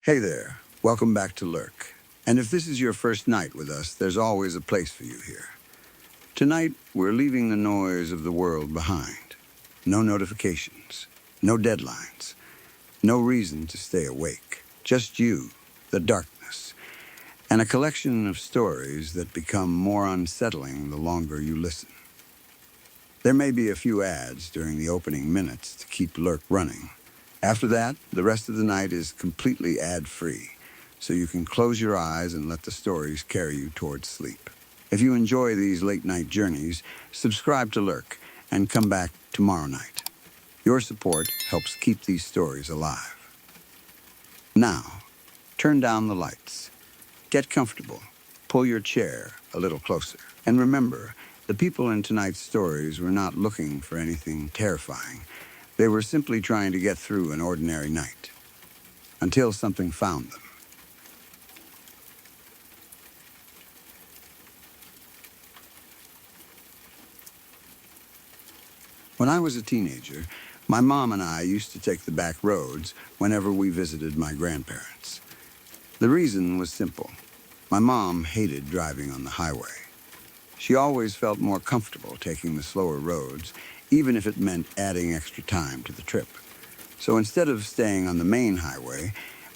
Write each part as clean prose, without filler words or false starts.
Hey there, welcome back to LURK. And if this is your first night with us, there's always a place for you here. Tonight, we're leaving the noise of the world behind. No notifications, no deadlines, no reason to stay awake. Just you, the darkness, and a collection of stories that become more unsettling the longer you listen. There may be a few ads during the opening minutes to keep LURK running. After that, the rest of the night is completely ad-free, so you can close your eyes and let the stories carry you towards sleep. If you enjoy these late-night journeys, subscribe to LURK and come back tomorrow night. Your support helps keep these stories alive. Now, turn down the lights. Get comfortable. Pull your chair a little closer. And remember, the people in tonight's stories were not looking for anything terrifying. They were simply trying to get through an ordinary night, until something found them. When I was a teenager, my mom and I used to take the back roads whenever we visited my grandparents. The reason was simple. My mom hated driving on the highway. She always felt more comfortable taking the slower roads, even if it meant adding extra time to the trip. So instead of staying on the main highway,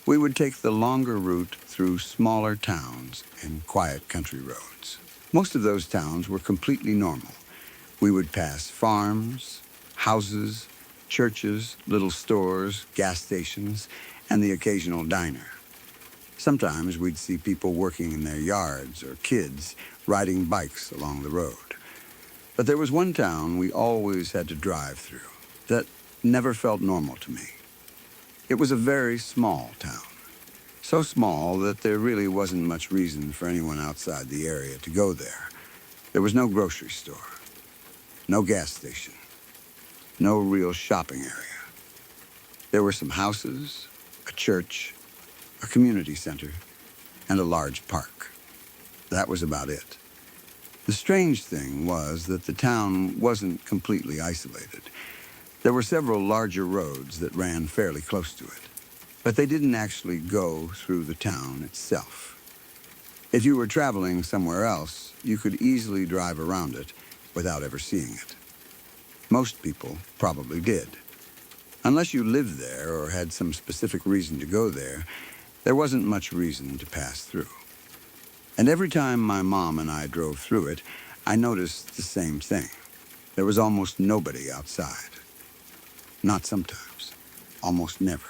we would take the longer route through smaller towns and quiet country roads. Most of those towns were completely normal. We would pass farms, houses, churches, little stores, gas stations, and the occasional diner. Sometimes we'd see people working in their yards or kids riding bikes along the road. But there was one town we always had to drive through that never felt normal to me. It was a very small town. So small that there really wasn't much reason for anyone outside the area to go there. There was no grocery store, no gas station, no real shopping area. There were some houses, a church, a community center, and a large park. That was about it. The strange thing was that the town wasn't completely isolated. There were several larger roads that ran fairly close to it, but they didn't actually go through the town itself. If you were traveling somewhere else, you could easily drive around it without ever seeing it. Most people probably did. Unless you lived there or had some specific reason to go there, there wasn't much reason to pass through. And every time my mom and I drove through it, I noticed the same thing. There was almost nobody outside. Not sometimes, almost never.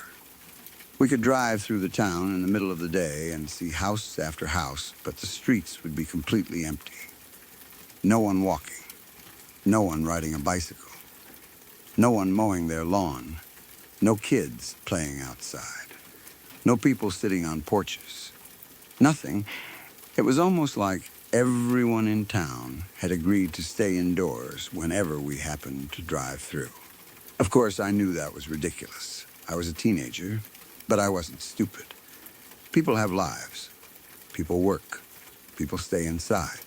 We could drive through the town in the middle of the day and see house after house, but the streets would be completely empty. No one walking, no one riding a bicycle, no one mowing their lawn, no kids playing outside, no people sitting on porches. Nothing. It was almost like everyone in town had agreed to stay indoors whenever we happened to drive through. Of course, I knew that was ridiculous. I was a teenager, but I wasn't stupid. People have lives. People work. People stay inside.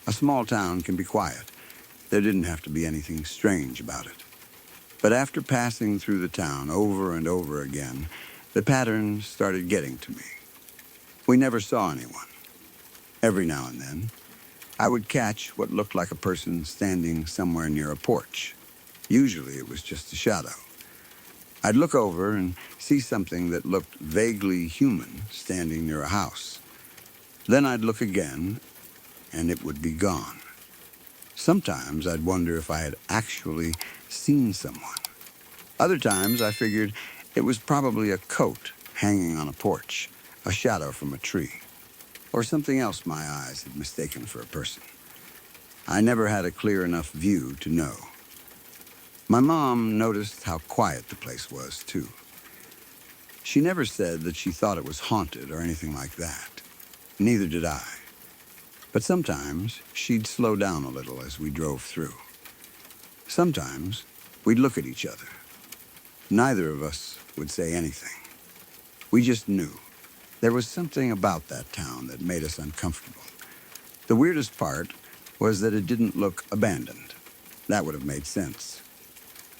A small town can be quiet. There didn't have to be anything strange about it. But after passing through the town over and over again, the pattern started getting to me. We never saw anyone. Every now and then, I would catch what looked like a person standing somewhere near a porch. Usually it was just a shadow. I'd look over and see something that looked vaguely human standing near a house. Then I'd look again, and it would be gone. Sometimes I'd wonder if I had actually seen someone. Other times I figured it was probably a coat hanging on a porch, a shadow from a tree, or something else my eyes had mistaken for a person. I never had a clear enough view to know. My mom noticed how quiet the place was, too. She never said that she thought it was haunted or anything like that. Neither did I. But sometimes she'd slow down a little as we drove through. Sometimes we'd look at each other. Neither of us would say anything. We just knew. There was something about that town that made us uncomfortable. The weirdest part was that it didn't look abandoned. That would have made sense.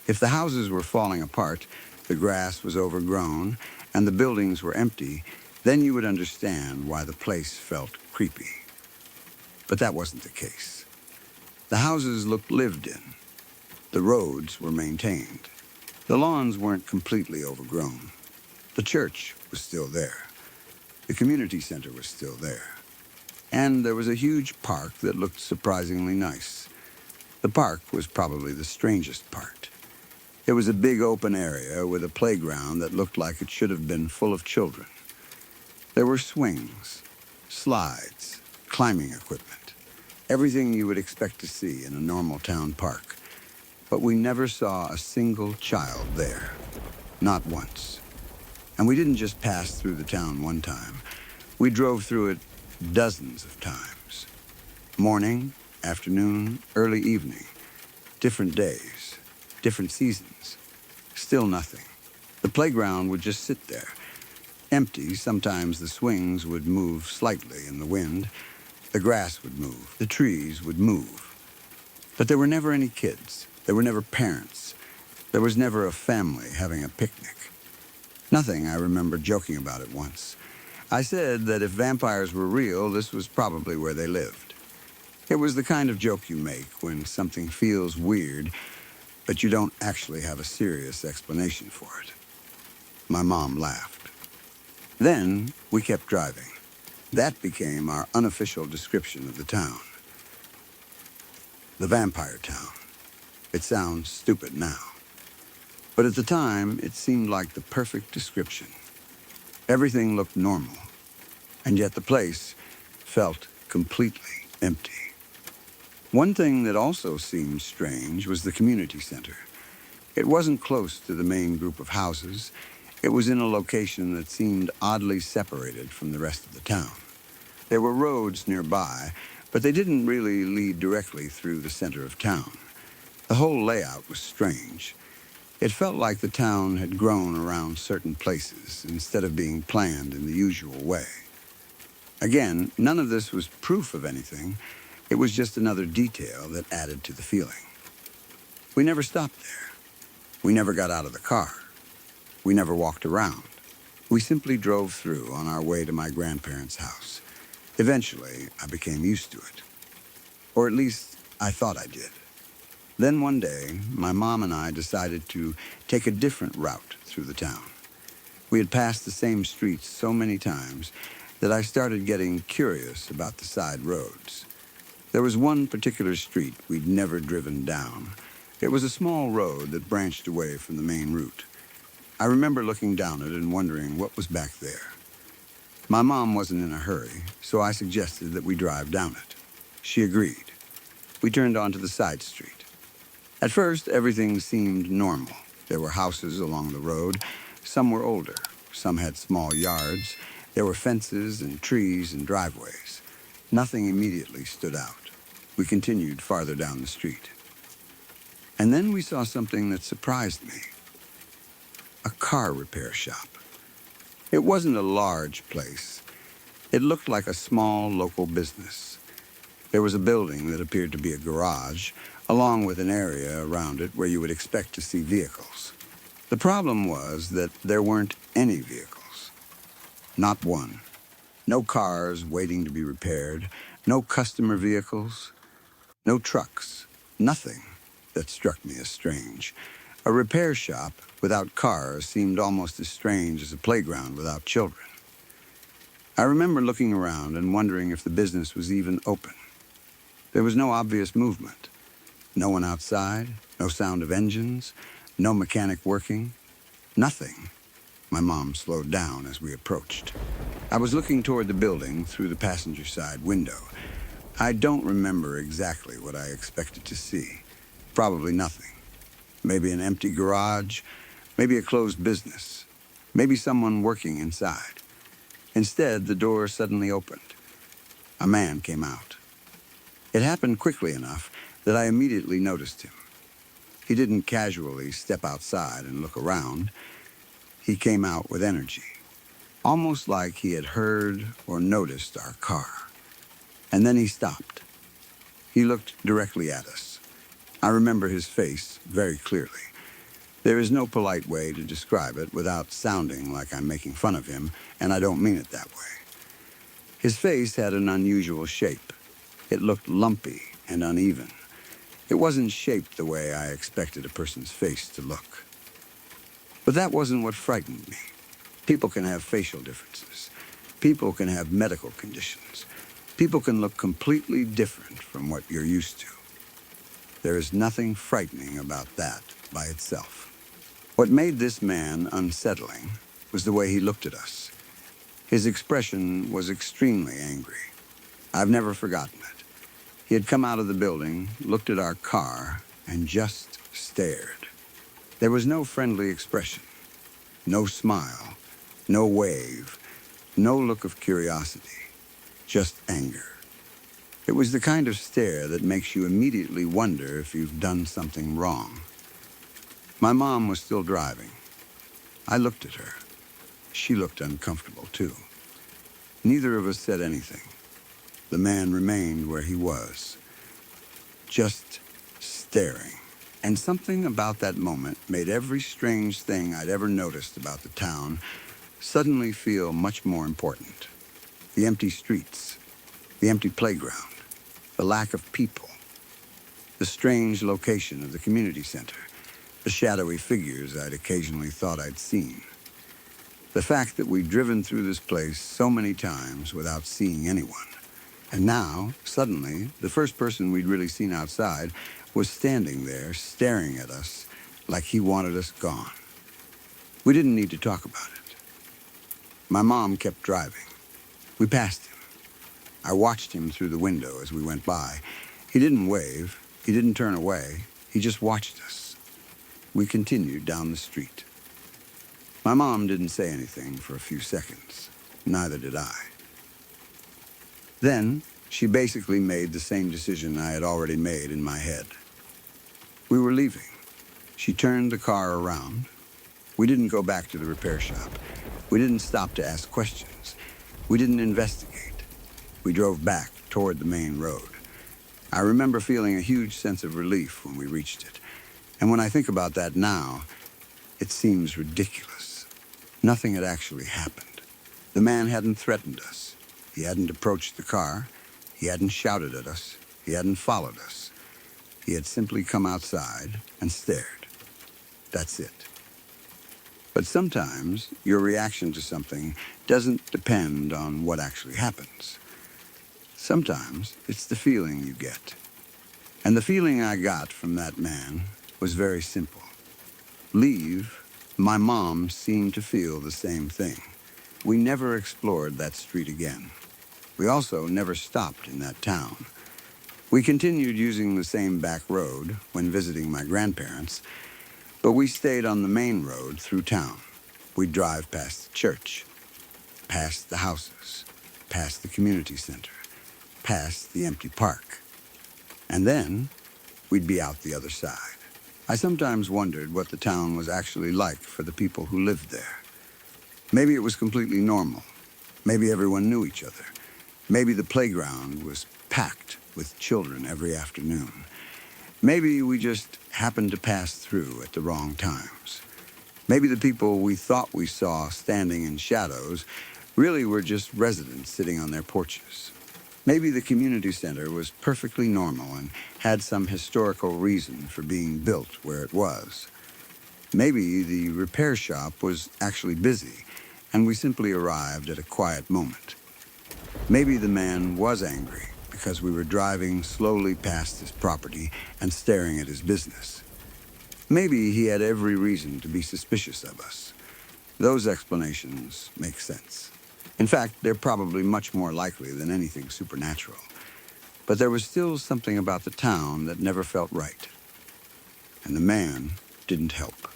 If the houses were falling apart, the grass was overgrown, and the buildings were empty, then you would understand why the place felt creepy. But that wasn't the case. The houses looked lived in. The roads were maintained. The lawns weren't completely overgrown. The church was still there. The community center was still there. And there was a huge park that looked surprisingly nice. The park was probably the strangest part. It was a big open area with a playground that looked like it should have been full of children. There were swings, slides, climbing equipment, everything you would expect to see in a normal town park. But we never saw a single child there, not once. And we didn't just pass through the town one time. We drove through it dozens of times. Morning, afternoon, early evening, different days, different seasons. Still nothing. The playground would just sit there, empty. Sometimes the swings would move slightly in the wind. The grass would move. The trees would move. But there were never any kids. There were never parents. There was never a family having a picnic. Nothing. I remember joking about it once. I said that if vampires were real, this was probably where they lived. It was the kind of joke you make when something feels weird, but you don't actually have a serious explanation for it. My mom laughed. Then we kept driving. That became our unofficial description of the town. The vampire town. It sounds stupid now. But at the time, it seemed like the perfect description. Everything looked normal, and yet the place felt completely empty. One thing that also seemed strange was the community center. It wasn't close to the main group of houses. It was in a location that seemed oddly separated from the rest of the town. There were roads nearby, but they didn't really lead directly through the center of town. The whole layout was strange. It felt like the town had grown around certain places instead of being planned in the usual way. Again, none of this was proof of anything. It was just another detail that added to the feeling. We never stopped there. We never got out of the car. We never walked around. We simply drove through on our way to my grandparents' house. Eventually, I became used to it. Or at least, I thought I did. Then one day, my mom and I decided to take a different route through the town. We had passed the same streets so many times that I started getting curious about the side roads. There was one particular street we'd never driven down. It was a small road that branched away from the main route. I remember looking down it and wondering what was back there. My mom wasn't in a hurry, so I suggested that we drive down it. She agreed. We turned onto the side street. At first, everything seemed normal. There were houses along the road. Some were older. Some had small yards. There were fences and trees and driveways. Nothing immediately stood out. We continued farther down the street. And then we saw something that surprised me. A car repair shop. It wasn't a large place. It looked like a small local business. There was a building that appeared to be a garage, along with an area around it where you would expect to see vehicles. The problem was that there weren't any vehicles. Not one. No cars waiting to be repaired, no customer vehicles, no trucks, nothing that struck me as strange. A repair shop without cars seemed almost as strange as a playground without children. I remember looking around and wondering if the business was even open. There was no obvious movement. No one outside, no sound of engines, no mechanic working, nothing. My mom slowed down as we approached. I was looking toward the building through the passenger side window. I don't remember exactly what I expected to see. Probably nothing. Maybe an empty garage, maybe a closed business, maybe someone working inside. Instead, the door suddenly opened. A man came out. It happened quickly enough that I immediately noticed him. He didn't casually step outside and look around. He came out with energy, almost like he had heard or noticed our car. And then he stopped. He looked directly at us. I remember his face very clearly. There is no polite way to describe it without sounding like I'm making fun of him, and I don't mean it that way. His face had an unusual shape. It looked lumpy and uneven. It wasn't shaped the way I expected a person's face to look. But that wasn't what frightened me. People can have facial differences. People can have medical conditions. People can look completely different from what you're used to. There is nothing frightening about that by itself. What made this man unsettling was the way he looked at us. His expression was extremely angry. I've never forgotten it. He had come out of the building, looked at our car, and just stared. There was no friendly expression, no smile, no wave, no look of curiosity, just anger. It was the kind of stare that makes you immediately wonder if you've done something wrong. My mom was still driving. I looked at her. She looked uncomfortable, too. Neither of us said anything. The man remained where he was, just staring. And something about that moment made every strange thing I'd ever noticed about the town suddenly feel much more important. The empty streets, the empty playground, the lack of people, the strange location of the community center, the shadowy figures I'd occasionally thought I'd seen. The fact that we'd driven through this place so many times without seeing anyone. And now, suddenly, the first person we'd really seen outside was standing there staring at us like he wanted us gone. We didn't need to talk about it. My mom kept driving. We passed him. I watched him through the window as we went by. He didn't wave. He didn't turn away. He just watched us. We continued down the street. My mom didn't say anything for a few seconds. Neither did I. Then, she basically made the same decision I had already made in my head. We were leaving. She turned the car around. We didn't go back to the repair shop. We didn't stop to ask questions. We didn't investigate. We drove back toward the main road. I remember feeling a huge sense of relief when we reached it. And when I think about that now, it seems ridiculous. Nothing had actually happened. The man hadn't threatened us. He hadn't approached the car. He hadn't shouted at us. He hadn't followed us. He had simply come outside and stared. That's it. But sometimes your reaction to something doesn't depend on what actually happens. Sometimes it's the feeling you get. And the feeling I got from that man was very simple. Leave, my mom seemed to feel the same thing. We never explored that street again. We also never stopped in that town. We continued using the same back road when visiting my grandparents, but we stayed on the main road through town. We'd drive past the church, past the houses, past the community center, past the empty park. And then we'd be out the other side. I sometimes wondered what the town was actually like for the people who lived there. Maybe it was completely normal. Maybe everyone knew each other. Maybe the playground was packed with children every afternoon. Maybe we just happened to pass through at the wrong times. Maybe the people we thought we saw standing in shadows really were just residents sitting on their porches. Maybe the community center was perfectly normal and had some historical reason for being built where it was. Maybe the repair shop was actually busy, and we simply arrived at a quiet moment. Maybe the man was angry because we were driving slowly past his property and staring at his business. Maybe he had every reason to be suspicious of us. Those explanations make sense. In fact, they're probably much more likely than anything supernatural. But there was still something about the town that never felt right. And the man didn't help.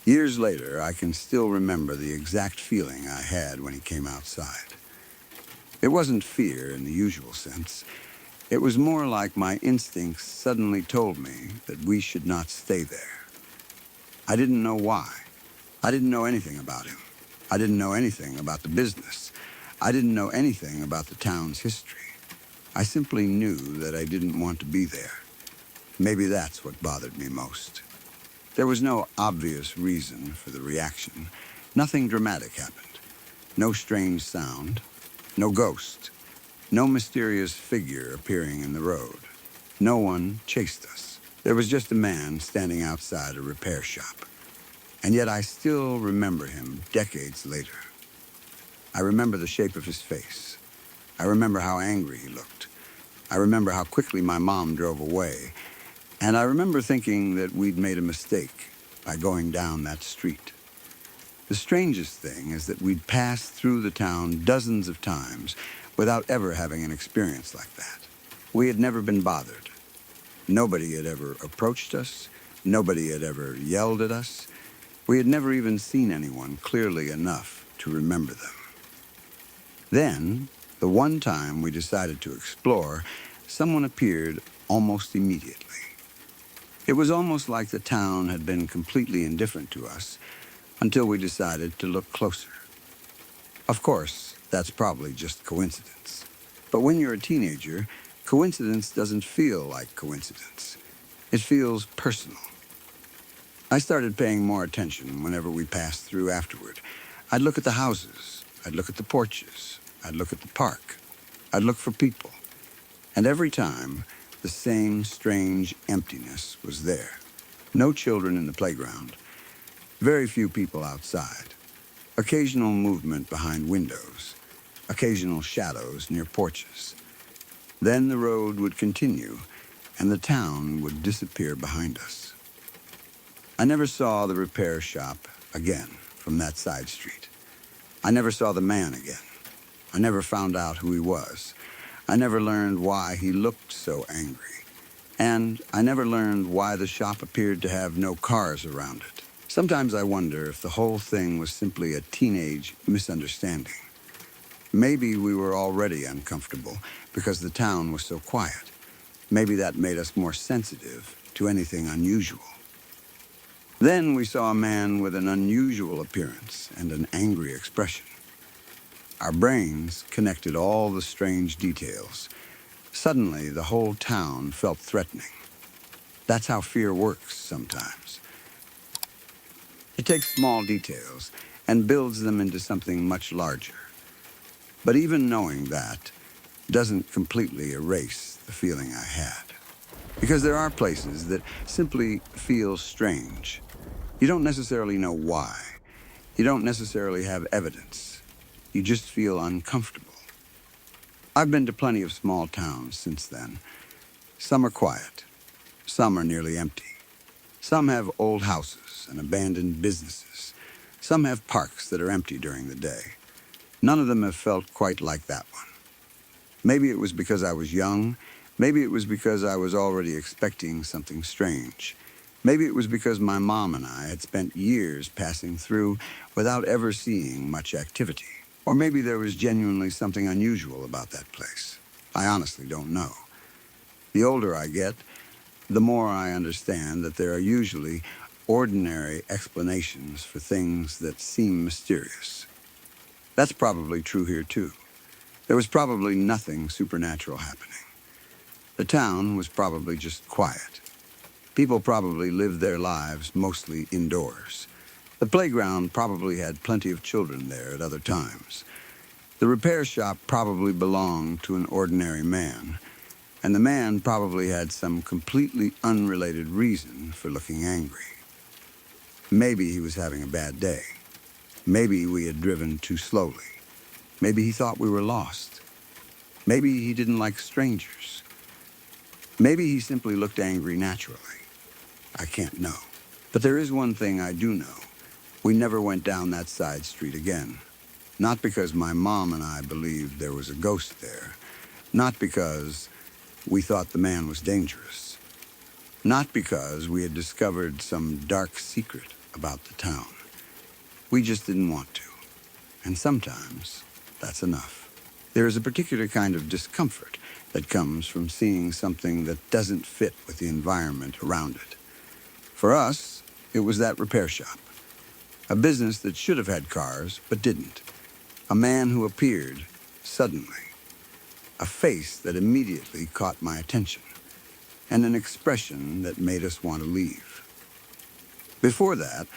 Years later, I can still remember the exact feeling I had when he came outside. It wasn't fear in the usual sense. It was more like my instincts suddenly told me that we should not stay there. I didn't know why. I didn't know anything about him. I didn't know anything about the business. I didn't know anything about the town's history. I simply knew that I didn't want to be there. Maybe that's what bothered me most. There was no obvious reason for the reaction. Nothing dramatic happened. No strange sound. No ghost. No mysterious figure appearing in the road. No one chased us. There was just a man standing outside a repair shop. And yet I still remember him decades later. I remember the shape of his face. I remember how angry he looked. I remember how quickly my mom drove away. And I remember thinking that we'd made a mistake by going down that street. The strangest thing is that we'd passed through the town dozens of times without ever having an experience like that. We had never been bothered. Nobody had ever approached us. Nobody had ever yelled at us. We had never even seen anyone clearly enough to remember them. Then, the one time we decided to explore, someone appeared almost immediately. It was almost like the town had been completely indifferent to us until we decided to look closer. Of course, that's probably just coincidence. But when you're a teenager, coincidence doesn't feel like coincidence. It feels personal. I started paying more attention whenever we passed through afterward. I'd look at the houses. I'd look at the porches. I'd look at the park. I'd look for people. And every time, the same strange emptiness was there. No children in the playground. Very few people outside. Occasional movement behind windows. Occasional shadows near porches. Then the road would continue, and the town would disappear behind us. I never saw the repair shop again from that side street. I never saw the man again. I never found out who he was. I never learned why he looked so angry. And I never learned why the shop appeared to have no cars around it. Sometimes I wonder if the whole thing was simply a teenage misunderstanding. Maybe we were already uncomfortable because the town was so quiet. Maybe that made us more sensitive to anything unusual. Then we saw a man with an unusual appearance and an angry expression. Our brains connected all the strange details. Suddenly, the whole town felt threatening. That's how fear works sometimes. It takes small details and builds them into something much larger. But even knowing that doesn't completely erase the feeling I had. Because there are places that simply feel strange. You don't necessarily know why. You don't necessarily have evidence. You just feel uncomfortable. I've been to plenty of small towns since then. Some are quiet. Some are nearly empty. Some have old houses and abandoned businesses. Some have parks that are empty during the day. None of them have felt quite like that one. Maybe it was because I was young. Maybe it was because I was already expecting something strange. Maybe it was because my mom and I had spent years passing through without ever seeing much activity. Or maybe there was genuinely something unusual about that place. I honestly don't know. The older I get, the more I understand that there are usually ordinary explanations for things that seem mysterious. That's probably true here, too. There was probably nothing supernatural happening. The town was probably just quiet. People probably lived their lives mostly indoors. The playground probably had plenty of children there at other times. The repair shop probably belonged to an ordinary man, and the man probably had some completely unrelated reason for looking angry. Maybe he was having a bad day. Maybe we had driven too slowly. Maybe he thought we were lost. Maybe he didn't like strangers. Maybe he simply looked angry naturally. I can't know. But there is one thing I do know. We never went down that side street again. Not because my mom and I believed there was a ghost there. Not because we thought the man was dangerous. Not because we had discovered some dark secret about the town. We just didn't want to. And sometimes that's enough. There is a particular kind of discomfort that comes from seeing something that doesn't fit with the environment around it. For us, it was that repair shop. A business that should have had cars, but didn't. A man who appeared suddenly. A face that immediately caught my attention. And an expression that made us want to leave. Before that,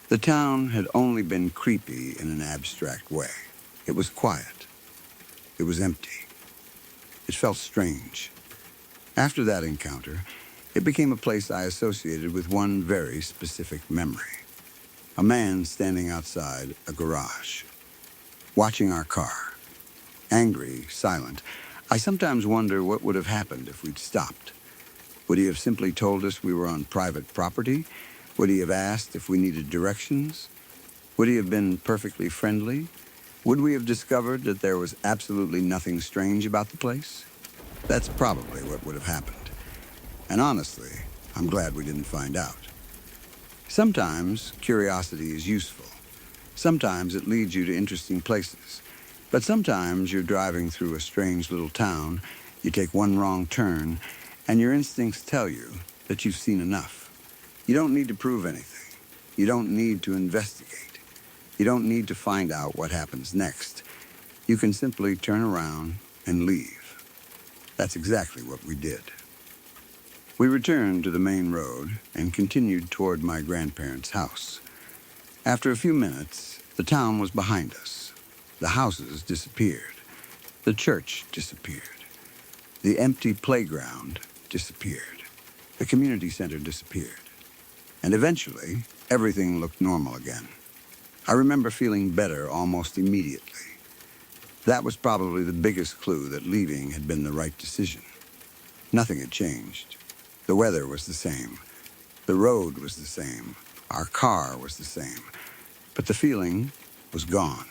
the town had only been creepy in an abstract way. It was quiet. It was empty. It felt strange. After that encounter, it became a place I associated with one very specific memory. A man standing outside a garage, watching our car. Angry, silent. I sometimes wonder what would have happened if we'd stopped. Would he have simply told us we were on private property? Would he have asked if we needed directions? Would he have been perfectly friendly? Would we have discovered that there was absolutely nothing strange about the place? That's probably what would have happened. And honestly, I'm glad we didn't find out. Sometimes curiosity is useful. Sometimes it leads you to interesting places. But sometimes you're driving through a strange little town, you take one wrong turn, and your instincts tell you that you've seen enough. You don't need to prove anything. You don't need to investigate. You don't need to find out what happens next. You can simply turn around and leave. That's exactly what we did. We returned to the main road and continued toward my grandparents' house. After a few minutes, the town was behind us. The houses disappeared. The church disappeared. The empty playground disappeared. The community center disappeared. And eventually, everything looked normal again. I remember feeling better almost immediately. That was probably the biggest clue that leaving had been the right decision. Nothing had changed. The weather was the same. The road was the same. Our car was the same. But the feeling was gone.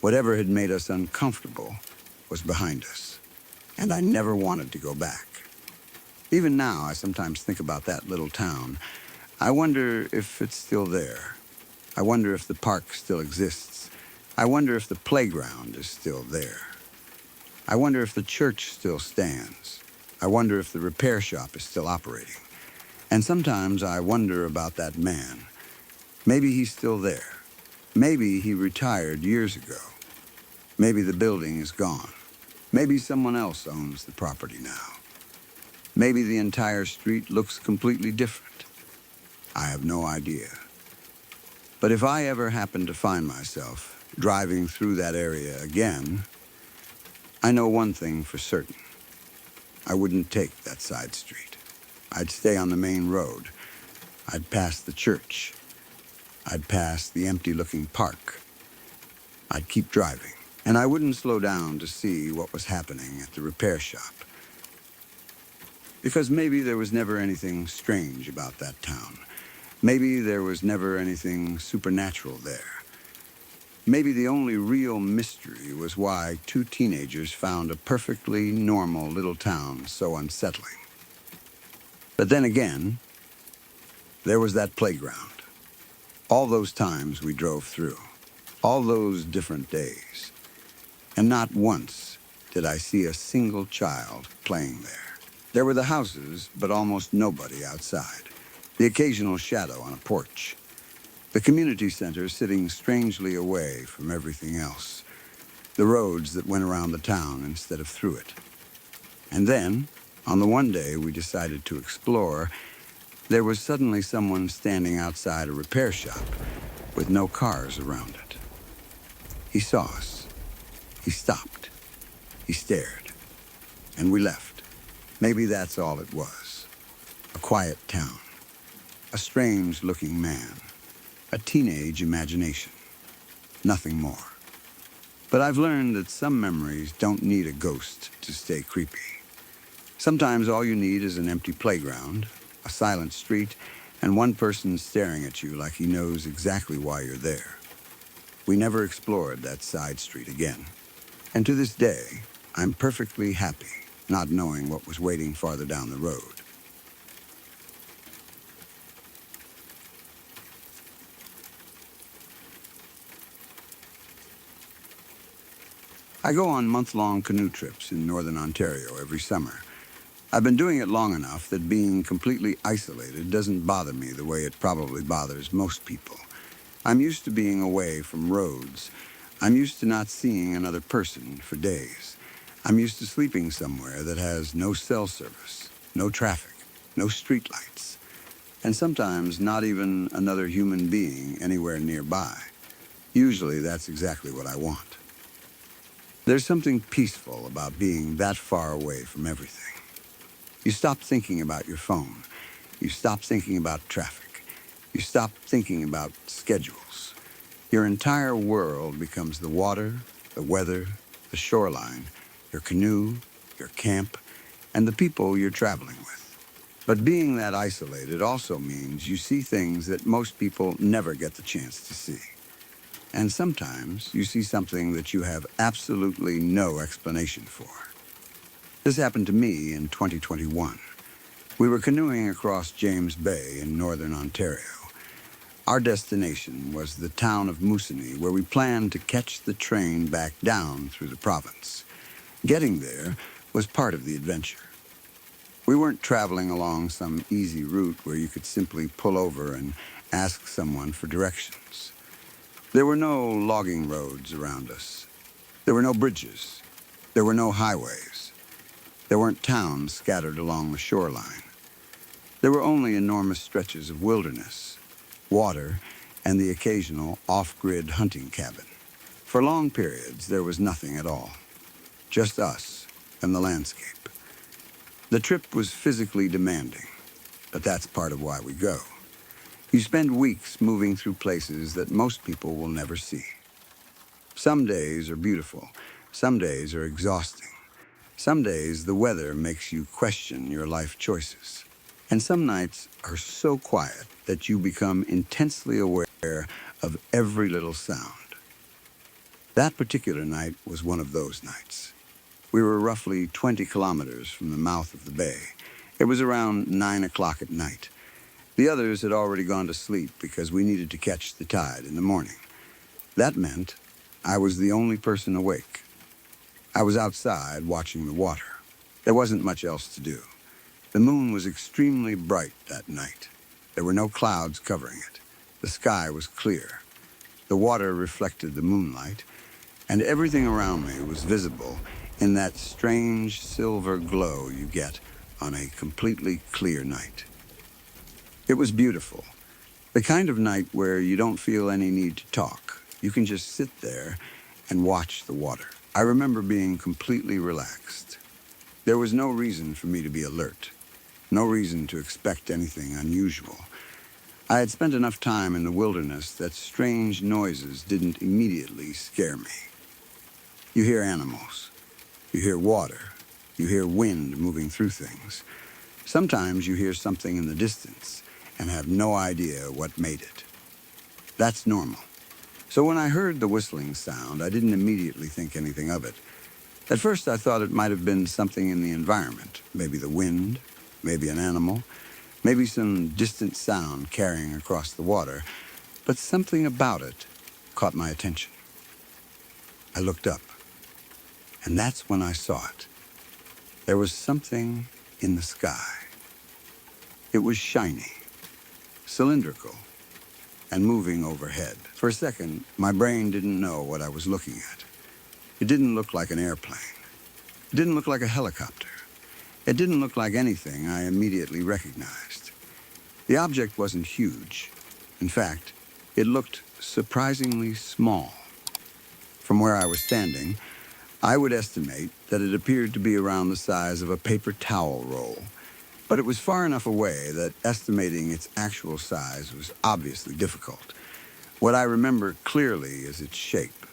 Whatever had made us uncomfortable was behind us. And I never wanted to go back. Even now, I sometimes think about that little town. I wonder if it's still there. I wonder if the park still exists. I wonder if the playground is still there. I wonder if the church still stands. I wonder if the repair shop is still operating. And sometimes I wonder about that man. Maybe he's still there. Maybe he retired years ago. Maybe the building is gone. Maybe someone else owns the property now. Maybe the entire street looks completely different. I have no idea. But if I ever happen to find myself driving through that area again, I know one thing for certain. I wouldn't take that side street. I'd stay on the main road. I'd pass the church. I'd pass the empty-looking park. I'd keep driving, and I wouldn't slow down to see what was happening at the repair shop. Because maybe there was never anything strange about that town. Maybe there was never anything supernatural there. Maybe the only real mystery was why two teenagers found a perfectly normal little town so unsettling. But then again, there was that playground. All those times we drove through. All those different days. And not once did I see a single child playing there. There were the houses, but almost nobody outside. The occasional shadow on a porch. The community center sitting strangely away from everything else. The roads that went around the town instead of through it. And then, on the one day we decided to explore, there was suddenly someone standing outside a repair shop with no cars around it. He saw us. He stopped. He stared. And we left. Maybe that's all it was. A quiet town. A strange-looking man. A teenage imagination. Nothing more. But I've learned that some memories don't need a ghost to stay creepy. Sometimes all you need is an empty playground, a silent street, and one person staring at you like he knows exactly why you're there. We never explored that side street again. And to this day, I'm perfectly happy not knowing what was waiting farther down the road. I go on month-long canoe trips in northern Ontario every summer. I've been doing it long enough that being completely isolated doesn't bother me the way it probably bothers most people. I'm used to being away from roads. I'm used to not seeing another person for days. I'm used to sleeping somewhere that has no cell service, no traffic, no streetlights. and sometimes not even another human being anywhere nearby. Usually that's exactly what I want. There's something peaceful about being that far away from everything. You stop thinking about your phone. You stop thinking about traffic. You stop thinking about schedules. Your entire world becomes the water, the weather, the shoreline, your canoe, your camp, and the people you're traveling with. But being that isolated also means you see things that most people never get the chance to see. And sometimes you see something that you have absolutely no explanation for. This happened to me in 2021. We were canoeing across James Bay in northern Ontario. Our destination was the town of Moosonee, where we planned to catch the train back down through the province. Getting there was part of the adventure. We weren't traveling along some easy route where you could simply pull over and ask someone for directions. There were no logging roads around us. There were no bridges. There were no highways. There weren't towns scattered along the shoreline. There were only enormous stretches of wilderness, water, and the occasional off-grid hunting cabin. For long periods, there was nothing at all. Just us and the landscape. The trip was physically demanding, but that's part of why we go. You spend weeks moving through places that most people will never see. Some days are beautiful. Some days are exhausting. Some days the weather makes you question your life choices. And some nights are so quiet that you become intensely aware of every little sound. That particular night was one of those nights. We were roughly 20 kilometers from the mouth of the bay. It was around 9 o'clock at night. The others had already gone to sleep because we needed to catch the tide in the morning. That meant I was the only person awake. I was outside watching the water. There wasn't much else to do. The moon was extremely bright that night. There were no clouds covering it. The sky was clear. The water reflected the moonlight, and everything around me was visible in that strange silver glow you get on a completely clear night. It was beautiful, the kind of night where you don't feel any need to talk. You can just sit there and watch the water. I remember being completely relaxed. There was no reason for me to be alert, no reason to expect anything unusual. I had spent enough time in the wilderness that strange noises didn't immediately scare me. You hear animals. You hear water. You hear wind moving through things. Sometimes you hear something in the distance and have no idea what made it. That's normal. So when I heard the whistling sound, I didn't immediately think anything of it. At first I thought it might have been something in the environment, maybe the wind, maybe an animal, maybe some distant sound carrying across the water, but something about it caught my attention. I looked up. And that's when I saw it. There was something in the sky. It was shiny, cylindrical, and moving overhead. For a second, my brain didn't know what I was looking at. It didn't look like an airplane. It didn't look like a helicopter. It didn't look like anything I immediately recognized. The object wasn't huge. In fact, it looked surprisingly small. From where I was standing, I would estimate that it appeared to be around the size of a paper towel roll, but it was far enough away that estimating its actual size was obviously difficult. What I remember clearly is its shape,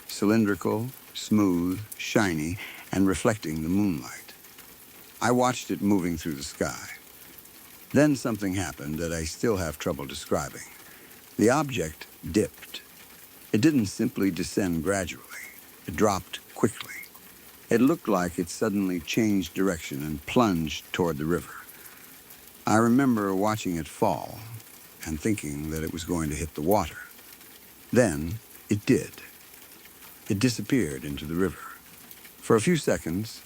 cylindrical, smooth, shiny, and reflecting the moonlight. I watched it moving through the sky. Then something happened that I still have trouble describing. The object dipped. It didn't simply descend gradually. It dropped quickly. It looked like it suddenly changed direction and plunged toward the river. I remember watching it fall and thinking that it was going to hit the water. Then it did. It disappeared into the river. For a few seconds,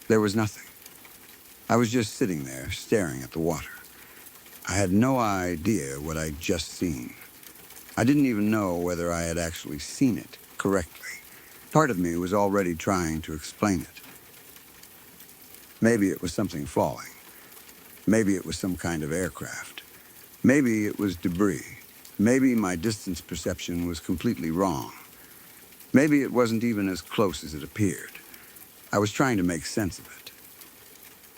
there was nothing. I was just sitting there staring at the water. I had no idea what I'd just seen. I didn't even know whether I had actually seen it correctly. Part of me was already trying to explain it. Maybe it was something falling. Maybe it was some kind of aircraft. Maybe it was debris. Maybe my distance perception was completely wrong. Maybe it wasn't even as close as it appeared. I was trying to make sense of it.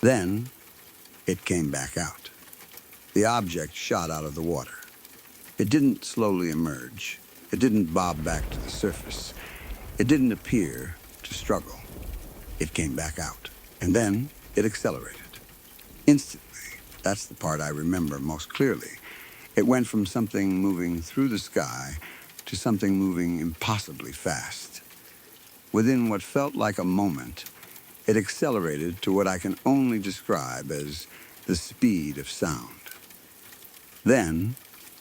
Then, it came back out. The object shot out of the water. It didn't slowly emerge. It didn't bob back to the surface. It didn't appear to struggle. It came back out. And then it accelerated. Instantly. That's the part I remember most clearly. It went from something moving through the sky to something moving impossibly fast. Within what felt like a moment, it accelerated to what I can only describe as the speed of sound. Then,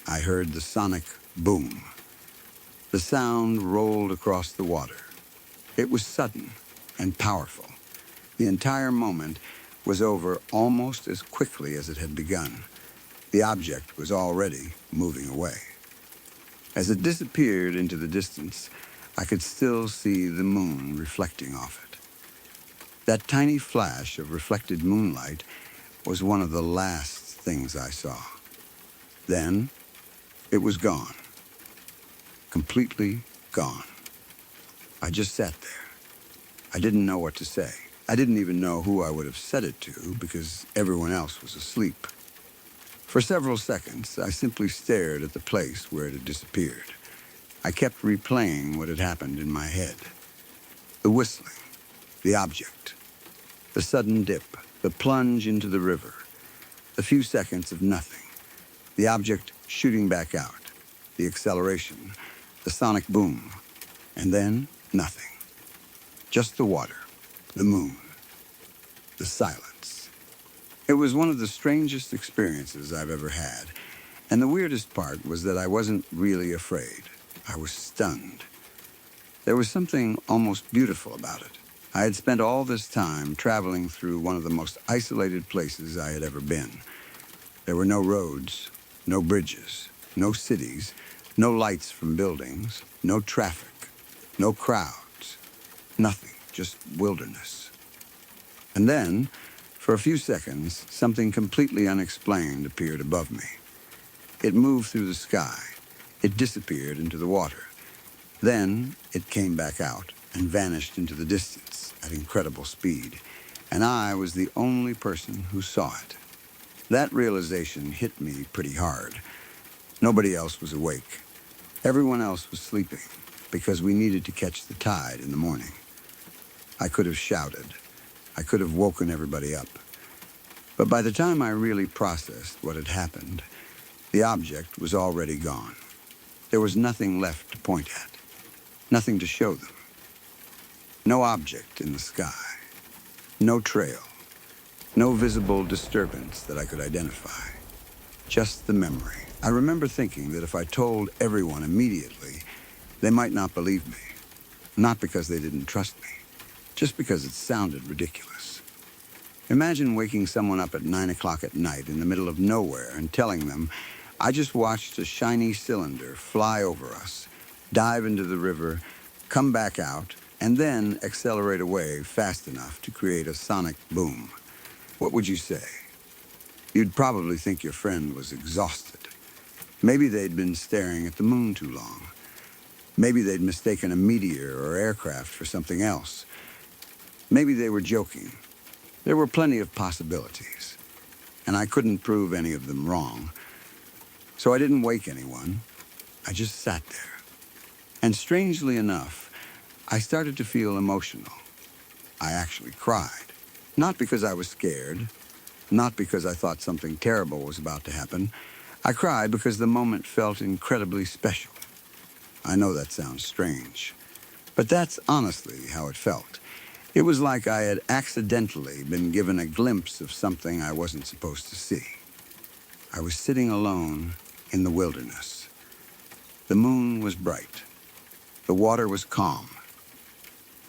I heard the sonic boom. The sound rolled across the water. It was sudden and powerful. The entire moment was over almost as quickly as it had begun. The object was already moving away. As it disappeared into the distance, I could still see the moon reflecting off it. That tiny flash of reflected moonlight was one of the last things I saw. Then, it was gone. Completely gone. I just sat there. I didn't know what to say. I didn't even know who I would have said it to because everyone else was asleep. For several seconds, I simply stared at the place where it had disappeared. I kept replaying what had happened in my head. The whistling, the object, the sudden dip, the plunge into the river, the few seconds of nothing, the object shooting back out, the acceleration, the sonic boom, and then nothing. Just the water, the moon, the silence. It was one of the strangest experiences I've ever had, and the weirdest part was that I wasn't really afraid. I was stunned. There was something almost beautiful about it. I had spent all this time traveling through one of the most isolated places I had ever been. There were no roads, no bridges, no cities, no lights from buildings, no traffic, no crowds, nothing, just wilderness. And then, for a few seconds, something completely unexplained appeared above me. It moved through the sky. It disappeared into the water. Then it came back out and vanished into the distance at incredible speed, and I was the only person who saw it. That realization hit me pretty hard. Nobody else was awake. Everyone else was sleeping because we needed to catch the tide in the morning. I could have shouted. I could have woken everybody up. But by the time I really processed what had happened, the object was already gone. There was nothing left to point at, nothing to show them. No object in the sky, no trail, no visible disturbance that I could identify, just the memory. I remember thinking that if I told everyone immediately, they might not believe me, not because they didn't trust me, just because it sounded ridiculous. Imagine waking someone up at 9 o'clock at night in the middle of nowhere and telling them, I just watched a shiny cylinder fly over us, dive into the river, come back out, and then accelerate away fast enough to create a sonic boom. What would you say? You'd probably think your friend was exhausted. Maybe they'd been staring at the moon too long. Maybe they'd mistaken a meteor or aircraft for something else. Maybe they were joking. There were plenty of possibilities, and I couldn't prove any of them wrong. So I didn't wake anyone. I just sat there. And strangely enough, I started to feel emotional. I actually cried. Not because I was scared, not because I thought something terrible was about to happen. I cried because the moment felt incredibly special. I know that sounds strange, but that's honestly how it felt. It was like I had accidentally been given a glimpse of something I wasn't supposed to see. I was sitting alone in the wilderness. The moon was bright. The water was calm.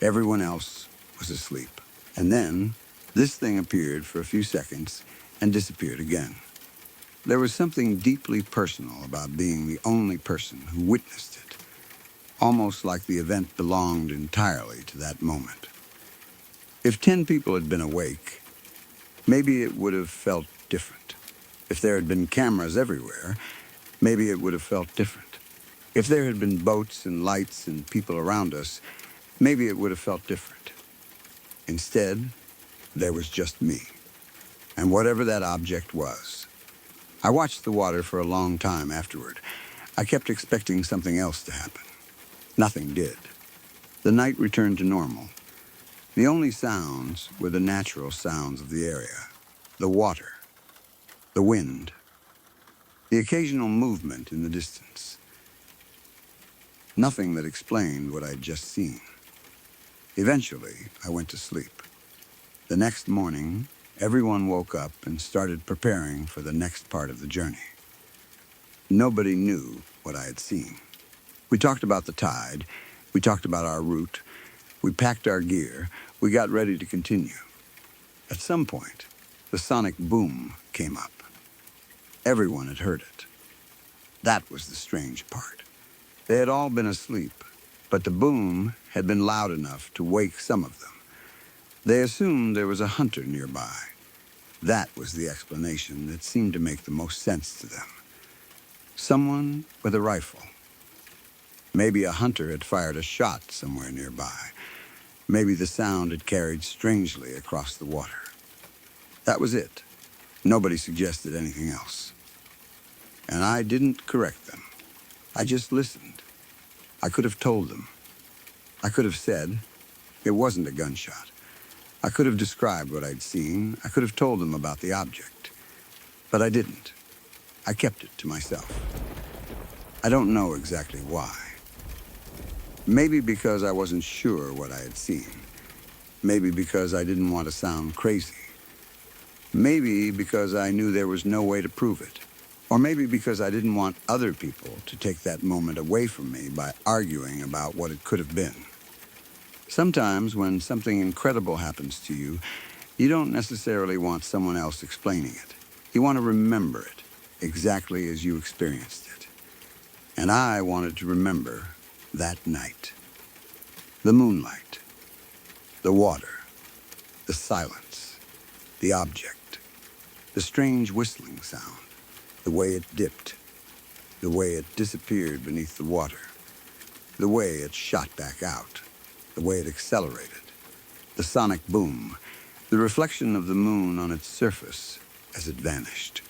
Everyone else was asleep. And then, this thing appeared for a few seconds and disappeared again. There was something deeply personal about being the only person who witnessed it, almost like the event belonged entirely to that moment. If 10 people had been awake, maybe it would have felt different. If there had been cameras everywhere, maybe it would have felt different. If there had been boats and lights and people around us, maybe it would have felt different. Instead, there was just me, and whatever that object was. I watched the water for a long time afterward. I kept expecting something else to happen. Nothing did. The night returned to normal. The only sounds were the natural sounds of the area. The water, the wind, the occasional movement in the distance. Nothing that explained what I'd just seen. Eventually, I went to sleep. The next morning, everyone woke up and started preparing for the next part of the journey. Nobody knew what I had seen. We talked about the tide. We talked about our route. We packed our gear. We got ready to continue. At some point, the sonic boom came up. Everyone had heard it. That was the strange part. They had all been asleep, but the boom had been loud enough to wake some of them. They assumed there was a hunter nearby. That was the explanation that seemed to make the most sense to them. Someone with a rifle. Maybe a hunter had fired a shot somewhere nearby. Maybe the sound had carried strangely across the water. That was it. Nobody suggested anything else. And I didn't correct them. I just listened. I could have told them. I could have said it wasn't a gunshot. I could have described what I'd seen. I could have told them about the object. But I didn't. I kept it to myself. I don't know exactly why. Maybe because I wasn't sure what I had seen. Maybe because I didn't want to sound crazy. Maybe because I knew there was no way to prove it. Or maybe because I didn't want other people to take that moment away from me by arguing about what it could have been. Sometimes when something incredible happens to you, you don't necessarily want someone else explaining it. You want to remember it exactly as you experienced it. And I wanted to remember that night. The moonlight, the water, the silence, the object, the strange whistling sound, the way it dipped, the way it disappeared beneath the water, the way it shot back out, the way it accelerated, the sonic boom, the reflection of the moon on its surface as it vanished.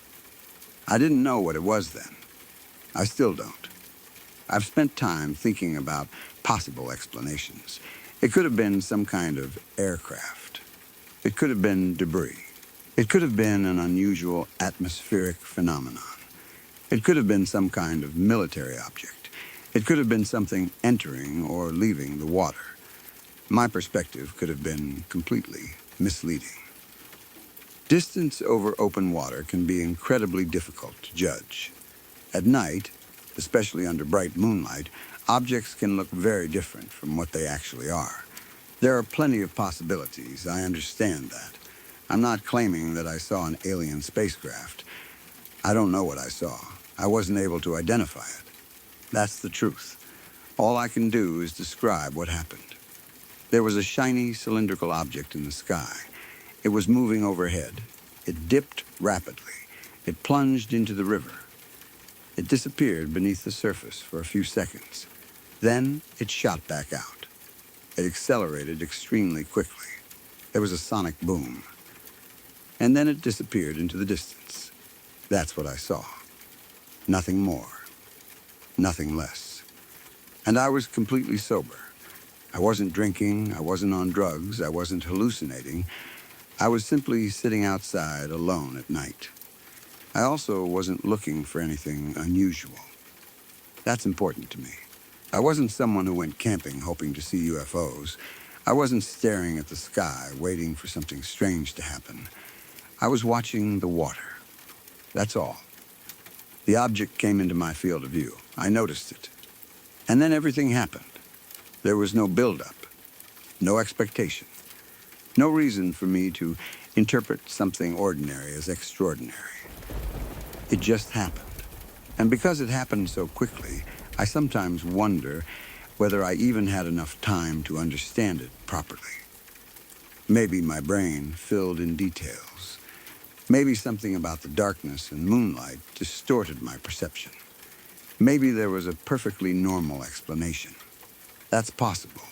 I didn't know what it was then. I still don't. I've spent time thinking about possible explanations. It could have been some kind of aircraft. It could have been debris. It could have been an unusual atmospheric phenomenon. It could have been some kind of military object. It could have been something entering or leaving the water. My perspective could have been completely misleading. Distance over open water can be incredibly difficult to judge. At night, especially under bright moonlight, objects can look very different from what they actually are. There are plenty of possibilities, I understand that. I'm not claiming that I saw an alien spacecraft. I don't know what I saw. I wasn't able to identify it. That's the truth. All I can do is describe what happened. There was a shiny cylindrical object in the sky. It was moving overhead. It dipped rapidly. It plunged into the river. It disappeared beneath the surface for a few seconds. Then it shot back out. It accelerated extremely quickly. There was a sonic boom. And then it disappeared into the distance. That's what I saw. Nothing more. Nothing less. And I was completely sober. I wasn't drinking. I wasn't on drugs. I wasn't hallucinating. I was simply sitting outside alone at night. I also wasn't looking for anything unusual. That's important to me. I wasn't someone who went camping hoping to see UFOs. I wasn't staring at the sky waiting for something strange to happen. I was watching the water. That's all. The object came into my field of view. I noticed it. And then everything happened. There was no build-up, no expectation, no reason for me to interpret something ordinary as extraordinary. It just happened. And because it happened so quickly, I sometimes wonder whether I even had enough time to understand it properly. Maybe my brain filled in details. Maybe something about the darkness and moonlight distorted my perception. Maybe there was a perfectly normal explanation. That's possible.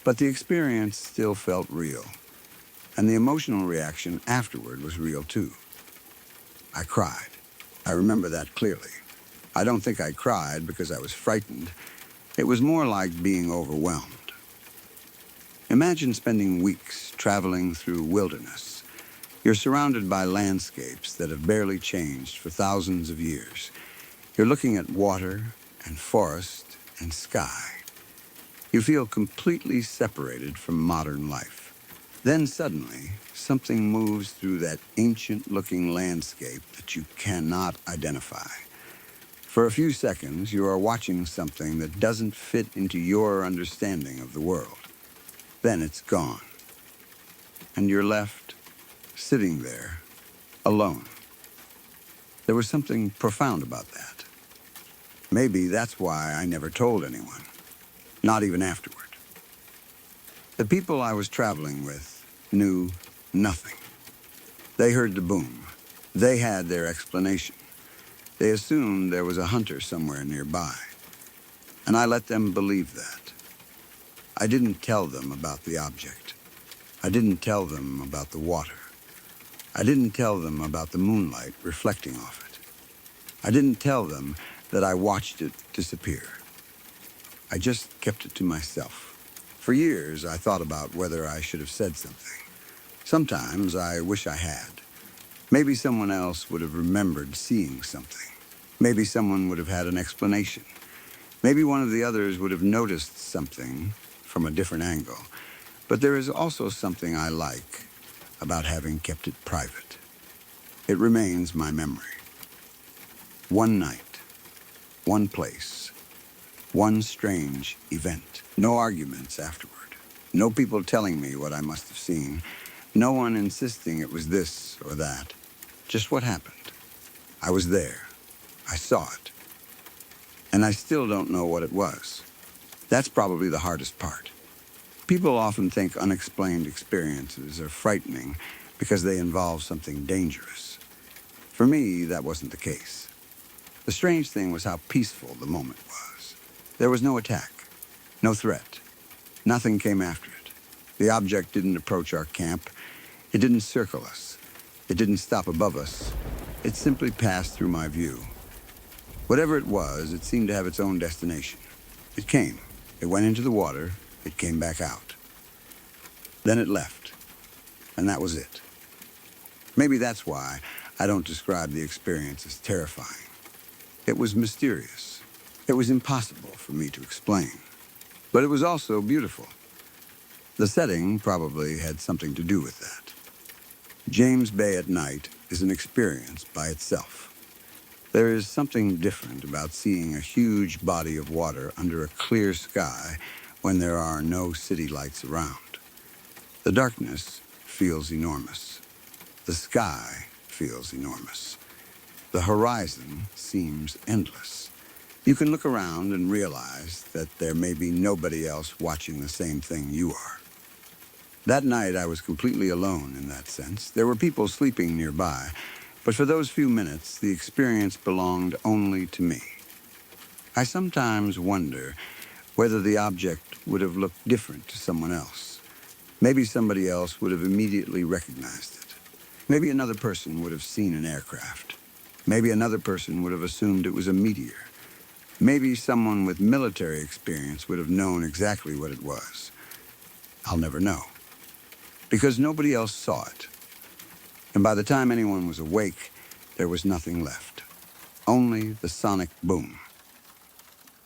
But the experience still felt real, and the emotional reaction afterward was real too. I cried. I remember that clearly. I don't think I cried because I was frightened. It was more like being overwhelmed. Imagine spending weeks traveling through wilderness. You're surrounded by landscapes that have barely changed for thousands of years. You're looking at water and forest and sky. You feel completely separated from modern life. Then suddenly, something moves through that ancient-looking landscape that you cannot identify. For a few seconds, you are watching something that doesn't fit into your understanding of the world. Then it's gone. And you're left sitting there, alone. There was something profound about that. Maybe that's why I never told anyone, not even afterward. The people I was traveling with knew nothing. They heard the boom. They had their explanation. They assumed there was a hunter somewhere nearby, and I let them believe that. I didn't tell them about the object. I didn't tell them about the water. I didn't tell them about the moonlight reflecting off it. I didn't tell them that I watched it disappear. I just kept it to myself. For years, I thought about whether I should have said something. Sometimes I wish I had. Maybe someone else would have remembered seeing something. Maybe someone would have had an explanation. Maybe one of the others would have noticed something from a different angle. But there is also something I like about having kept it private. It remains my memory. One night, one place, one strange event. No arguments afterward. No people telling me what I must have seen. No one insisting it was this or that. Just what happened. I was there. I saw it. And I still don't know what it was. That's probably the hardest part. People often think unexplained experiences are frightening because they involve something dangerous. For me, that wasn't the case. The strange thing was how peaceful the moment was. There was no attack, no threat. Nothing came after it. The object didn't approach our camp. It didn't circle us. It didn't stop above us. It simply passed through my view. Whatever it was, it seemed to have its own destination. It came. It went into the water. It came back out. Then it left. And that was it. Maybe that's why I don't describe the experience as terrifying. It was mysterious. It was impossible for me to explain. But it was also beautiful. The setting probably had something to do with that. James Bay at night is an experience by itself. There is something different about seeing a huge body of water under a clear sky when there are no city lights around. The darkness feels enormous. The sky feels enormous. The horizon seems endless. You can look around and realize that there may be nobody else watching the same thing you are. That night, I was completely alone in that sense. There were people sleeping nearby, but for those few minutes, the experience belonged only to me. I sometimes wonder whether the object would have looked different to someone else. Maybe somebody else would have immediately recognized it. Maybe another person would have seen an aircraft. Maybe another person would have assumed it was a meteor. Maybe someone with military experience would have known exactly what it was. I'll never know. Because nobody else saw it. And by the time anyone was awake, there was nothing left. Only the sonic boom.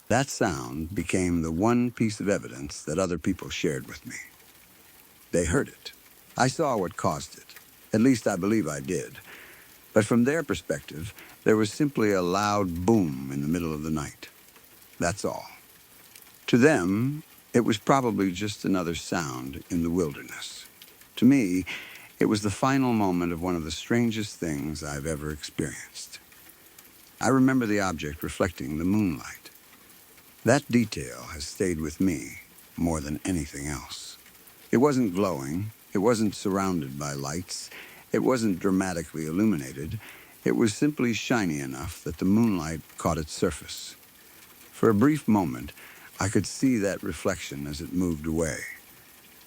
That sound became the one piece of evidence that other people shared with me. They heard it. I saw what caused it. At least I believe I did. But from their perspective, there was simply a loud boom in the middle of the night. That's all. To them, it was probably just another sound in the wilderness. To me, it was the final moment of one of the strangest things I've ever experienced. I remember the object reflecting the moonlight. That detail has stayed with me more than anything else. It wasn't glowing. It wasn't surrounded by lights. It wasn't dramatically illuminated. It was simply shiny enough that the moonlight caught its surface. For a brief moment, I could see that reflection as it moved away.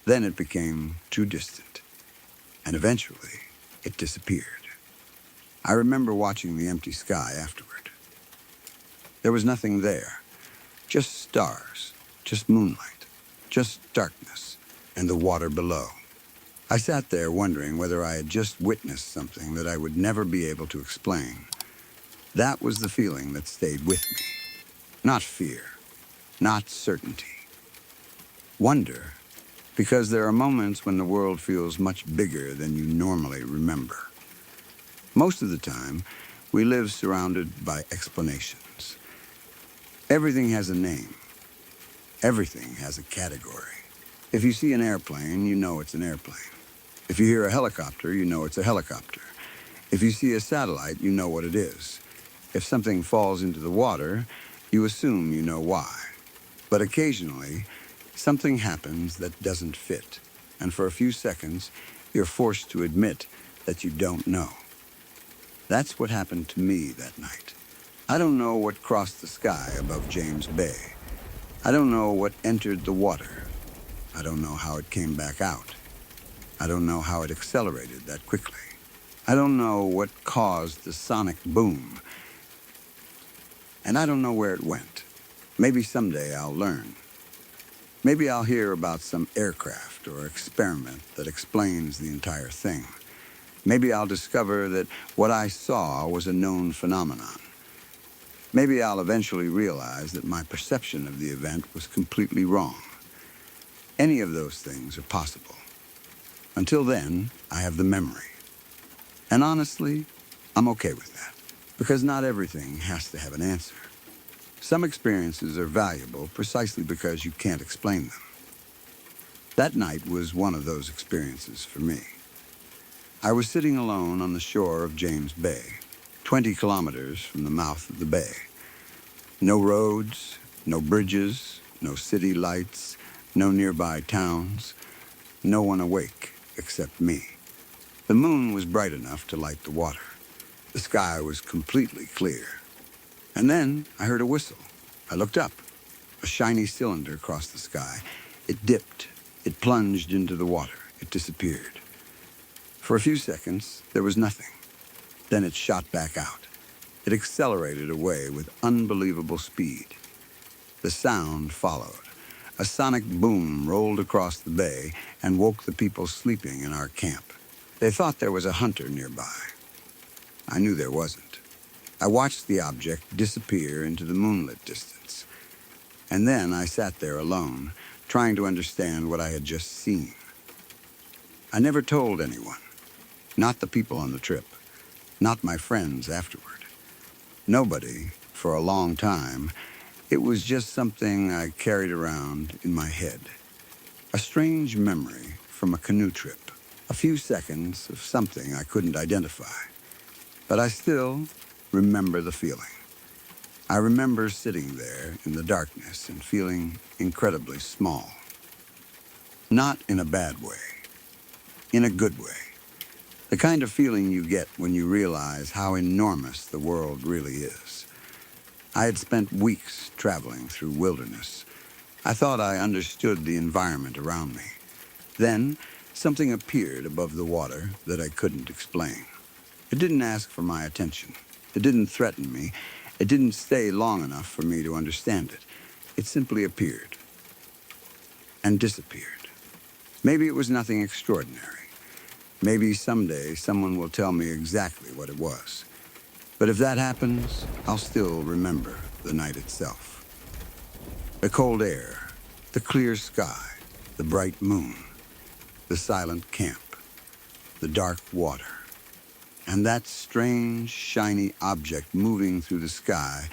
Then it became too distant, and eventually it disappeared. I remember watching the empty sky afterward. There was nothing there, just stars, just moonlight, just darkness, and the water below. I sat there wondering whether I had just witnessed something that I would never be able to explain. That was the feeling that stayed with me. Not fear, not certainty. Wonder, because there are moments when the world feels much bigger than you normally remember. Most of the time, we live surrounded by explanations. Everything has a name. Everything has a category. If you see an airplane, you know it's an airplane. If you hear a helicopter, you know it's a helicopter. If you see a satellite, you know what it is. If something falls into the water, you assume you know why. But occasionally, something happens that doesn't fit, and for a few seconds, you're forced to admit that you don't know. That's what happened to me that night. I don't know what crossed the sky above James Bay. I don't know what entered the water. I don't know how it came back out. I don't know how it accelerated that quickly. I don't know what caused the sonic boom. And I don't know where it went. Maybe someday I'll learn. Maybe I'll hear about some aircraft or experiment that explains the entire thing. Maybe I'll discover that what I saw was a known phenomenon. Maybe I'll eventually realize that my perception of the event was completely wrong. Any of those things are possible. Until then, I have the memory. And honestly, I'm okay with that, because not everything has to have an answer. Some experiences are valuable precisely because you can't explain them. That night was one of those experiences for me. I was sitting alone on the shore of James Bay, 20 kilometers from the mouth of the bay. No roads, no bridges, no city lights, no nearby towns, no one awake except me. The moon was bright enough to light the water. The sky was completely clear. And then I heard a whistle. I looked up. A shiny cylinder crossed the sky. It dipped. It plunged into the water. It disappeared. For a few seconds, there was nothing. Then it shot back out. It accelerated away with unbelievable speed. The sound followed. A sonic boom rolled across the bay and woke the people sleeping in our camp. They thought there was a hunter nearby. I knew there wasn't. I watched the object disappear into the moonlit distance. And then I sat there alone, trying to understand what I had just seen. I never told anyone. Not the people on the trip. Not my friends afterward. Nobody, for a long time. It was just something I carried around in my head. A strange memory from a canoe trip. A few seconds of something I couldn't identify. But I still remember the feeling. I remember sitting there in the darkness and feeling incredibly small. Not in a bad way. In a good way. The kind of feeling you get when you realize how enormous the world really is. I had spent weeks traveling through wilderness. I thought I understood the environment around me. Then, something appeared above the water that I couldn't explain. It didn't ask for my attention. It didn't threaten me. It didn't stay long enough for me to understand it. It simply appeared and disappeared. Maybe it was nothing extraordinary. Maybe someday someone will tell me exactly what it was. But if that happens, I'll still remember the night itself. The cold air, the clear sky, the bright moon, the silent camp, the dark water, and that strange, shiny object moving through the sky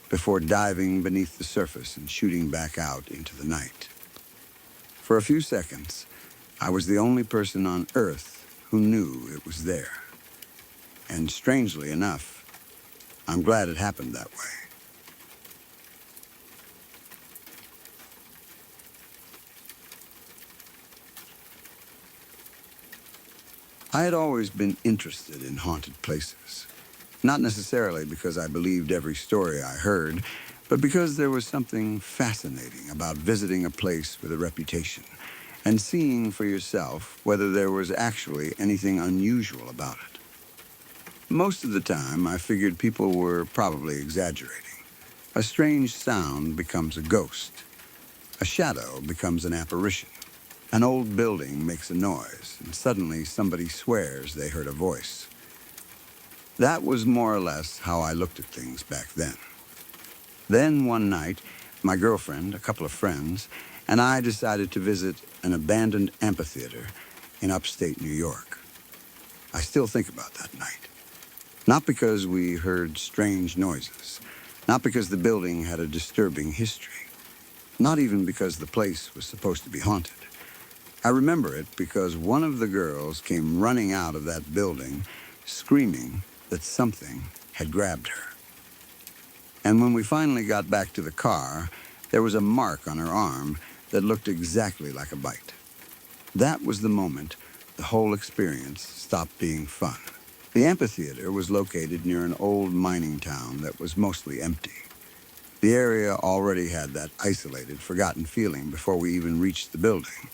before diving beneath the surface and shooting back out into the night. For a few seconds, I was the only person on Earth who knew it was there. And strangely enough, I'm glad it happened that way. I had always been interested in haunted places. Not necessarily because I believed every story I heard, but because there was something fascinating about visiting a place with a reputation and seeing for yourself whether there was actually anything unusual about it. Most of the time, I figured people were probably exaggerating. A strange sound becomes a ghost. A shadow becomes an apparition. An old building makes a noise, and suddenly somebody swears they heard a voice. That was more or less how I looked at things back then. Then one night, my girlfriend, a couple of friends, and I decided to visit an abandoned amphitheater in upstate New York. I still think about that night. Not because we heard strange noises, not because the building had a disturbing history, not even because the place was supposed to be haunted. I remember it because one of the girls came running out of that building, screaming that something had grabbed her. And when we finally got back to the car, there was a mark on her arm that looked exactly like a bite. That was the moment the whole experience stopped being fun. The amphitheater was located near an old mining town that was mostly empty. The area already had that isolated, forgotten feeling before we even reached the building.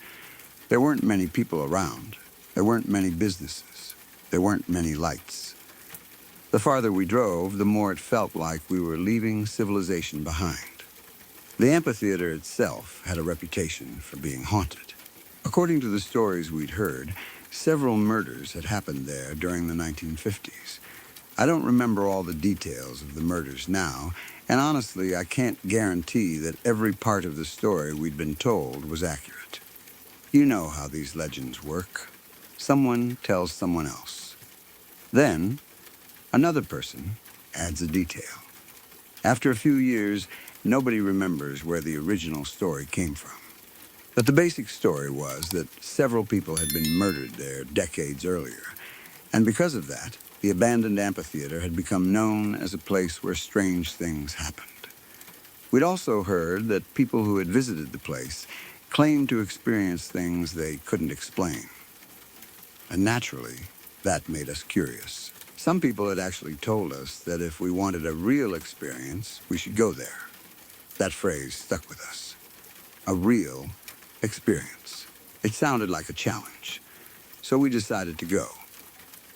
There weren't many people around. There weren't many businesses. There weren't many lights. The farther we drove, the more it felt like we were leaving civilization behind. The amphitheater itself had a reputation for being haunted. According to the stories we'd heard, several murders had happened there during the 1950s. I don't remember all the details of the murders now, and honestly, I can't guarantee that every part of the story we'd been told was accurate. You know how these legends work. Someone tells someone else. Then, another person adds a detail. After a few years, nobody remembers where the original story came from. But the basic story was that several people had been murdered there decades earlier, and because of that, the abandoned amphitheater had become known as a place where strange things happened. We'd also heard that people who had visited the place claimed to experience things they couldn't explain. And naturally, that made us curious. Some people had actually told us that if we wanted a real experience, we should go there. That phrase stuck with us. A real experience. It sounded like a challenge. So we decided to go.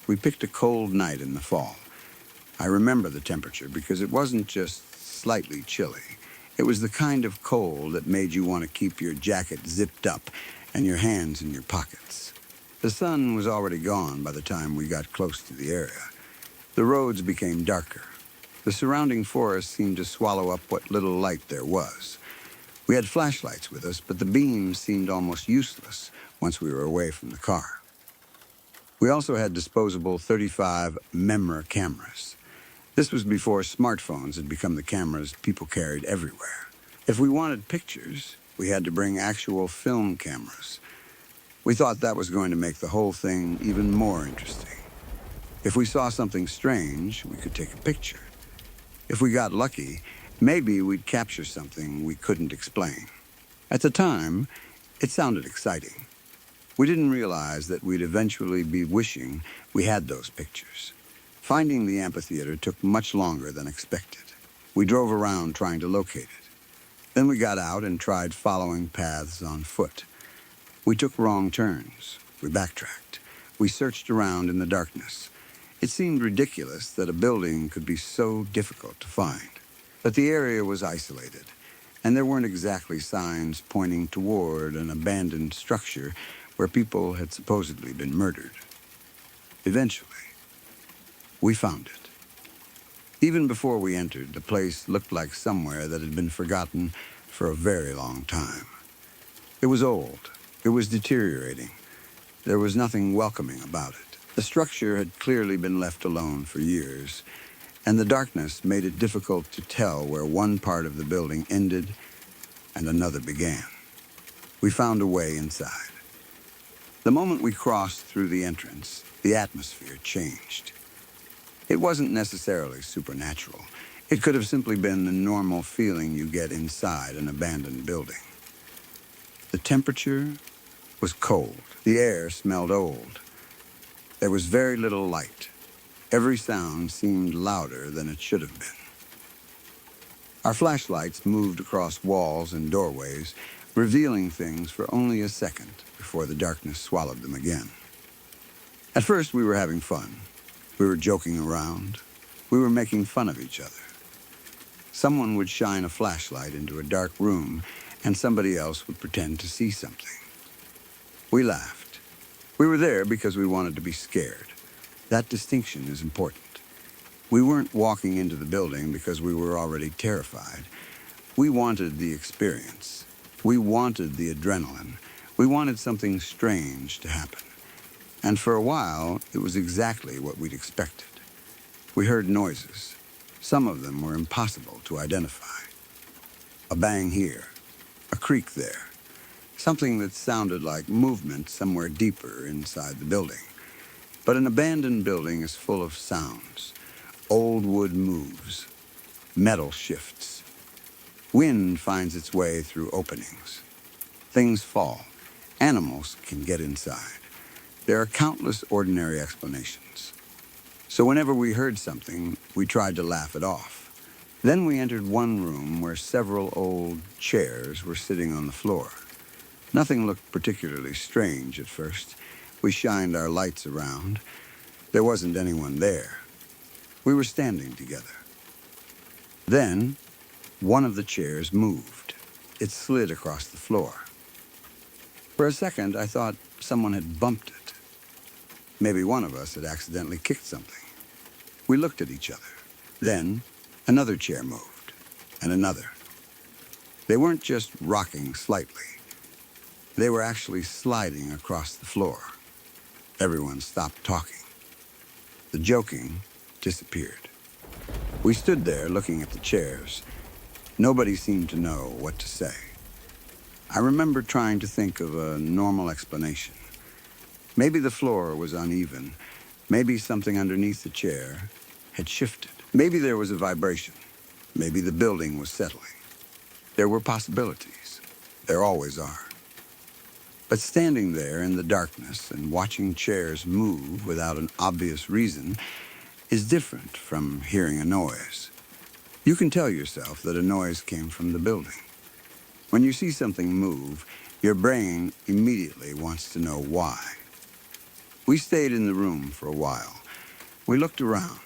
We picked a cold night in the fall. I remember the temperature because it wasn't just slightly chilly. It was the kind of cold that made you want to keep your jacket zipped up and your hands in your pockets. The sun was already gone by the time we got close to the area. The roads became darker. The surrounding forest seemed to swallow up what little light there was. We had flashlights with us, but the beams seemed almost useless once we were away from the car. We also had disposable 35 memra cameras. This was before smartphones had become the cameras people carried everywhere. If we wanted pictures, we had to bring actual film cameras. We thought that was going to make the whole thing even more interesting. If we saw something strange, we could take a picture. If we got lucky, maybe we'd capture something we couldn't explain. At the time, it sounded exciting. We didn't realize that we'd eventually be wishing we had those pictures. Finding the amphitheater took much longer than expected. We drove around trying to locate it. Then we got out and tried following paths on foot. We took wrong turns. We backtracked. We searched around in the darkness. It seemed ridiculous that a building could be so difficult to find. But the area was isolated, and there weren't exactly signs pointing toward an abandoned structure where people had supposedly been murdered. Eventually, we found it. Even before we entered, the place looked like somewhere that had been forgotten for a very long time. It was old. It was deteriorating. There was nothing welcoming about it. The structure had clearly been left alone for years, and the darkness made it difficult to tell where one part of the building ended and another began. We found a way inside. The moment we crossed through the entrance, the atmosphere changed. It wasn't necessarily supernatural. It could have simply been the normal feeling you get inside an abandoned building. The temperature was cold. The air smelled old. There was very little light. Every sound seemed louder than it should have been. Our flashlights moved across walls and doorways, revealing things for only a second before the darkness swallowed them again. At first, we were having fun. We were joking around. We were making fun of each other. Someone would shine a flashlight into a dark room, and somebody else would pretend to see something. We laughed. We were there because we wanted to be scared. That distinction is important. We weren't walking into the building because we were already terrified. We wanted the experience. We wanted the adrenaline. We wanted something strange to happen. And for a while, it was exactly what we'd expected. We heard noises. Some of them were impossible to identify. A bang here, a creak there, something that sounded like movement somewhere deeper inside the building. But an abandoned building is full of sounds. Old wood moves, metal shifts. Wind finds its way through openings. Things fall. Animals can get inside. There are countless ordinary explanations. So whenever we heard something, we tried to laugh it off. Then we entered one room where several old chairs were sitting on the floor. Nothing looked particularly strange at first. We shined our lights around. There wasn't anyone there. We were standing together. Then, one of the chairs moved. It slid across the floor. For a second, I thought someone had bumped it. Maybe one of us had accidentally kicked something. We looked at each other. Then, another chair moved, and another. They weren't just rocking slightly. They were actually sliding across the floor. Everyone stopped talking. The joking disappeared. We stood there looking at the chairs. Nobody seemed to know what to say. I remember trying to think of a normal explanation. Maybe the floor was uneven. Maybe something underneath the chair had shifted. Maybe there was a vibration. Maybe the building was settling. There were possibilities. There always are. But standing there in the darkness and watching chairs move without an obvious reason is different from hearing a noise. You can tell yourself that a noise came from the building. When you see something move, your brain immediately wants to know why. We stayed in the room for a while. We looked around.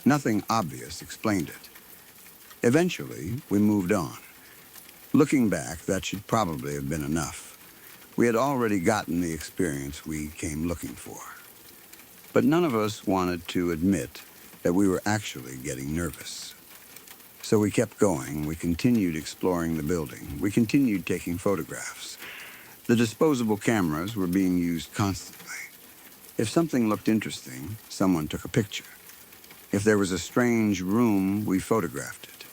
Nothing obvious explained it. Eventually, we moved on. Looking back, that should probably have been enough. We had already gotten the experience we came looking for. But none of us wanted to admit that we were actually getting nervous. So we kept going. We continued exploring the building. We continued taking photographs. The disposable cameras were being used constantly. If something looked interesting, someone took a picture. If there was a strange room, we photographed it.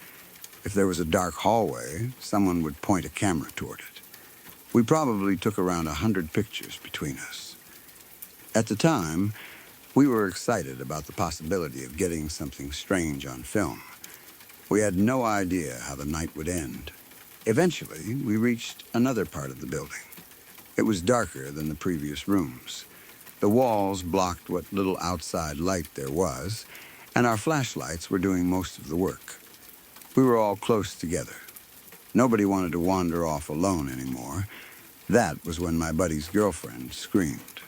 If there was a dark hallway, someone would point a camera toward it. We probably took around 100 pictures between us. At the time, we were excited about the possibility of getting something strange on film. We had no idea how the night would end. Eventually, we reached another part of the building. It was darker than the previous rooms. The walls blocked what little outside light there was, and our flashlights were doing most of the work. We were all close together. Nobody wanted to wander off alone anymore. That was when my buddy's girlfriend screamed.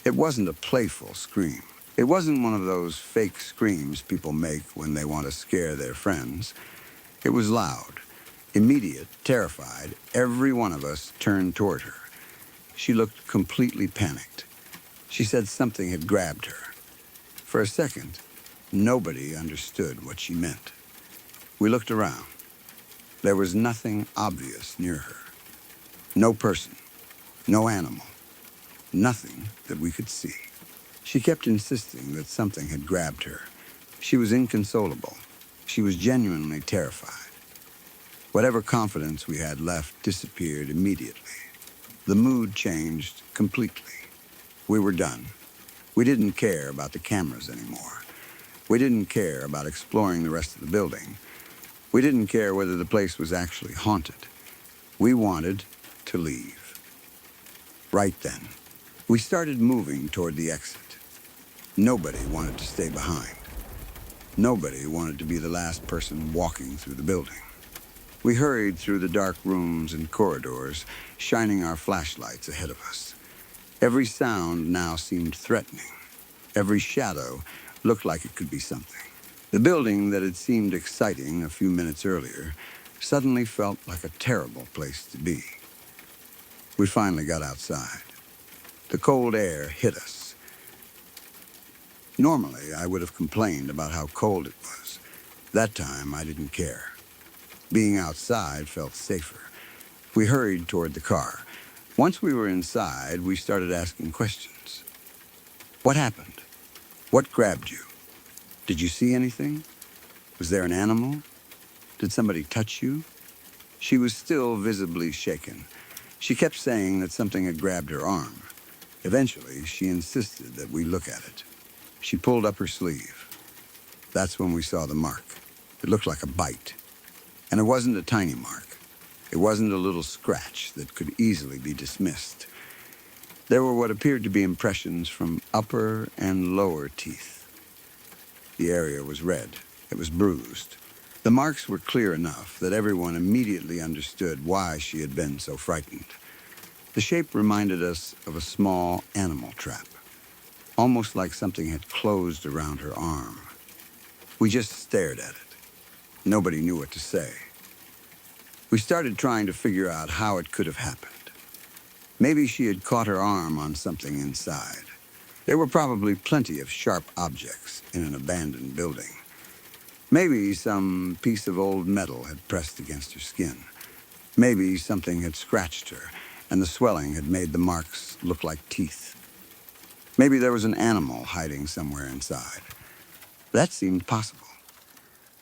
It wasn't a playful scream. It wasn't one of those fake screams people make when they want to scare their friends. It was loud, immediate, terrified. Every one of us turned toward her. She looked completely panicked. She said something had grabbed her. For a second, nobody understood what she meant. We looked around. There was nothing obvious near her. No person, no animal, nothing that we could see. She kept insisting that something had grabbed her. She was inconsolable. She was genuinely terrified. Whatever confidence we had left disappeared immediately. The mood changed completely. We were done. We didn't care about the cameras anymore. We didn't care about exploring the rest of the building. We didn't care whether the place was actually haunted. We wanted to leave. Right then, We started moving toward the exit. Nobody wanted to stay behind. Nobody wanted to be the last person walking through the building. We hurried through the dark rooms and corridors, shining our flashlights ahead of us. Every sound now seemed threatening. Every shadow looked like it could be something. The building that had seemed exciting a few minutes earlier suddenly felt like a terrible place to be. We finally got outside. The cold air hit us. Normally, I would have complained about how cold it was. That time, I didn't care. Being outside felt safer. We hurried toward the car. Once we were inside, we started asking questions. What happened? What grabbed you? Did you see anything? Was there an animal? Did somebody touch you? She was still visibly shaken. She kept saying that something had grabbed her arm. Eventually, she insisted that we look at it. She pulled up her sleeve. That's when we saw the mark. It looked like a bite. And it wasn't a tiny mark. It wasn't a little scratch that could easily be dismissed. There were what appeared to be impressions from upper and lower teeth. The area was red. It was bruised. The marks were clear enough that everyone immediately understood why she had been so frightened. The shape reminded us of a small animal trap, almost like something had closed around her arm. We just stared at it. Nobody knew what to say. We started trying to figure out how it could have happened. Maybe she had caught her arm on something inside. There were probably plenty of sharp objects in an abandoned building. Maybe some piece of old metal had pressed against her skin. Maybe something had scratched her, and the swelling had made the marks look like teeth. Maybe there was an animal hiding somewhere inside. That seemed possible.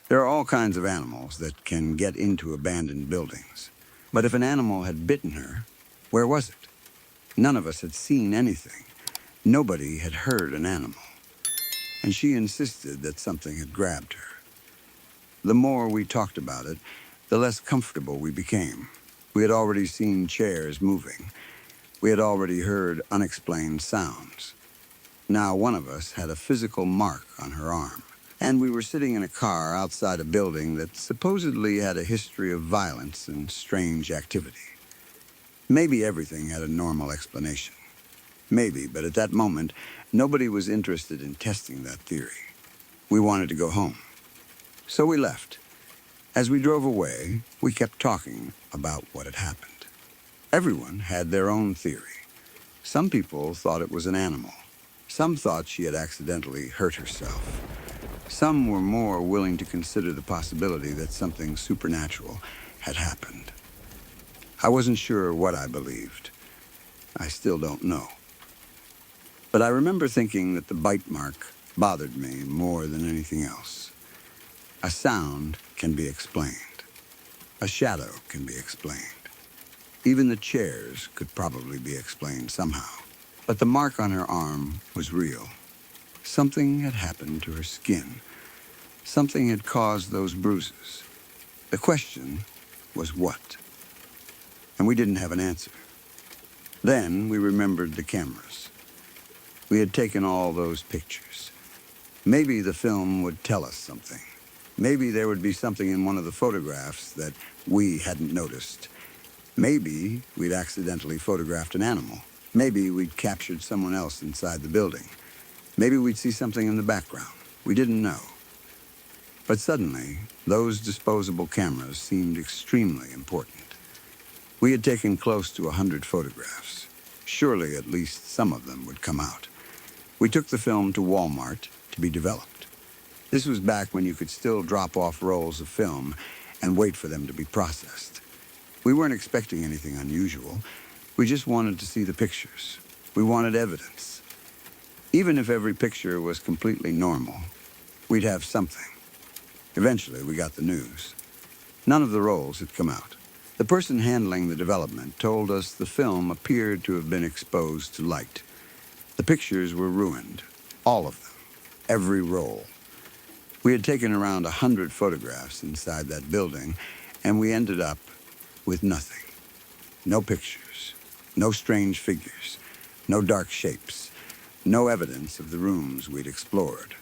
There are all kinds of animals that can get into abandoned buildings. But if an animal had bitten her, where was it? None of us had seen anything. Nobody had heard an animal. And she insisted that something had grabbed her. The more we talked about it, the less comfortable we became. We had already seen chairs moving. We had already heard unexplained sounds. Now one of us had a physical mark on her arm. And we were sitting in a car outside a building that supposedly had a history of violence and strange activity. Maybe everything had a normal explanation. Maybe, but at that moment, nobody was interested in testing that theory. We wanted to go home. So we left. As we drove away, we kept talking about what had happened. Everyone had their own theory. Some people thought it was an animal. Some thought she had accidentally hurt herself. Some were more willing to consider the possibility that something supernatural had happened. I wasn't sure what I believed. I still don't know. But I remember thinking that the bite mark bothered me more than anything else. A sound can be explained. A shadow can be explained. Even the chairs could probably be explained somehow. But the mark on her arm was real. Something had happened to her skin. Something had caused those bruises. The question was what? And we didn't have an answer. Then we remembered the cameras. We had taken all those pictures. Maybe the film would tell us something. Maybe there would be something in one of the photographs that we hadn't noticed. Maybe we'd accidentally photographed an animal. Maybe we'd captured someone else inside the building. Maybe we'd see something in the background. We didn't know. But suddenly, those disposable cameras seemed extremely important. We had taken close to 100 photographs. Surely at least some of them would come out. We took the film to Walmart to be developed. This was back when you could still drop off rolls of film and wait for them to be processed. We weren't expecting anything unusual. We just wanted to see the pictures. We wanted evidence. Even if every picture was completely normal, we'd have something. Eventually, we got the news. None of the rolls had come out. The person handling the development told us the film appeared to have been exposed to light. The pictures were ruined. All of them. Every roll. We had taken around 100 photographs inside that building, and we ended up with nothing. No pictures. No strange figures. No dark shapes. No evidence of the rooms we'd explored.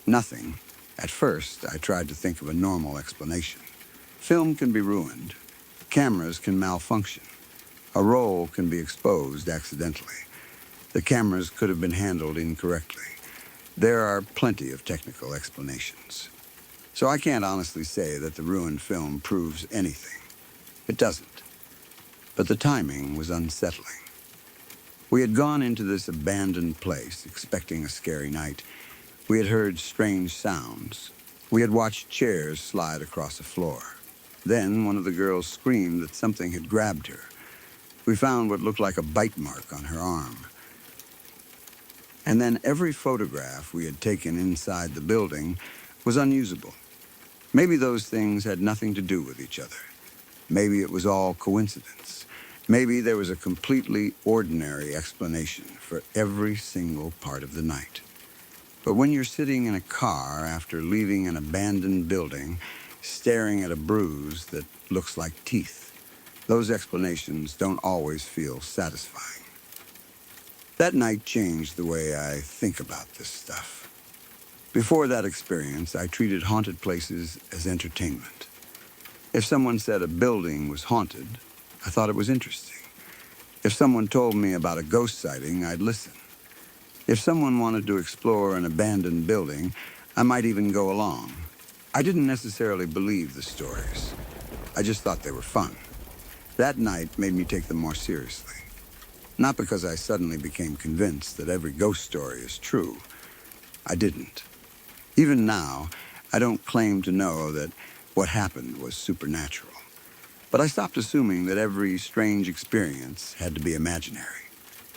Nothing. At first, I tried to think of a normal explanation. Film can be ruined. Cameras can malfunction. A roll can be exposed accidentally. The cameras could have been handled incorrectly. There are plenty of technical explanations. So I can't honestly say that the ruined film proves anything. It doesn't. But the timing was unsettling. We had gone into this abandoned place expecting a scary night. We had heard strange sounds. We had watched chairs slide across the floor. Then one of the girls screamed that something had grabbed her. We found what looked like a bite mark on her arm. And then every photograph we had taken inside the building was unusable. Maybe those things had nothing to do with each other. Maybe it was all coincidence. Maybe there was a completely ordinary explanation for every single part of the night. But when you're sitting in a car after leaving an abandoned building, staring at a bruise that looks like teeth, those explanations don't always feel satisfying. That night changed the way I think about this stuff. Before that experience, I treated haunted places as entertainment. If someone said a building was haunted, I thought it was interesting. If someone told me about a ghost sighting, I'd listen. If someone wanted to explore an abandoned building, I might even go along. I didn't necessarily believe the stories. I just thought they were fun. That night made me take them more seriously. Not because I suddenly became convinced that every ghost story is true. I didn't. Even now, I don't claim to know that what happened was supernatural. But I stopped assuming that every strange experience had to be imaginary.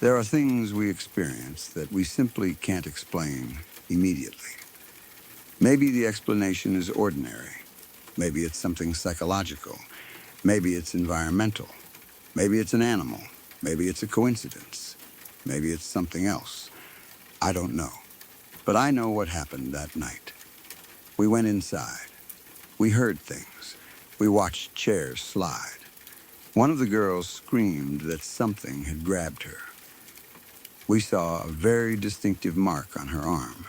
There are things we experience that we simply can't explain immediately. Maybe the explanation is ordinary. Maybe it's something psychological. Maybe it's environmental. Maybe it's an animal. Maybe it's a coincidence. Maybe it's something else. I don't know. But I know what happened that night. We went inside. We heard things. We watched chairs slide. One of the girls screamed that something had grabbed her. We saw a very distinctive mark on her arm.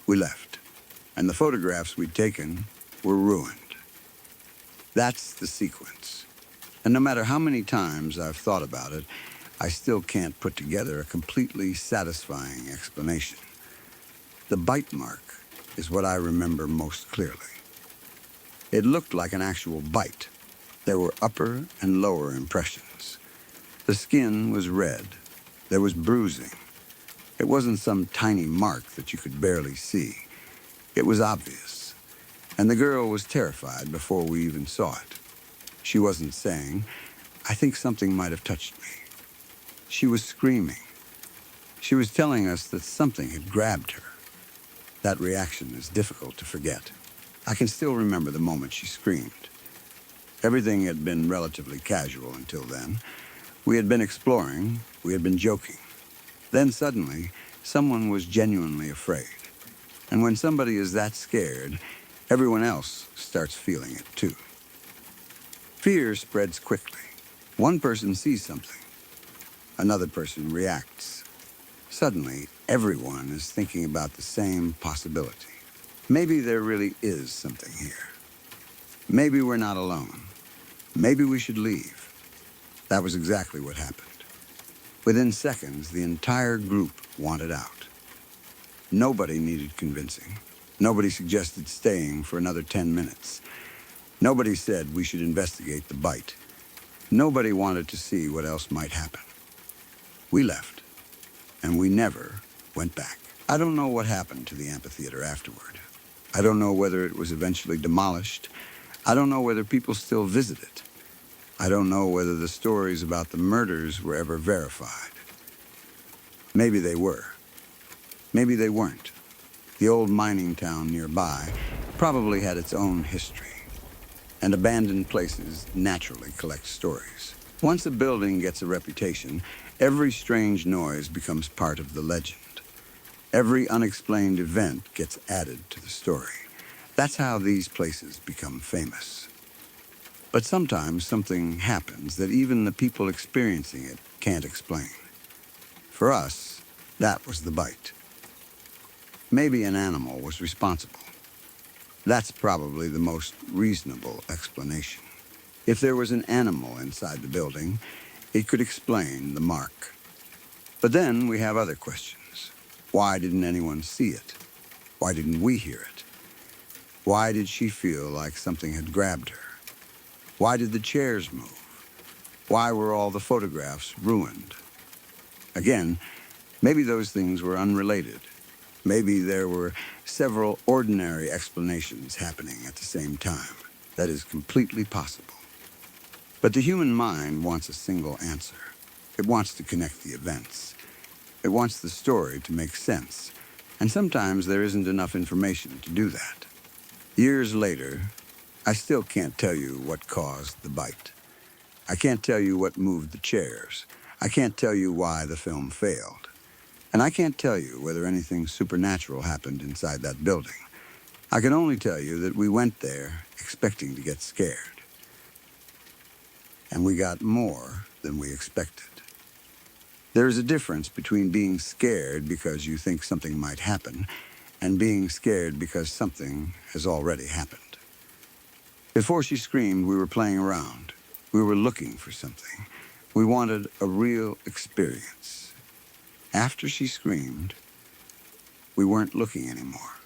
We left, and the photographs we'd taken were ruined. That's the sequence. And no matter how many times I've thought about it, I still can't put together a completely satisfying explanation. The bite mark is what I remember most clearly. It looked like an actual bite. There were upper and lower impressions. The skin was red. There was bruising. It wasn't some tiny mark that you could barely see. It was obvious. And the girl was terrified before we even saw it. She wasn't saying, "I think something might have touched me." She was screaming. She was telling us that something had grabbed her. That reaction is difficult to forget. I can still remember the moment she screamed. Everything had been relatively casual until then. We had been exploring. We had been joking. Then suddenly, someone was genuinely afraid. And when somebody is that scared, everyone else starts feeling it too. Fear spreads quickly. One person sees something. Another person reacts. Suddenly, everyone is thinking about the same possibility. Maybe there really is something here. Maybe we're not alone. Maybe we should leave. That was exactly what happened. Within seconds, the entire group wanted out. Nobody needed convincing. Nobody suggested staying for another 10 minutes. Nobody said we should investigate the bite. Nobody wanted to see what else might happen. We left, and we never went back. I don't know what happened to the amphitheater afterward. I don't know whether it was eventually demolished. I don't know whether people still visit it. I don't know whether the stories about the murders were ever verified. Maybe they were. Maybe they weren't. The old mining town nearby probably had its own history. And abandoned places naturally collect stories. Once a building gets a reputation, every strange noise becomes part of the legend. Every unexplained event gets added to the story. That's how these places become famous. But sometimes something happens that even the people experiencing it can't explain. For us, that was the bite. Maybe an animal was responsible. That's probably the most reasonable explanation. If there was an animal inside the building, it could explain the mark. But then we have other questions. Why didn't anyone see it? Why didn't we hear it? Why did she feel like something had grabbed her? Why did the chairs move? Why were all the photographs ruined? Again, maybe those things were unrelated. Maybe there were several ordinary explanations happening at the same time. That is completely possible. But the human mind wants a single answer. It wants to connect the events. It wants the story to make sense. And sometimes there isn't enough information to do that. Years later, I still can't tell you what caused the bite. I can't tell you what moved the chairs. I can't tell you why the film failed. And I can't tell you whether anything supernatural happened inside that building. I can only tell you that we went there expecting to get scared. And we got more than we expected. There is a difference between being scared because you think something might happen and being scared because something has already happened. Before she screamed, we were playing around. We were looking for something. We wanted a real experience. After she screamed, we weren't looking anymore.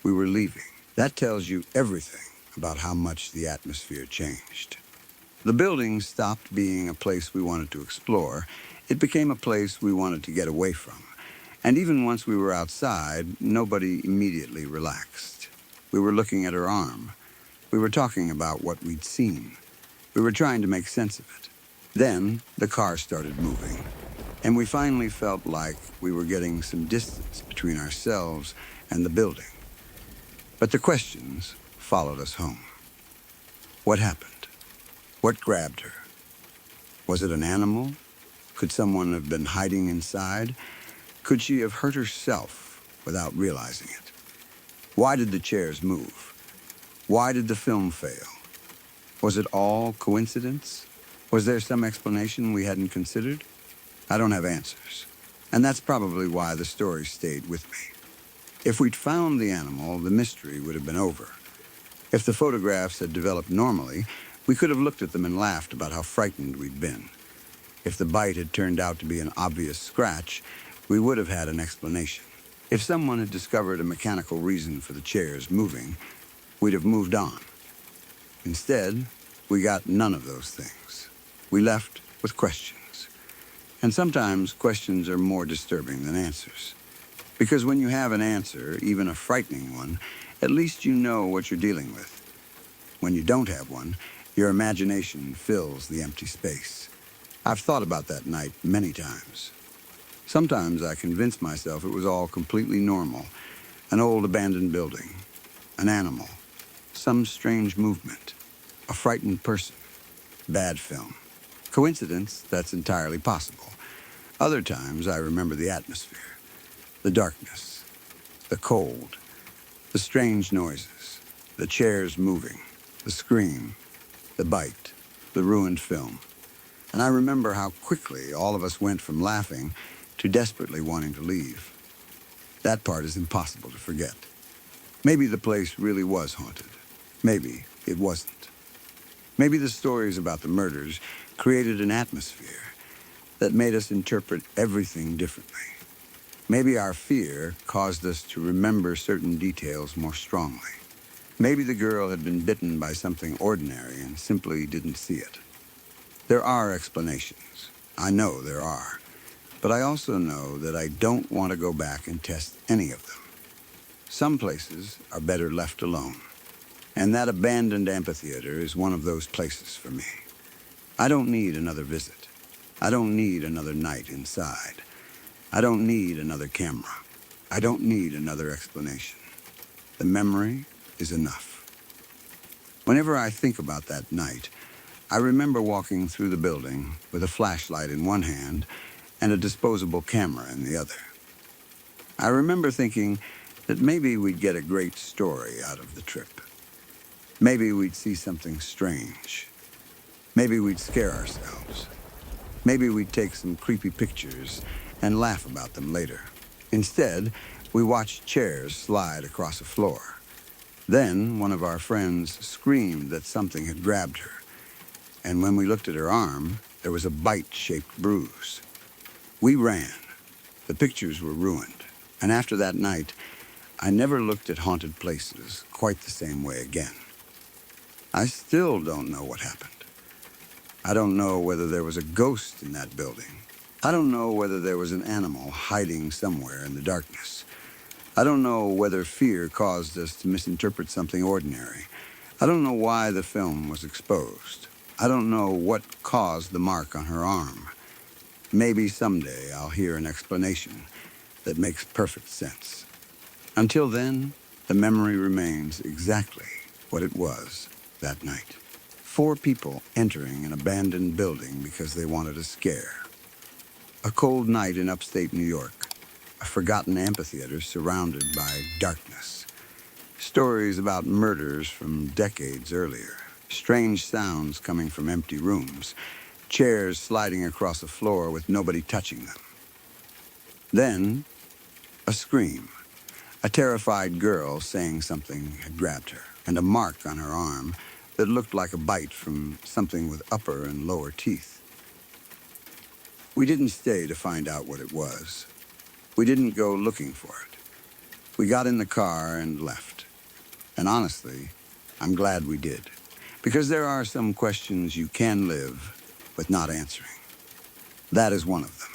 We were leaving. That tells you everything about how much the atmosphere changed. The building stopped being a place we wanted to explore. It became a place we wanted to get away from. And even once we were outside, nobody immediately relaxed. We were looking at her arm. We were talking about what we'd seen. We were trying to make sense of it. Then the car started moving, and we finally felt like we were getting some distance between ourselves and the building. But the questions followed us home. What happened? What grabbed her? Was it an animal? Could someone have been hiding inside? Could she have hurt herself without realizing it? Why did the chairs move? Why did the film fail? Was it all coincidence? Was there some explanation we hadn't considered? I don't have answers. And that's probably why the story stayed with me. If we'd found the animal, the mystery would have been over. If the photographs had developed normally, we could have looked at them and laughed about how frightened we'd been. If the bite had turned out to be an obvious scratch, we would have had an explanation. If someone had discovered a mechanical reason for the chairs moving, we'd have moved on. Instead, we got none of those things. We left with questions. And sometimes questions are more disturbing than answers. Because when you have an answer, even a frightening one, at least you know what you're dealing with. When you don't have one, your imagination fills the empty space. I've thought about that night many times. Sometimes I convince myself it was all completely normal. An old abandoned building, an animal, some strange movement, a frightened person, bad film. Coincidence, that's entirely possible. Other times I remember the atmosphere, the darkness, the cold, the strange noises, the chairs moving, the scream, the bite, the ruined film. And I remember how quickly all of us went from laughing to desperately wanting to leave. That part is impossible to forget. Maybe the place really was haunted. Maybe it wasn't. Maybe the stories about the murders created an atmosphere that made us interpret everything differently. Maybe our fear caused us to remember certain details more strongly. Maybe the girl had been bitten by something ordinary and simply didn't see it. There are explanations. I know there are. But I also know that I don't want to go back and test any of them. Some places are better left alone. And that abandoned amphitheater is one of those places for me. I don't need another visit. I don't need another night inside. I don't need another camera. I don't need another explanation. The memory is enough. Whenever I think about that night, I remember walking through the building with a flashlight in one hand and a disposable camera in the other. I remember thinking that maybe we'd get a great story out of the trip. Maybe we'd see something strange. Maybe we'd scare ourselves. Maybe we'd take some creepy pictures and laugh about them later. Instead, we watched chairs slide across a floor. Then one of our friends screamed that something had grabbed her, and when we looked at her arm, there was a bite-shaped bruise. We ran. The pictures were ruined, and after that night, I never looked at haunted places quite the same way again. I still don't know what happened. I don't know whether there was a ghost in that building. I don't know whether there was an animal hiding somewhere in the darkness. I don't know whether fear caused us to misinterpret something ordinary. I don't know why the film was exposed. I don't know what caused the mark on her arm. Maybe someday I'll hear an explanation that makes perfect sense. Until then, the memory remains exactly what it was that night. 4 people entering an abandoned building because they wanted a scare. A cold night in upstate New York. A forgotten amphitheater surrounded by darkness. Stories about murders from decades earlier. Strange sounds coming from empty rooms. Chairs sliding across the floor with nobody touching them. Then, a scream. A terrified girl saying something had grabbed her, and a mark on her arm that looked like a bite from something with upper and lower teeth. We didn't stay to find out what it was. We didn't go looking for it. We got in the car and left. And honestly, I'm glad we did. Because there are some questions you can live with not answering. That is one of them.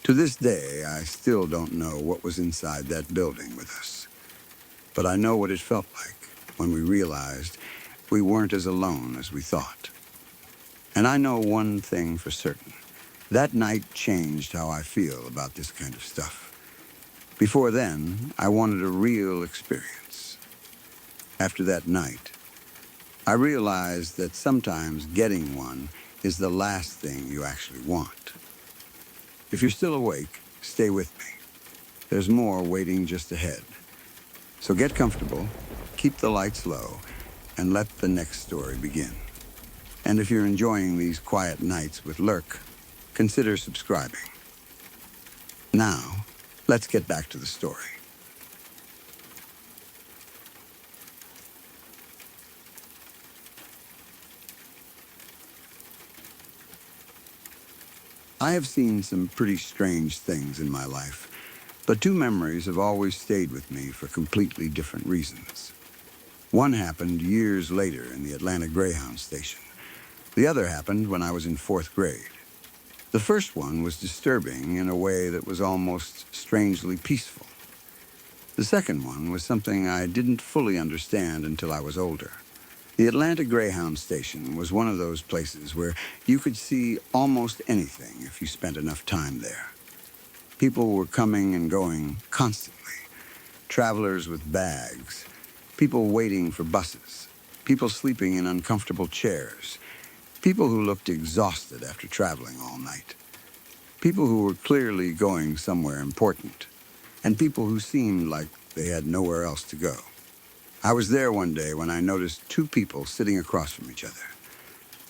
To this day, I still don't know what was inside that building with us. But I know what it felt like when we realized we weren't as alone as we thought. And I know one thing for certain. That night changed how I feel about this kind of stuff. Before then, I wanted a real experience. After that night, I realized that sometimes getting one is the last thing you actually want. If you're still awake, stay with me. There's more waiting just ahead. So get comfortable, keep the lights low, and let the next story begin. And if you're enjoying these quiet nights with LURK, consider subscribing. Now, let's get back to the story. I have seen some pretty strange things in my life, but 2 memories have always stayed with me for completely different reasons. One happened years later in the Atlanta Greyhound station. The other happened when I was in 4th grade. The first one was disturbing in a way that was almost strangely peaceful. The second one was something I didn't fully understand until I was older. The Atlanta Greyhound station was one of those places where you could see almost anything if you spent enough time there. People were coming and going constantly. Travelers with bags, people waiting for buses, people sleeping in uncomfortable chairs, people who looked exhausted after traveling all night, people who were clearly going somewhere important, and people who seemed like they had nowhere else to go. I was there one day when I noticed 2 people sitting across from each other.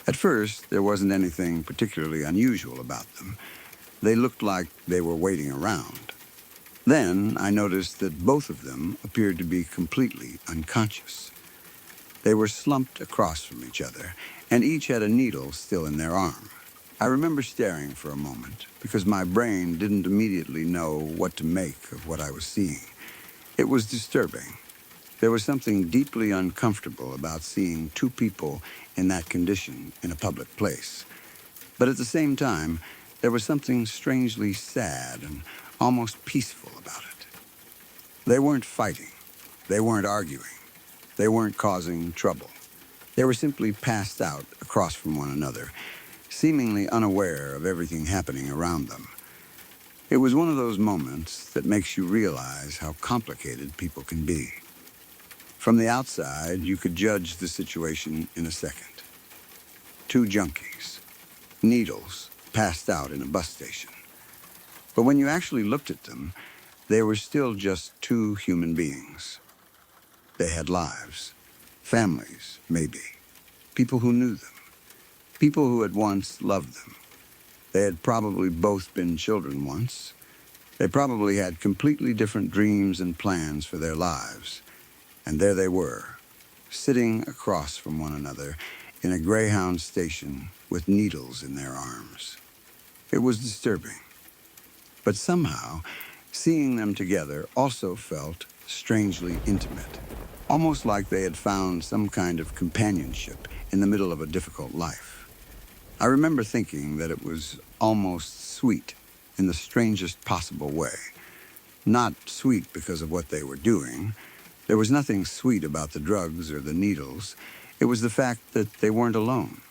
At first, there wasn't anything particularly unusual about them. They looked like they were waiting around. Then I noticed that both of them appeared to be completely unconscious. They were slumped across from each other, and each had a needle still in their arm. I remember staring for a moment because my brain didn't immediately know what to make of what I was seeing. It was disturbing. There was something deeply uncomfortable about seeing 2 people in that condition in a public place. But at the same time, there was something strangely sad and almost peaceful about it. They weren't fighting. They weren't arguing. They weren't causing trouble. They were simply passed out across from one another, seemingly unaware of everything happening around them. It was one of those moments that makes you realize how complicated people can be. From the outside, you could judge the situation in a second. 2 junkies, needles, passed out in a bus station. But when you actually looked at them, they were still just 2 human beings. They had lives, families, maybe, people who knew them, people who had once loved them. They had probably both been children once. They probably had completely different dreams and plans for their lives. And there they were, sitting across from one another in a Greyhound station with needles in their arms. It was disturbing. But somehow, seeing them together also felt strangely intimate, almost like they had found some kind of companionship in the middle of a difficult life. I remember thinking that it was almost sweet in the strangest possible way. Not sweet because of what they were doing. There was nothing sweet about the drugs or the needles. It was the fact that they weren't alone.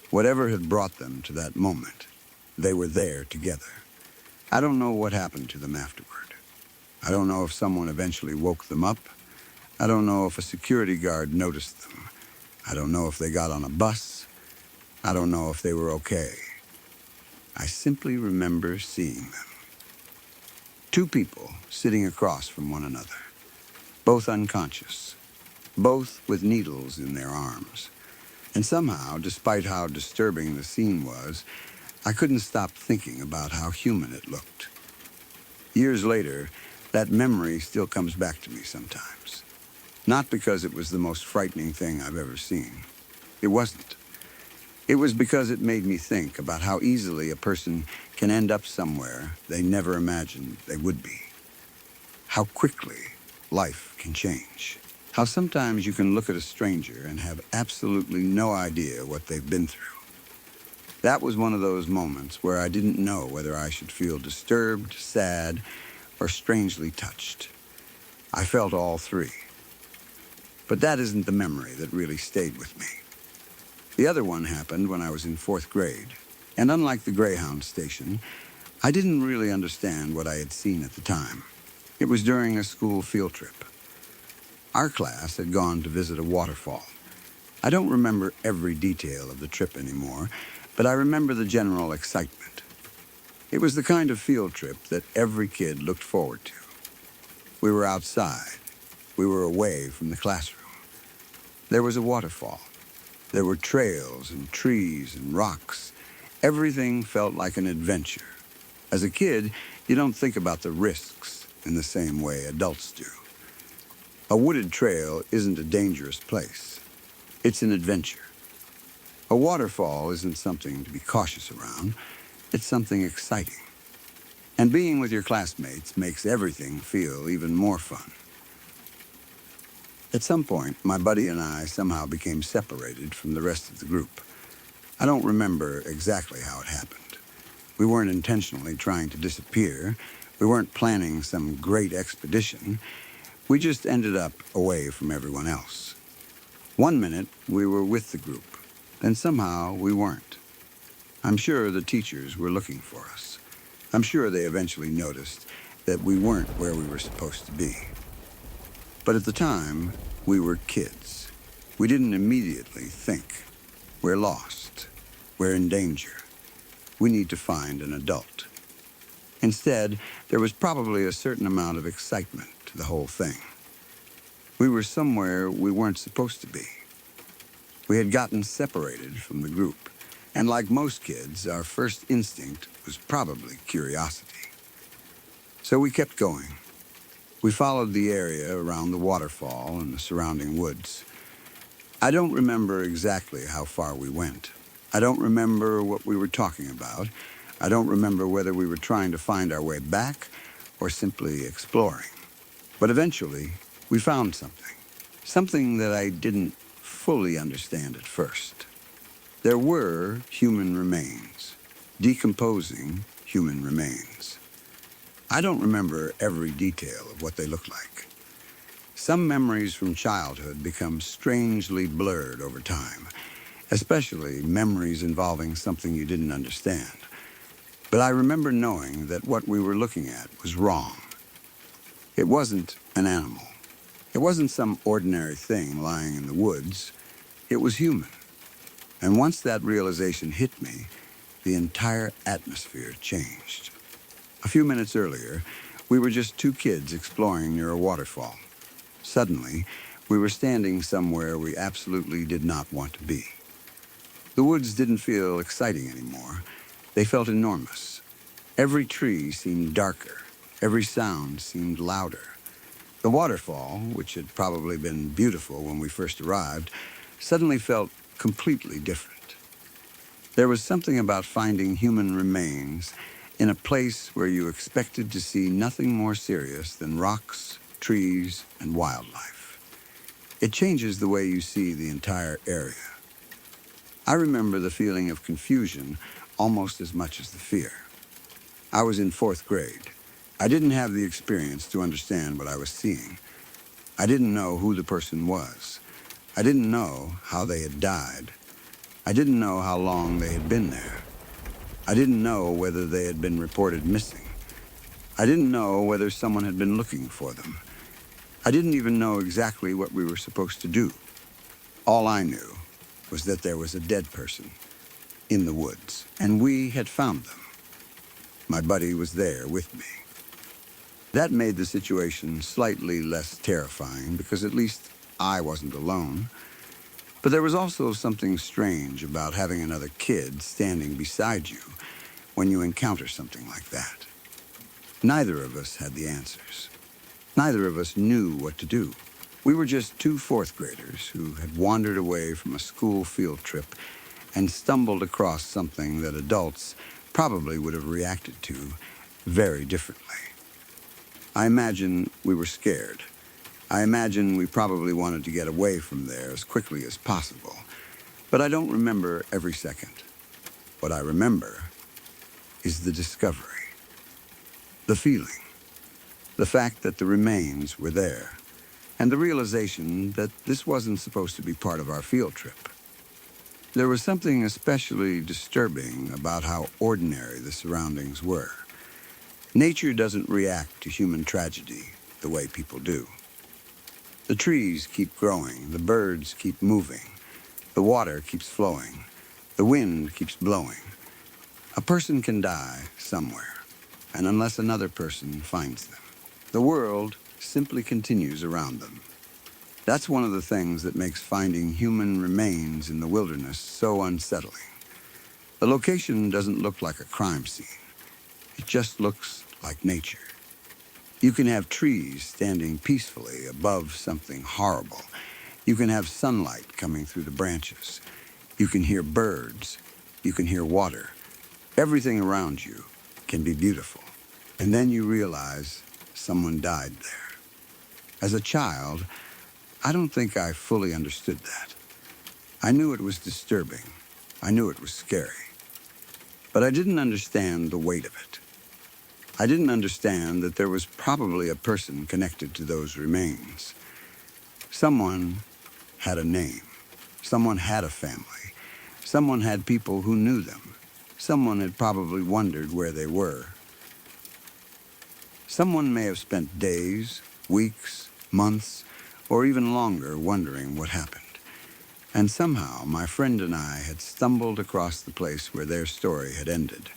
Whatever had brought them to that moment, they were there together. I don't know what happened to them afterward. I don't know if someone eventually woke them up. I don't know if a security guard noticed them. I don't know if they got on a bus. I don't know if they were okay. I simply remember seeing them. Two people sitting across from one another, both unconscious, both with needles in their arms. And somehow, despite how disturbing the scene was, I couldn't stop thinking about how human it looked. Years later, that memory still comes back to me sometimes. Not because it was the most frightening thing I've ever seen. It wasn't. It was because it made me think about how easily a person can end up somewhere they never imagined they would be. How quickly life can change. How sometimes you can look at a stranger and have absolutely no idea what they've been through. That was one of those moments where I didn't know whether I should feel disturbed, sad, or strangely touched. I felt all three. But that isn't the memory that really stayed with me. The other one happened when I was in 4th grade, and unlike the Greyhound station, I didn't really understand what I had seen at the time. It was during a school field trip. Our class had gone to visit a waterfall. I don't remember every detail of the trip anymore, but I remember the general excitement. It was the kind of field trip that every kid looked forward to. We were outside. We were away from the classroom. There was a waterfall. There were trails and trees and rocks. Everything felt like an adventure. As a kid, you don't think about the risks in the same way adults do. A wooded trail isn't a dangerous place. It's an adventure. A waterfall isn't something to be cautious around. It's something exciting. And being with your classmates makes everything feel even more fun. At some point, my buddy and I somehow became separated from the rest of the group. I don't remember exactly how it happened. We weren't intentionally trying to disappear. We weren't planning some great expedition. We just ended up away from everyone else. One minute, we were with the group. Then somehow we weren't. I'm sure the teachers were looking for us. I'm sure they eventually noticed that we weren't where we were supposed to be. But at the time, we were kids. We didn't immediately think, we're lost, we're in danger. We need to find an adult. Instead, there was probably a certain amount of excitement to the whole thing. We were somewhere we weren't supposed to be. We had gotten separated from the group, and like most kids, our first instinct was probably curiosity. So we kept going. We followed the area around the waterfall and the surrounding woods. I don't remember exactly how far we went. I don't remember what we were talking about. I don't remember whether we were trying to find our way back or simply exploring. But eventually, we found something. Something that I didn't fully understand at first. There were human remains, decomposing human remains. I don't remember every detail of what they looked like. Some memories from childhood become strangely blurred over time, especially memories involving something you didn't understand. But I remember knowing that what we were looking at was wrong. It wasn't an animal. It wasn't some ordinary thing lying in the woods. It was human. And once that realization hit me, the entire atmosphere changed. A few minutes earlier, we were just two kids exploring near a waterfall. Suddenly, we were standing somewhere we absolutely did not want to be. The woods didn't feel exciting anymore. They felt enormous. Every tree seemed darker. Every sound seemed louder. The waterfall, which had probably been beautiful when we first arrived, suddenly felt completely different. There was something about finding human remains in a place where you expected to see nothing more serious than rocks, trees, and wildlife. It changes the way you see the entire area. I remember the feeling of confusion almost as much as the fear. I was in fourth grade. I didn't have the experience to understand what I was seeing. I didn't know who the person was. I didn't know how they had died. I didn't know how long they had been there. I didn't know whether they had been reported missing. I didn't know whether someone had been looking for them. I didn't even know exactly what we were supposed to do. All I knew was that there was a dead person in the woods, and we had found them. My buddy was there with me. That made the situation slightly less terrifying because at least I wasn't alone. But there was also something strange about having another kid standing beside you when you encounter something like that. Neither of us had the answers. Neither of us knew what to do. We were just two fourth graders who had wandered away from a school field trip and stumbled across something that adults probably would have reacted to very differently. I imagine we were scared. I imagine we probably wanted to get away from there as quickly as possible. But I don't remember every second. What I remember is the discovery, the feeling, the fact that the remains were there, and the realization that this wasn't supposed to be part of our field trip. There was something especially disturbing about how ordinary the surroundings were. Nature doesn't react to human tragedy the way people do. The trees keep growing, the birds keep moving, the water keeps flowing, the wind keeps blowing. A person can die somewhere, and unless another person finds them, the world simply continues around them. That's one of the things that makes finding human remains in the wilderness so unsettling. The location doesn't look like a crime scene. It just looks like nature. You can have trees standing peacefully above something horrible. You can have sunlight coming through the branches. You can hear birds. You can hear water. Everything around you can be beautiful. And then you realize someone died there. As a child, I don't think I fully understood that. I knew it was disturbing. I knew it was scary. But I didn't understand the weight of it. I didn't understand that there was probably a person connected to those remains. Someone had a name. Someone had a family. Someone had people who knew them. Someone had probably wondered where they were. Someone may have spent days, weeks, months, or even longer wondering what happened. And somehow my friend and I had stumbled across the place where their story had ended.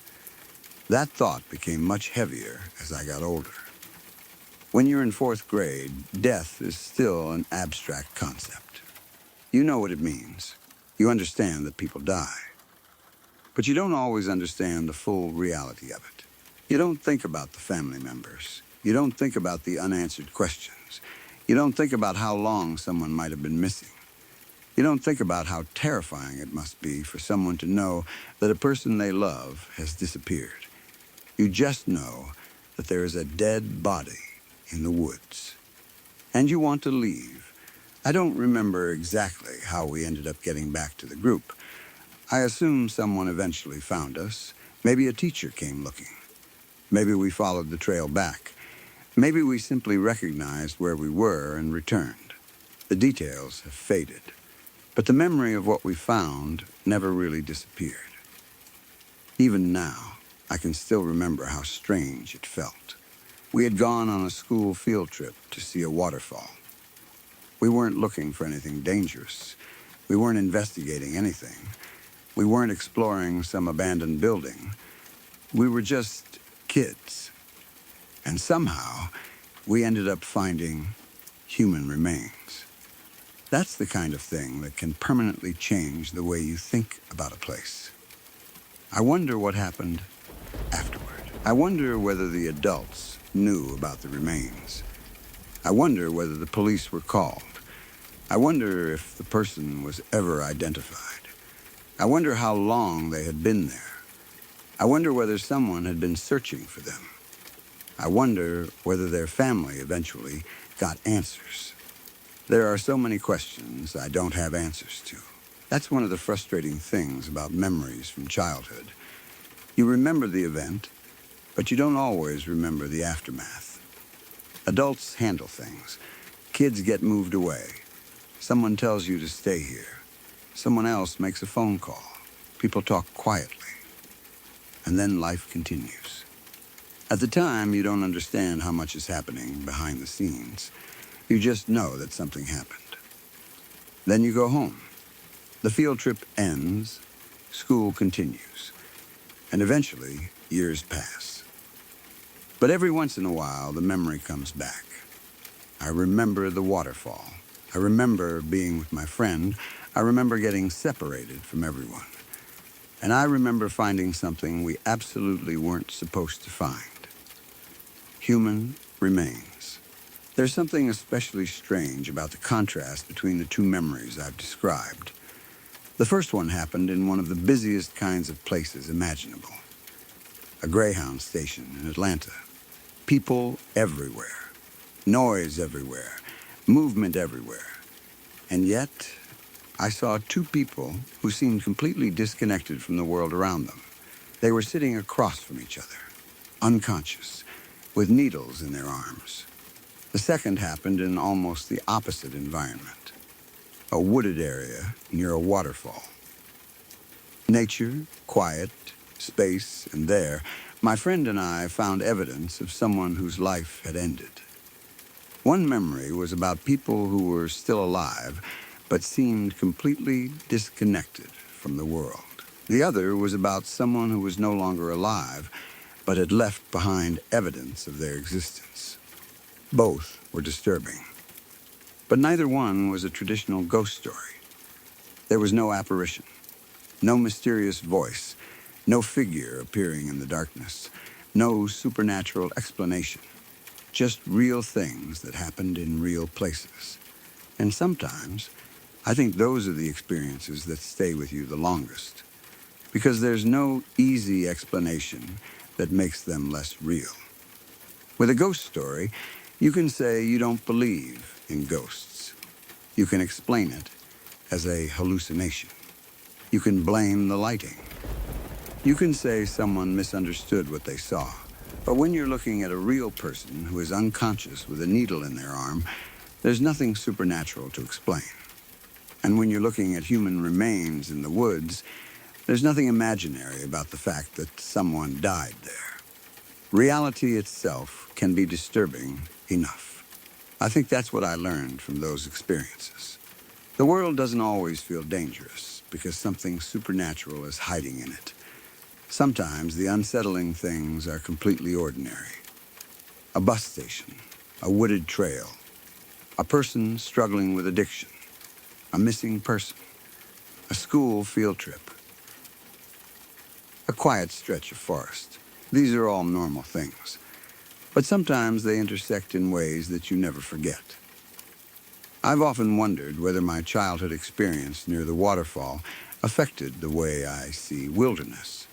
That thought became much heavier as I got older. When you're in fourth grade, death is still an abstract concept. You know what it means. You understand that people die. But you don't always understand the full reality of it. You don't think about the family members. You don't think about the unanswered questions. You don't think about how long someone might have been missing. You don't think about how terrifying it must be for someone to know that a person they love has disappeared. You just know that there is a dead body in the woods. And you want to leave. I don't remember exactly how we ended up getting back to the group. I assume someone eventually found us. Maybe a teacher came looking. Maybe we followed the trail back. Maybe we simply recognized where we were and returned. The details have faded. But the memory of what we found never really disappeared. Even now, I can still remember how strange it felt. We had gone on a school field trip to see a waterfall. We weren't looking for anything dangerous. We weren't investigating anything. We weren't exploring some abandoned building. We were just kids. And somehow, we ended up finding human remains. That's the kind of thing that can permanently change the way you think about a place. I wonder what happened afterward. I wonder whether the adults knew about the remains. I wonder whether the police were called. I wonder if the person was ever identified. I wonder how long they had been there. I wonder whether someone had been searching for them. I wonder whether their family eventually got answers. There are so many questions I don't have answers to. That's one of the frustrating things about memories from childhood. You remember the event, but you don't always remember the aftermath. Adults handle things. Kids get moved away. Someone tells you to stay here. Someone else makes a phone call. People talk quietly. And then life continues. At the time, you don't understand how much is happening behind the scenes. You just know that something happened. Then you go home. The field trip ends, school continues, and eventually years pass. But every once in a while, the memory comes back. I remember the waterfall. I remember being with my friend. I remember getting separated from everyone. And I remember finding something we absolutely weren't supposed to find. Human remains. There's something especially strange about the contrast between the two memories I've described. The first one happened in one of the busiest kinds of places imaginable. A Greyhound station in Atlanta. People everywhere. Noise everywhere. Movement everywhere. And yet, I saw two people who seemed completely disconnected from the world around them. They were sitting across from each other, unconscious, with needles in their arms. The second happened in almost the opposite environment, a wooded area near a waterfall. Nature, quiet, space, and there, my friend and I found evidence of someone whose life had ended. One memory was about people who were still alive, but seemed completely disconnected from the world. The other was about someone who was no longer alive, but had left behind evidence of their existence. Both were disturbing. But neither one was a traditional ghost story. There was no apparition, no mysterious voice, no figure appearing in the darkness, no supernatural explanation, just real things that happened in real places. And sometimes, I think those are the experiences that stay with you the longest, because there's no easy explanation that makes them less real. With a ghost story, you can say you don't believe in ghosts. You can explain it as a hallucination. You can blame the lighting. You can say someone misunderstood what they saw. But when you're looking at a real person who is unconscious with a needle in their arm, there's nothing supernatural to explain. And when you're looking at human remains in the woods, there's nothing imaginary about the fact that someone died there. Reality itself can be disturbing enough. I think that's what I learned from those experiences. The world doesn't always feel dangerous because something supernatural is hiding in it. Sometimes the unsettling things are completely ordinary. A bus station, a wooded trail, a person struggling with addiction, a missing person, a school field trip, a quiet stretch of forest. These are all normal things, but sometimes they intersect in ways that you never forget. I've often wondered whether my childhood experience near the waterfall affected the way I see wilderness.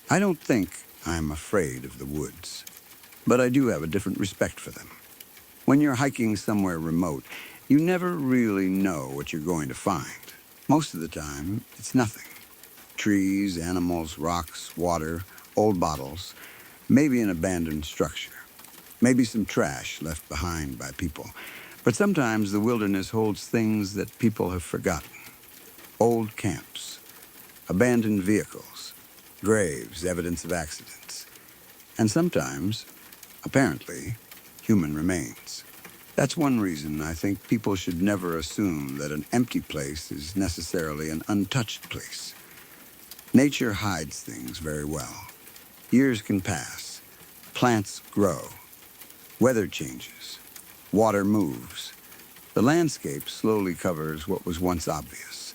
I don't think I'm afraid of the woods, but I do have a different respect for them. When you're hiking somewhere remote, you never really know what you're going to find. Most of the time, it's nothing. Trees, animals, rocks, water, old bottles, maybe an abandoned structure, maybe some trash left behind by people. But sometimes the wilderness holds things that people have forgotten. Old camps, abandoned vehicles, graves, evidence of accidents, and sometimes, apparently, human remains. That's one reason I think people should never assume that an empty place is necessarily an untouched place. Nature hides things very well. Years can pass. Plants grow. Weather changes. Water moves. The landscape slowly covers what was once obvious.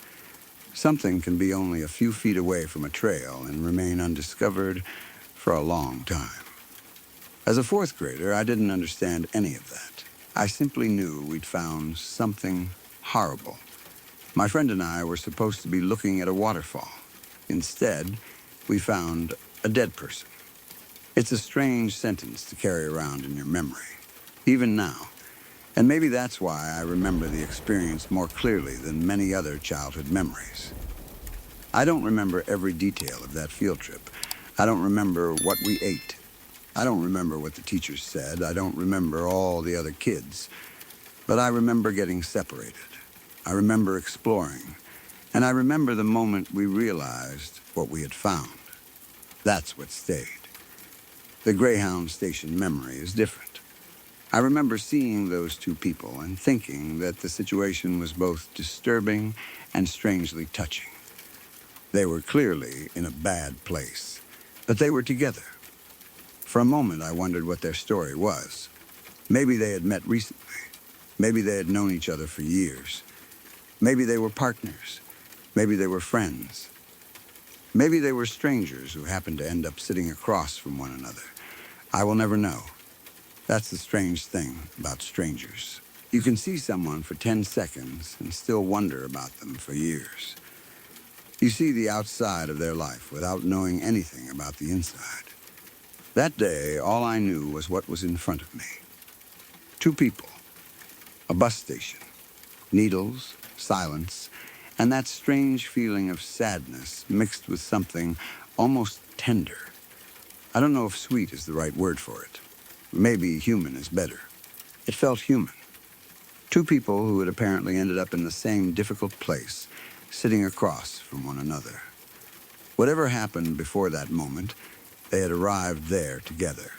Something can be only a few feet away from a trail and remain undiscovered for a long time. As a fourth grader, I didn't understand any of that. I simply knew we'd found something horrible. My friend and I were supposed to be looking at a waterfall. Instead, we found a dead person. It's a strange sentence to carry around in your memory, even now. And maybe that's why I remember the experience more clearly than many other childhood memories. I don't remember every detail of that field trip. I don't remember what we ate. I don't remember what the teachers said. I don't remember all the other kids. But I remember getting separated. I remember exploring. And I remember the moment we realized what we had found. That's what stayed. The Greyhound Station memory is different. I remember seeing those two people and thinking that the situation was both disturbing and strangely touching. They were clearly in a bad place, but they were together. For a moment, I wondered what their story was. Maybe they had met recently. Maybe they had known each other for years. Maybe they were partners. Maybe they were friends. Maybe they were strangers who happened to end up sitting across from one another. I will never know. That's the strange thing about strangers. You can see someone for 10 seconds and still wonder about them for years. You see the outside of their life without knowing anything about the inside. That day, all I knew was what was in front of me. Two people, a bus station, needles, silence, and that strange feeling of sadness mixed with something almost tender. I don't know if sweet is the right word for it. Maybe human is better. It felt human. Two people who had apparently ended up in the same difficult place, sitting across from one another. Whatever happened before that moment, they had arrived there together.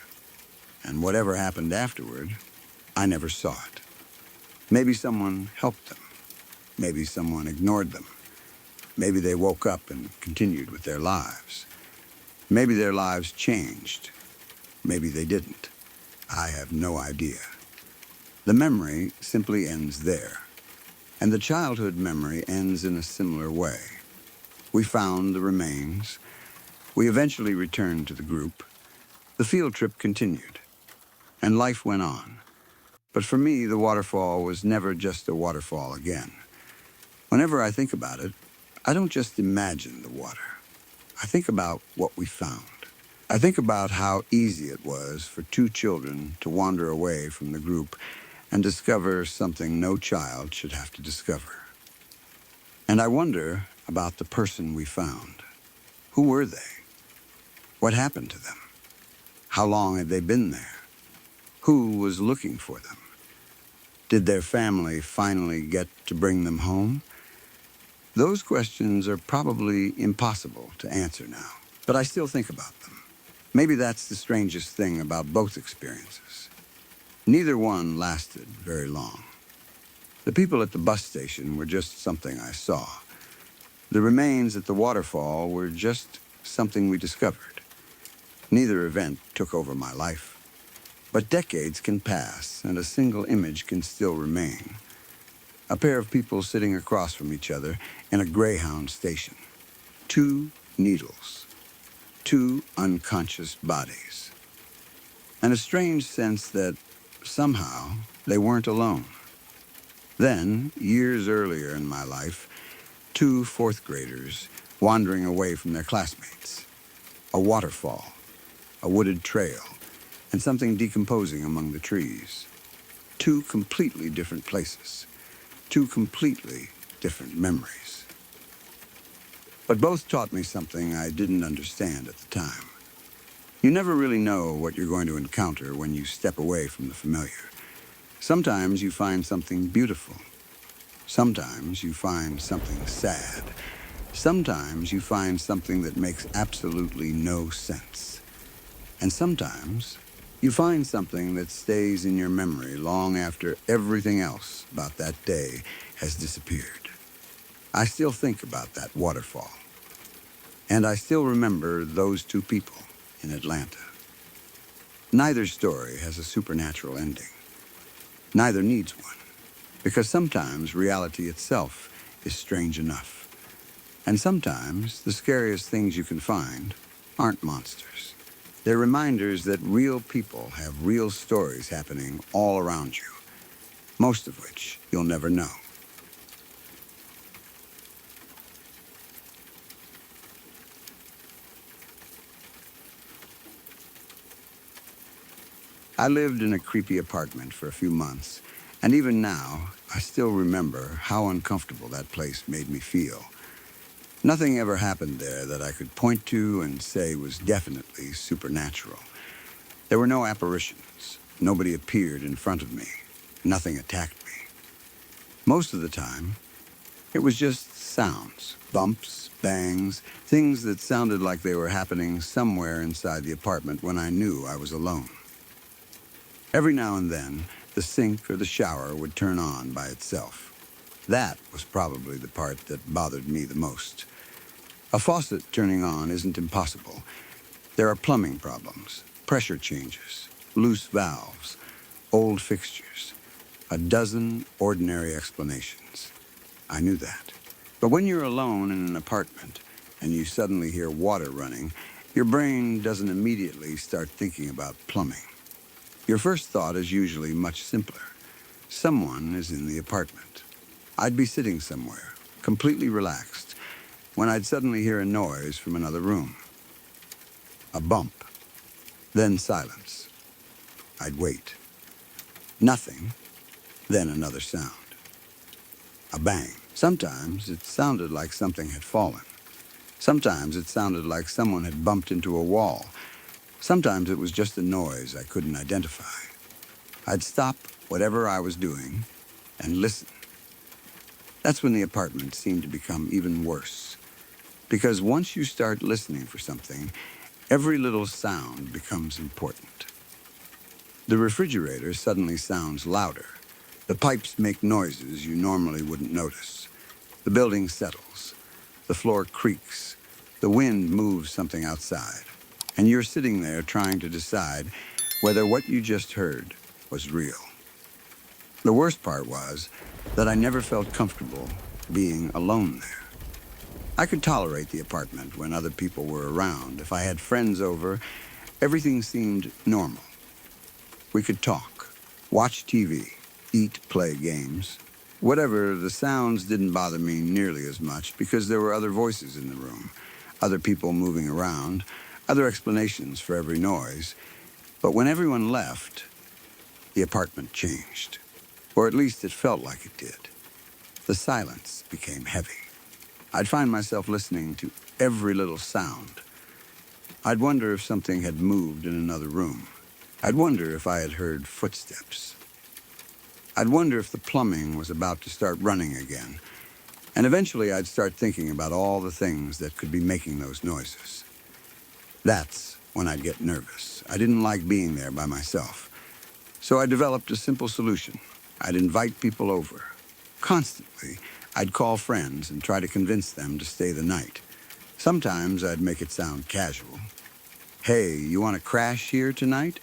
And whatever happened afterward, I never saw it. Maybe someone helped them. Maybe someone ignored them. Maybe they woke up and continued with their lives. Maybe their lives changed. Maybe they didn't. I have no idea. The memory simply ends there. And the childhood memory ends in a similar way. We found the remains. We eventually returned to the group. The field trip continued. And life went on. But for me, the waterfall was never just a waterfall again. Whenever I think about it, I don't just imagine the water. I think about what we found. I think about how easy it was for two children to wander away from the group and discover something no child should have to discover. And I wonder about the person we found. Who were they? What happened to them? How long had they been there? Who was looking for them? Did their family finally get to bring them home? Those questions are probably impossible to answer now, but I still think about them. Maybe that's the strangest thing about both experiences. Neither one lasted very long. The people at the bus station were just something I saw. The remains at the waterfall were just something we discovered. Neither event took over my life. But decades can pass, and a single image can still remain. A pair of people sitting across from each other in a Greyhound station. Two needles. Two unconscious bodies. And a strange sense that somehow they weren't alone. Then, years earlier in my life, two fourth graders wandering away from their classmates. A waterfall, a wooded trail, and something decomposing among the trees. Two completely different places. Two completely different memories. But both taught me something I didn't understand at the time. You never really know what you're going to encounter when you step away from the familiar. Sometimes you find something beautiful. Sometimes you find something sad. Sometimes you find something that makes absolutely no sense. And sometimes you find something that stays in your memory long after everything else about that day has disappeared. I still think about that waterfall. And I still remember those two people in Atlanta. Neither story has a supernatural ending. Neither needs one, because sometimes reality itself is strange enough. And sometimes the scariest things you can find aren't monsters. They're reminders that real people have real stories happening all around you, most of which you'll never know. I lived in a creepy apartment for a few months, and even now, I still remember how uncomfortable that place made me feel. Nothing ever happened there that I could point to and say was definitely supernatural. There were no apparitions. Nobody appeared in front of me. Nothing attacked me. Most of the time, it was just sounds, bumps, bangs, things that sounded like they were happening somewhere inside the apartment when I knew I was alone. Every now and then, the sink or the shower would turn on by itself. That was probably the part that bothered me the most. A faucet turning on isn't impossible. There are plumbing problems, pressure changes, loose valves, old fixtures, a dozen ordinary explanations. I knew that. But when you're alone in an apartment and you suddenly hear water running, your brain doesn't immediately start thinking about plumbing. Your first thought is usually much simpler. Someone is in the apartment. I'd be sitting somewhere, completely relaxed, when I'd suddenly hear a noise from another room. A bump. Then silence. I'd wait. Nothing. Then another sound. A bang. Sometimes it sounded like something had fallen. Sometimes it sounded like someone had bumped into a wall. Sometimes it was just a noise I couldn't identify. I'd stop whatever I was doing and listen. That's when the apartment seemed to become even worse. Because once you start listening for something, every little sound becomes important. The refrigerator suddenly sounds louder. The pipes make noises you normally wouldn't notice. The building settles. The floor creaks. The wind moves something outside. And you're sitting there trying to decide whether what you just heard was real. The worst part was that I never felt comfortable being alone there. I could tolerate the apartment when other people were around. If I had friends over, everything seemed normal. We could talk, watch TV, eat, play games. Whatever, the sounds didn't bother me nearly as much because there were other voices in the room, other people moving around, other explanations for every noise. But when everyone left, the apartment changed. Or at least it felt like it did. The silence became heavy. I'd find myself listening to every little sound. I'd wonder if something had moved in another room. I'd wonder if I had heard footsteps. I'd wonder if the plumbing was about to start running again. And eventually I'd start thinking about all the things that could be making those noises. That's when I'd get nervous. I didn't like being there by myself. So I developed a simple solution. I'd invite people over. Constantly, I'd call friends and try to convince them to stay the night. Sometimes I'd make it sound casual. Hey, you want to crash here tonight?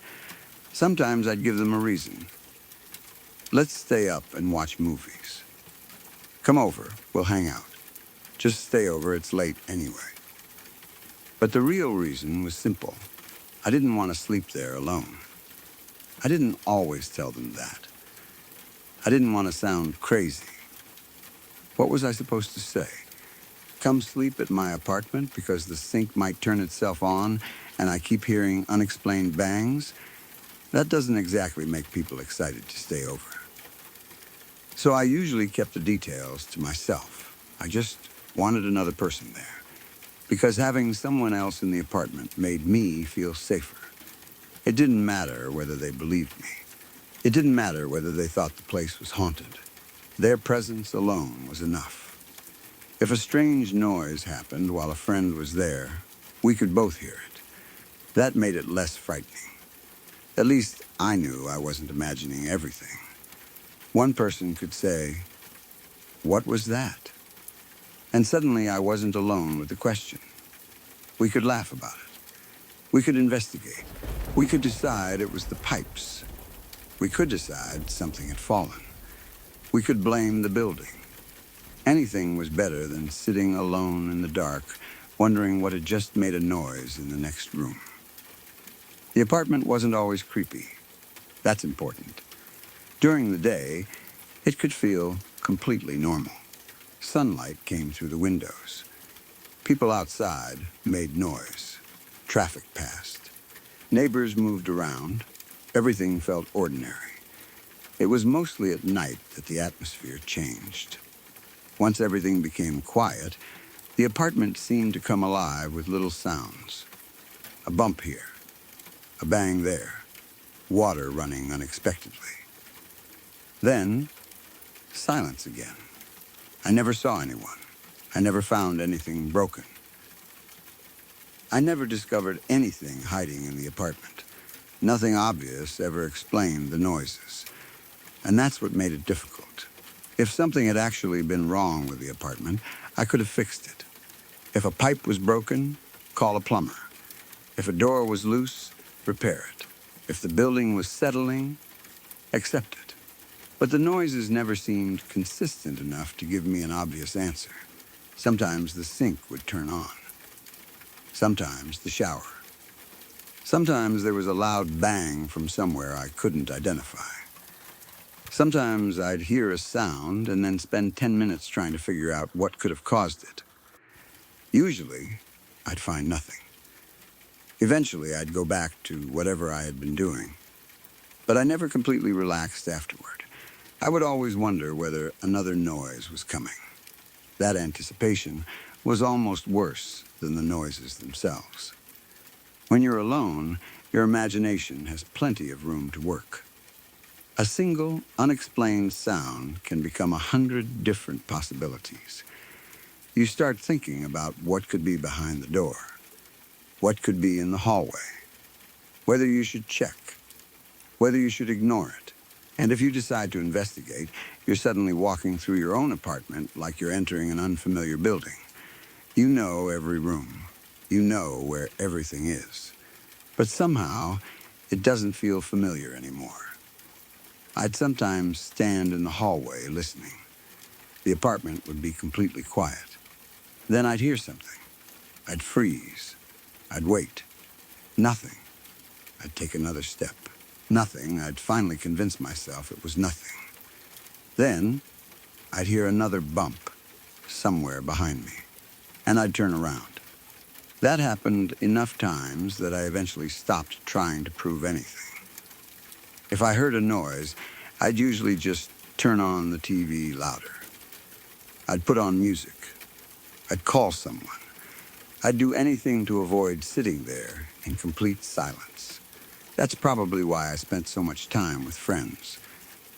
Sometimes I'd give them a reason. Let's stay up and watch movies. Come over, we'll hang out. Just stay over, it's late anyway. But the real reason was simple. I didn't want to sleep there alone. I didn't always tell them that. I didn't want to sound crazy. What was I supposed to say? Come sleep at my apartment because the sink might turn itself on and I keep hearing unexplained bangs? That doesn't exactly make people excited to stay over. So I usually kept the details to myself. I just wanted another person there. Because having someone else in the apartment made me feel safer. It didn't matter whether they believed me. It didn't matter whether they thought the place was haunted. Their presence alone was enough. If a strange noise happened while a friend was there, we could both hear it. That made it less frightening. At least I knew I wasn't imagining everything. One person could say, "What was that?" And suddenly I wasn't alone with the question. We could laugh about it. We could investigate. We could decide it was the pipes. We could decide something had fallen. We could blame the building. Anything was better than sitting alone in the dark, wondering what had just made a noise in the next room. The apartment wasn't always creepy. That's important. During the day, it could feel completely normal. Sunlight came through the windows. People outside made noise. Traffic passed. Neighbors moved around. Everything felt ordinary. It was mostly at night that the atmosphere changed. Once everything became quiet, the apartment seemed to come alive with little sounds. A bump here, a bang there, water running unexpectedly. Then, silence again. I never saw anyone. I never found anything broken. I never discovered anything hiding in the apartment. Nothing obvious ever explained the noises. And that's what made it difficult. If something had actually been wrong with the apartment, I could have fixed it. If a pipe was broken, call a plumber. If a door was loose, repair it. If the building was settling, accept it. But the noises never seemed consistent enough to give me an obvious answer. Sometimes the sink would turn on. Sometimes the shower. Sometimes there was a loud bang from somewhere I couldn't identify. Sometimes I'd hear a sound and then spend 10 minutes trying to figure out what could have caused it. Usually, I'd find nothing. Eventually, I'd go back to whatever I had been doing. But I never completely relaxed afterward. I would always wonder whether another noise was coming. That anticipation was almost worse than the noises themselves. When you're alone, your imagination has plenty of room to work. A single, unexplained sound can become 100 different possibilities. You start thinking about what could be behind the door, what could be in the hallway, whether you should check, whether you should ignore it. And if you decide to investigate, you're suddenly walking through your own apartment like you're entering an unfamiliar building. You know every room. You know where everything is. But somehow, it doesn't feel familiar anymore. I'd sometimes stand in the hallway listening. The apartment would be completely quiet. Then I'd hear something. I'd freeze. I'd wait. Nothing. I'd take another step. Nothing. I'd finally convince myself it was nothing. Then, I'd hear another bump somewhere behind me, and I'd turn around. That happened enough times that I eventually stopped trying to prove anything. If I heard a noise, I'd usually just turn on the TV louder. I'd put on music. I'd call someone. I'd do anything to avoid sitting there in complete silence. That's probably why I spent so much time with friends.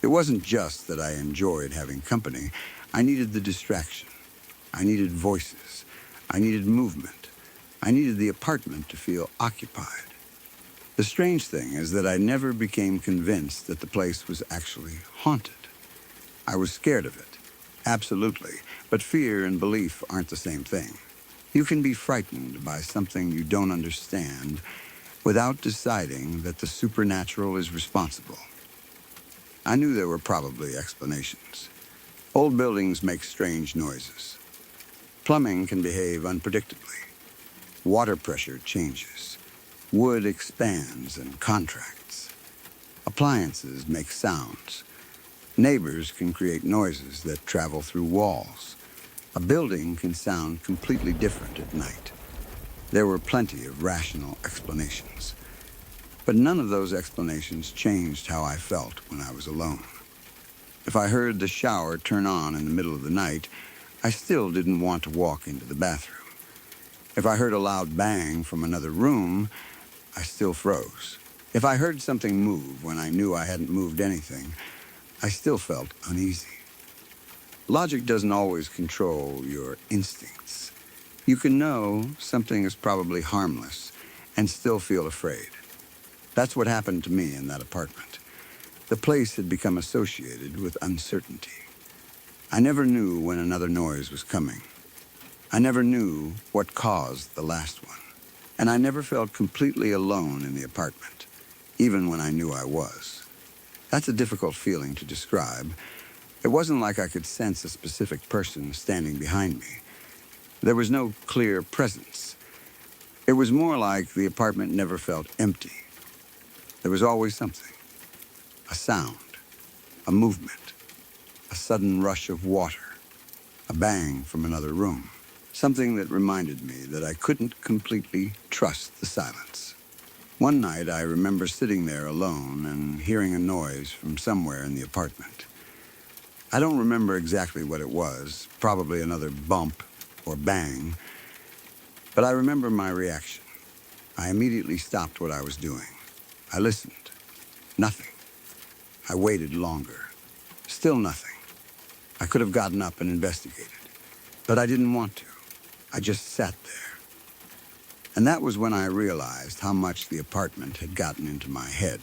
It wasn't just that I enjoyed having company. I needed the distraction. I needed voices. I needed movement. I needed the apartment to feel occupied. The strange thing is that I never became convinced that the place was actually haunted. I was scared of it, absolutely, but fear and belief aren't the same thing. You can be frightened by something you don't understand without deciding that the supernatural is responsible. I knew there were probably explanations. Old buildings make strange noises. Plumbing can behave unpredictably. Water pressure changes. Wood expands and contracts. Appliances make sounds. Neighbors can create noises that travel through walls. A building can sound completely different at night. There were plenty of rational explanations. But none of those explanations changed how I felt when I was alone. If I heard the shower turn on in the middle of the night, I still didn't want to walk into the bathroom. If I heard a loud bang from another room, I still froze. If I heard something move when I knew I hadn't moved anything, I still felt uneasy. Logic doesn't always control your instincts. You can know something is probably harmless and still feel afraid. That's what happened to me in that apartment. The place had become associated with uncertainty. I never knew when another noise was coming. I never knew what caused the last one. And I never felt completely alone in the apartment, even when I knew I was. That's a difficult feeling to describe. It wasn't like I could sense a specific person standing behind me. There was no clear presence. It was more like the apartment never felt empty. There was always something. A sound, a movement, a sudden rush of water, a bang from another room. Something that reminded me that I couldn't completely trust the silence. One night, I remember sitting there alone and hearing a noise from somewhere in the apartment. I don't remember exactly what it was, probably another bump or bang, but I remember my reaction. I immediately stopped what I was doing. I listened. Nothing. I waited longer. Still nothing. I could have gotten up and investigated, but I didn't want to. I just sat there. And that was when I realized how much the apartment had gotten into my head.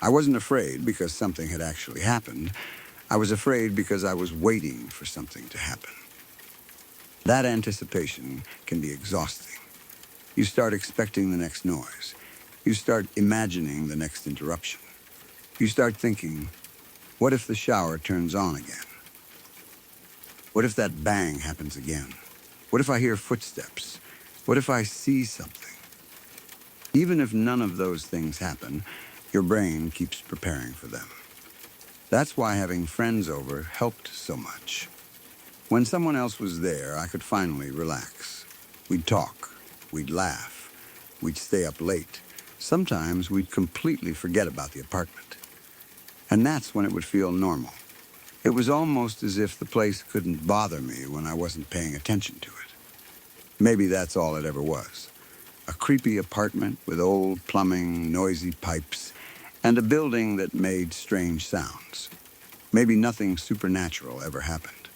I wasn't afraid because something had actually happened. I was afraid because I was waiting for something to happen. That anticipation can be exhausting. You start expecting the next noise. You start imagining the next interruption. You start thinking, what if the shower turns on again? What if that bang happens again? What if I hear footsteps? What if I see something? Even if none of those things happen, your brain keeps preparing for them. That's why having friends over helped so much. When someone else was there, I could finally relax. We'd talk, we'd laugh, we'd stay up late. Sometimes we'd completely forget about the apartment. And that's when it would feel normal. It was almost as if the place couldn't bother me when I wasn't paying attention to it. Maybe that's all it ever was. A creepy apartment with old plumbing, noisy pipes, and a building that made strange sounds. Maybe nothing supernatural ever happened.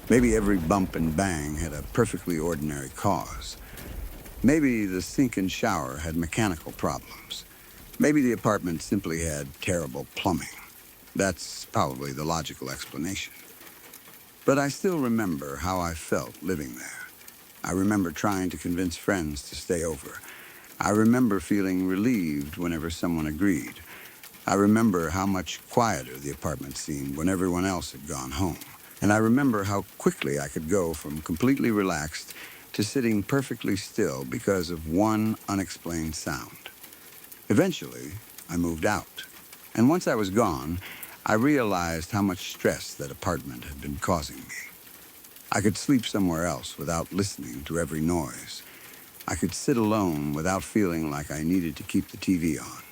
Maybe every bump and bang had a perfectly ordinary cause. Maybe the sink and shower had mechanical problems. Maybe the apartment simply had terrible plumbing. That's probably the logical explanation. But I still remember how I felt living there. I remember trying to convince friends to stay over. I remember feeling relieved whenever someone agreed. I remember how much quieter the apartment seemed when everyone else had gone home. And I remember how quickly I could go from completely relaxed to sitting perfectly still because of one unexplained sound. Eventually, I moved out. And once I was gone, I realized how much stress that apartment had been causing me. I could sleep somewhere else without listening to every noise. I could sit alone without feeling like I needed to keep the TV on.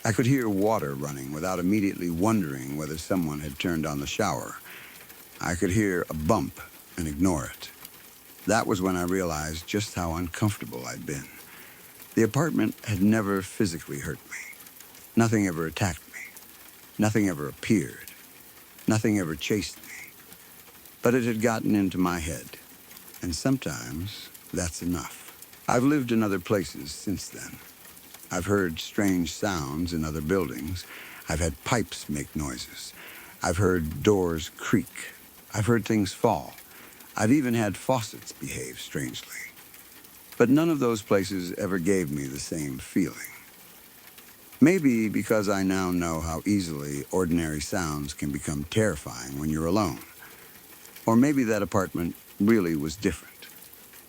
I could hear water running without immediately wondering whether someone had turned on the shower. I could hear a bump and ignore it. That was when I realized just how uncomfortable I'd been. The apartment had never physically hurt me. Nothing ever attacked me. Nothing ever appeared. Nothing ever chased me. But it had gotten into my head, and sometimes that's enough. I've lived in other places since then. I've heard strange sounds in other buildings. I've had pipes make noises. I've heard doors creak. I've heard things fall. I've even had faucets behave strangely. But none of those places ever gave me the same feeling. Maybe because I now know how easily ordinary sounds can become terrifying when you're alone. Or maybe that apartment really was different.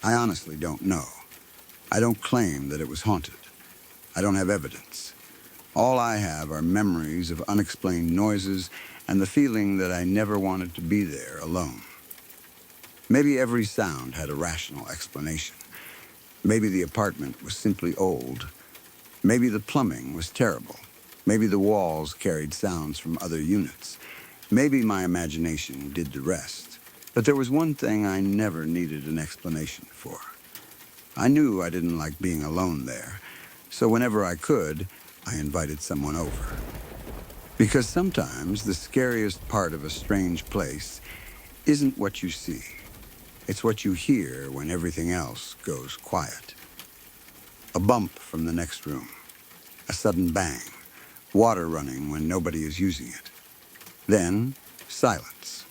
I honestly don't know. I don't claim that it was haunted. I don't have evidence. All I have are memories of unexplained noises and the feeling that I never wanted to be there alone. Maybe every sound had a rational explanation. Maybe the apartment was simply old. Maybe the plumbing was terrible. Maybe the walls carried sounds from other units. Maybe my imagination did the rest. But there was one thing I never needed an explanation for. I knew I didn't like being alone there, so whenever I could, I invited someone over. Because sometimes the scariest part of a strange place isn't what you see. It's what you hear when everything else goes quiet. A bump from the next room, a sudden bang, water running when nobody is using it. Then, silence.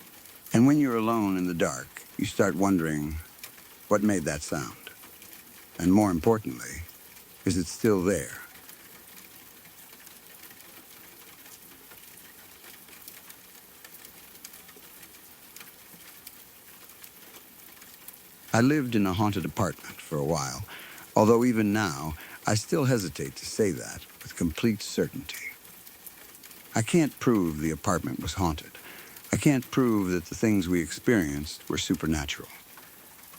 And when you're alone in the dark, you start wondering, what made that sound? And more importantly, is it still there? I lived in a haunted apartment for a while, although even now, I still hesitate to say that with complete certainty. I can't prove the apartment was haunted. I can't prove that the things we experienced were supernatural.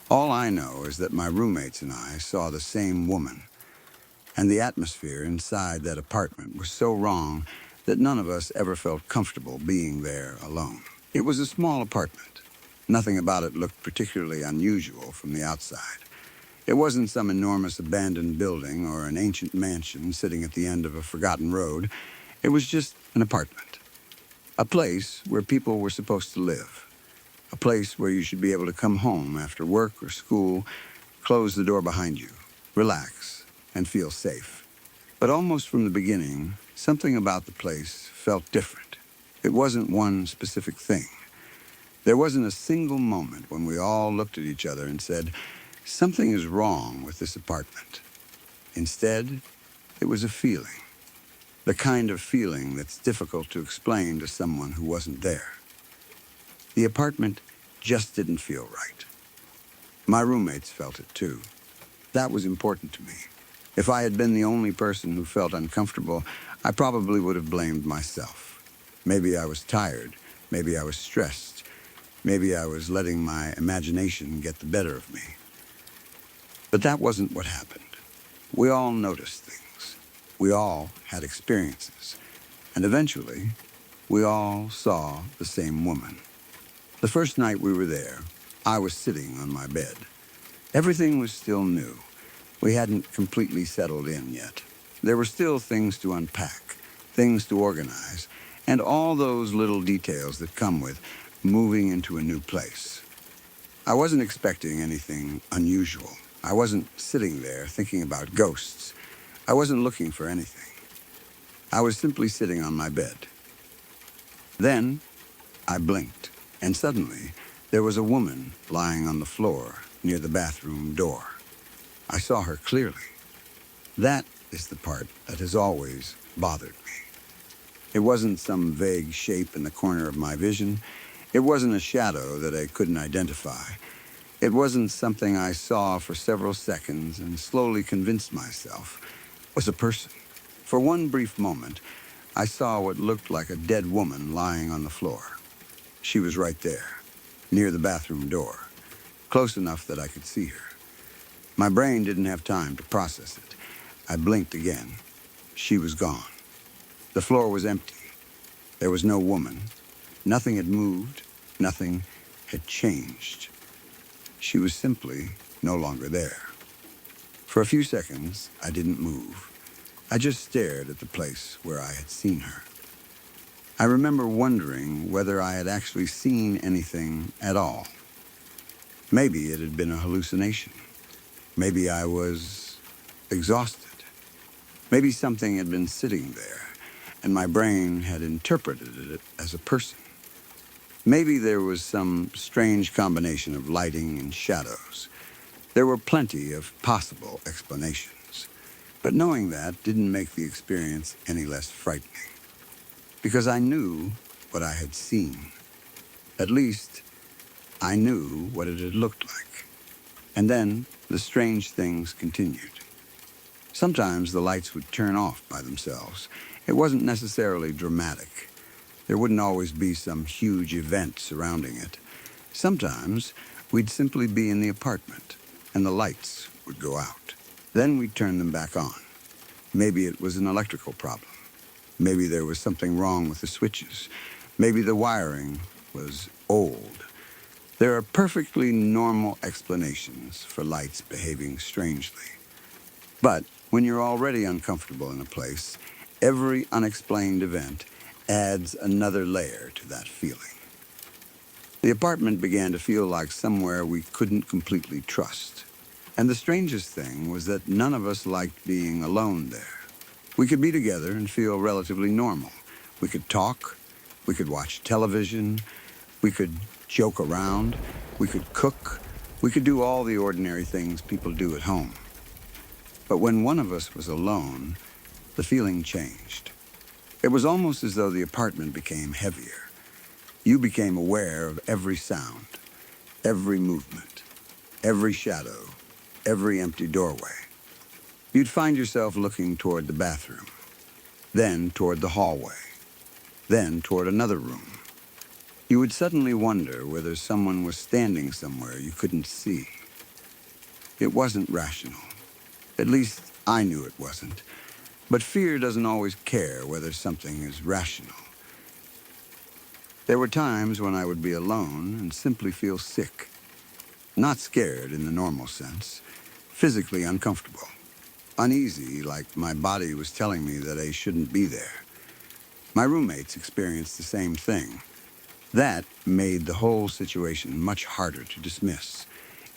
All I know is that my roommates and I saw the same woman, and the atmosphere inside that apartment was so wrong that none of us ever felt comfortable being there alone. It was a small apartment. Nothing about it looked particularly unusual from the outside. It wasn't some enormous abandoned building or an ancient mansion sitting at the end of a forgotten road. It was just an apartment. A place where people were supposed to live. A place where you should be able to come home after work or school, close the door behind you, relax, and feel safe. But almost from the beginning, something about the place felt different. It wasn't one specific thing. There wasn't a single moment when we all looked at each other and said, something is wrong with this apartment. Instead, it was a feeling. The kind of feeling that's difficult to explain to someone who wasn't there. The apartment just didn't feel right. My roommates felt it too. That was important to me. If I had been the only person who felt uncomfortable, I probably would have blamed myself. Maybe I was tired. Maybe I was stressed. Maybe I was letting my imagination get the better of me. But that wasn't what happened. We all noticed things. We all had experiences. And eventually, we all saw the same woman. The first night we were there, I was sitting on my bed. Everything was still new. We hadn't completely settled in yet. There were still things to unpack, things to organize, and all those little details that come with moving into a new place. I wasn't expecting anything unusual. I wasn't sitting there thinking about ghosts. I wasn't looking for anything. I was simply sitting on my bed. Then I blinked, and suddenly there was a woman lying on the floor near the bathroom door. I saw her clearly. That is the part that has always bothered me. It wasn't some vague shape in the corner of my vision. It wasn't a shadow that I couldn't identify. It wasn't something I saw for several seconds and slowly convinced myself was a person. For one brief moment, I saw what looked like a dead woman lying on the floor. She was right there, near the bathroom door, close enough that I could see her. My brain didn't have time to process it. I blinked again. She was gone. The floor was empty. There was no woman. Nothing had moved. Nothing had changed. She was simply no longer there. For a few seconds, I didn't move. I just stared at the place where I had seen her. I remember wondering whether I had actually seen anything at all. Maybe it had been a hallucination. Maybe I was exhausted. Maybe something had been sitting there, and my brain had interpreted it as a person. Maybe there was some strange combination of lighting and shadows. There were plenty of possible explanations. But knowing that didn't make the experience any less frightening. Because I knew what I had seen. At least, I knew what it had looked like. And then the strange things continued. Sometimes the lights would turn off by themselves. It wasn't necessarily dramatic. There wouldn't always be some huge event surrounding it. Sometimes we'd simply be in the apartment, and the lights would go out. Then we'd turn them back on. Maybe it was an electrical problem. Maybe there was something wrong with the switches. Maybe the wiring was old. There are perfectly normal explanations for lights behaving strangely. But when you're already uncomfortable in a place, every unexplained event adds another layer to that feeling. The apartment began to feel like somewhere we couldn't completely trust. And the strangest thing was that none of us liked being alone there. We could be together and feel relatively normal. We could talk, we could watch television, we could joke around, we could cook, we could do all the ordinary things people do at home. But when one of us was alone, the feeling changed. It was almost as though the apartment became heavier. You became aware of every sound, every movement. every shadow, every empty doorway. You'd find yourself looking toward the bathroom, then toward the hallway, then toward another room. You would suddenly wonder whether someone was standing somewhere you couldn't see. It wasn't rational. At least I knew it wasn't. But fear doesn't always care whether something is rational. There were times when I would be alone and simply feel sick. Not scared in the normal sense, physically uncomfortable. Uneasy, like my body was telling me that I shouldn't be there. My roommates experienced the same thing. That made the whole situation much harder to dismiss.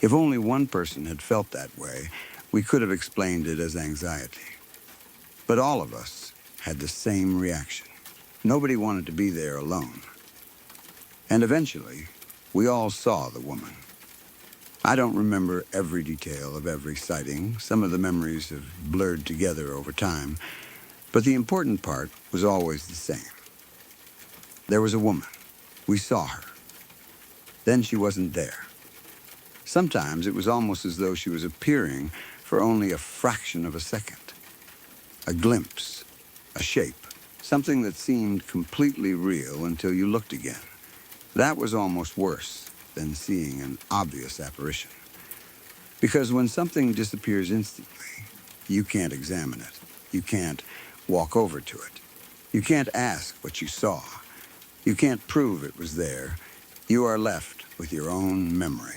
If only one person had felt that way, we could have explained it as anxiety. But all of us had the same reaction. Nobody wanted to be there alone. And eventually, we all saw the woman. I don't remember every detail of every sighting. Some of the memories have blurred together over time. But the important part was always the same. There was a woman. We saw her. Then she wasn't there. Sometimes it was almost as though she was appearing for only a fraction of a second. A glimpse, a shape, something that seemed completely real until you looked again. That was almost worse than seeing an obvious apparition. Because when something disappears instantly, you can't examine it. You can't walk over to it. You can't ask what you saw. You can't prove it was there. You are left with your own memory.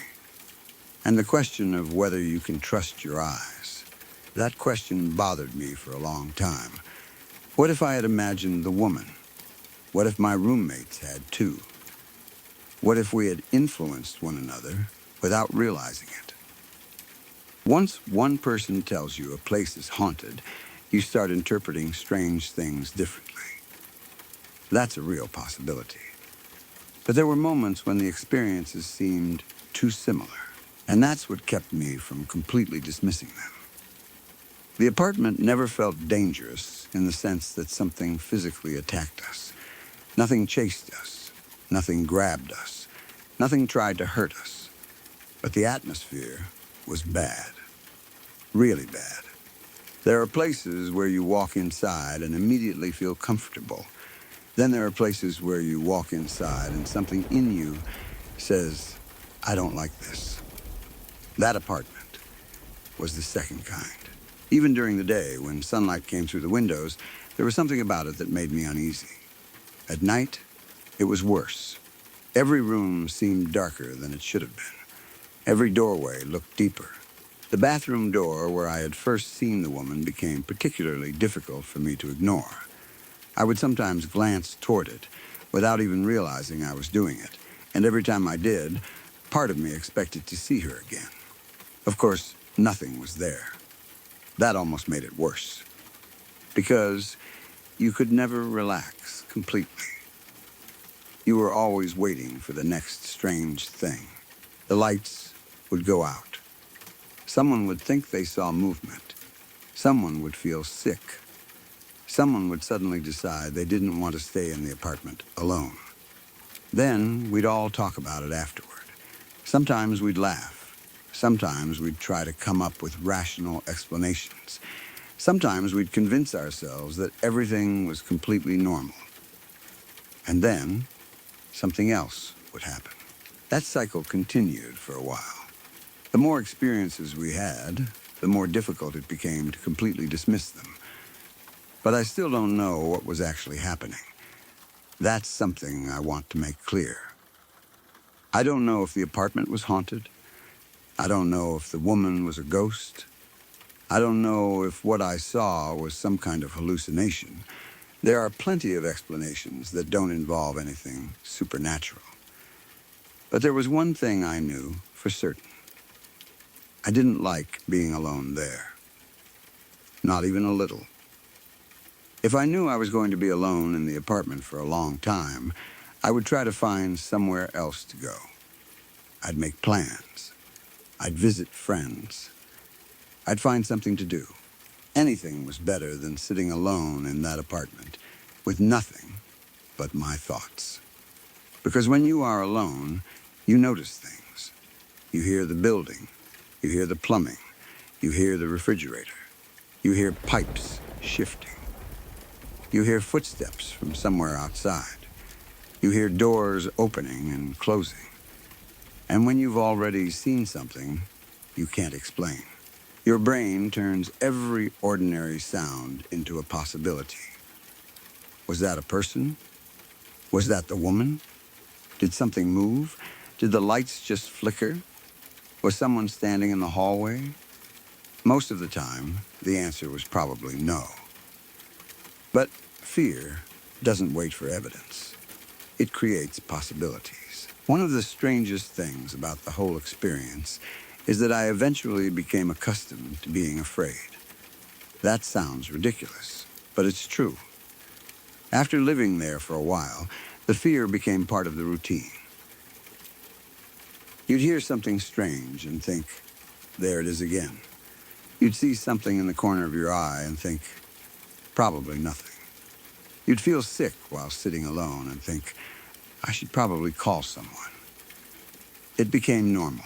And the question of whether you can trust your eyes, that question bothered me for a long time. What if I had imagined the woman? What if my roommates had too? What if we had influenced one another without realizing it? Once one person tells you a place is haunted, you start interpreting strange things differently. That's a real possibility. But there were moments when the experiences seemed too similar, and that's what kept me from completely dismissing them. The apartment never felt dangerous in the sense that something physically attacked us. Nothing chased us. Nothing grabbed us. Nothing tried to hurt us. But the atmosphere was bad. Really bad. There are places where you walk inside and immediately feel comfortable. Then there are places where you walk inside and something in you says, I don't like this. That apartment was the second kind. Even during the day, when sunlight came through the windows, there was something about it that made me uneasy. At night, it was worse. Every room seemed darker than it should have been. Every doorway looked deeper. The bathroom door where I had first seen the woman became particularly difficult for me to ignore. I would sometimes glance toward it without even realizing I was doing it, and every time I did, part of me expected to see her again. Of course, nothing was there. That almost made it worse, because you could never relax completely. You were always waiting for the next strange thing. The lights would go out. Someone would think they saw movement. Someone would feel sick. Someone would suddenly decide they didn't want to stay in the apartment alone. Then we'd all talk about it afterward. Sometimes we'd laugh. Sometimes we'd try to come up with rational explanations. Sometimes we'd convince ourselves that everything was completely normal. And then something else would happen. That cycle continued for a while. The more experiences we had, the more difficult it became to completely dismiss them. But I still don't know what was actually happening. That's something I want to make clear. I don't know if the apartment was haunted. I don't know if the woman was a ghost. I don't know if what I saw was some kind of hallucination. There are plenty of explanations that don't involve anything supernatural. But there was one thing I knew for certain. I didn't like being alone there. Not even a little. If I knew I was going to be alone in the apartment for a long time, I would try to find somewhere else to go. I'd make plans. I'd visit friends. I'd find something to do. Anything was better than sitting alone in that apartment with nothing but my thoughts. Because when you are alone, you notice things. You hear the building, You hear the plumbing. You hear the refrigerator. You hear pipes shifting. You hear footsteps from somewhere outside. You hear doors opening and closing. And when you've already seen something, you can't explain. Your brain turns every ordinary sound into a possibility. Was that a person? Was that the woman? Did something move? Did the lights just flicker? Was someone standing in the hallway? Most of the time, the answer was probably no. But fear doesn't wait for evidence. It creates possibilities. One of the strangest things about the whole experience is that I eventually became accustomed to being afraid. That sounds ridiculous, but it's true. After living there for a while, the fear became part of the routine. You'd hear something strange and think, there it is again. You'd see something in the corner of your eye and think, probably nothing. You'd feel sick while sitting alone and think, I should probably call someone. It became normal.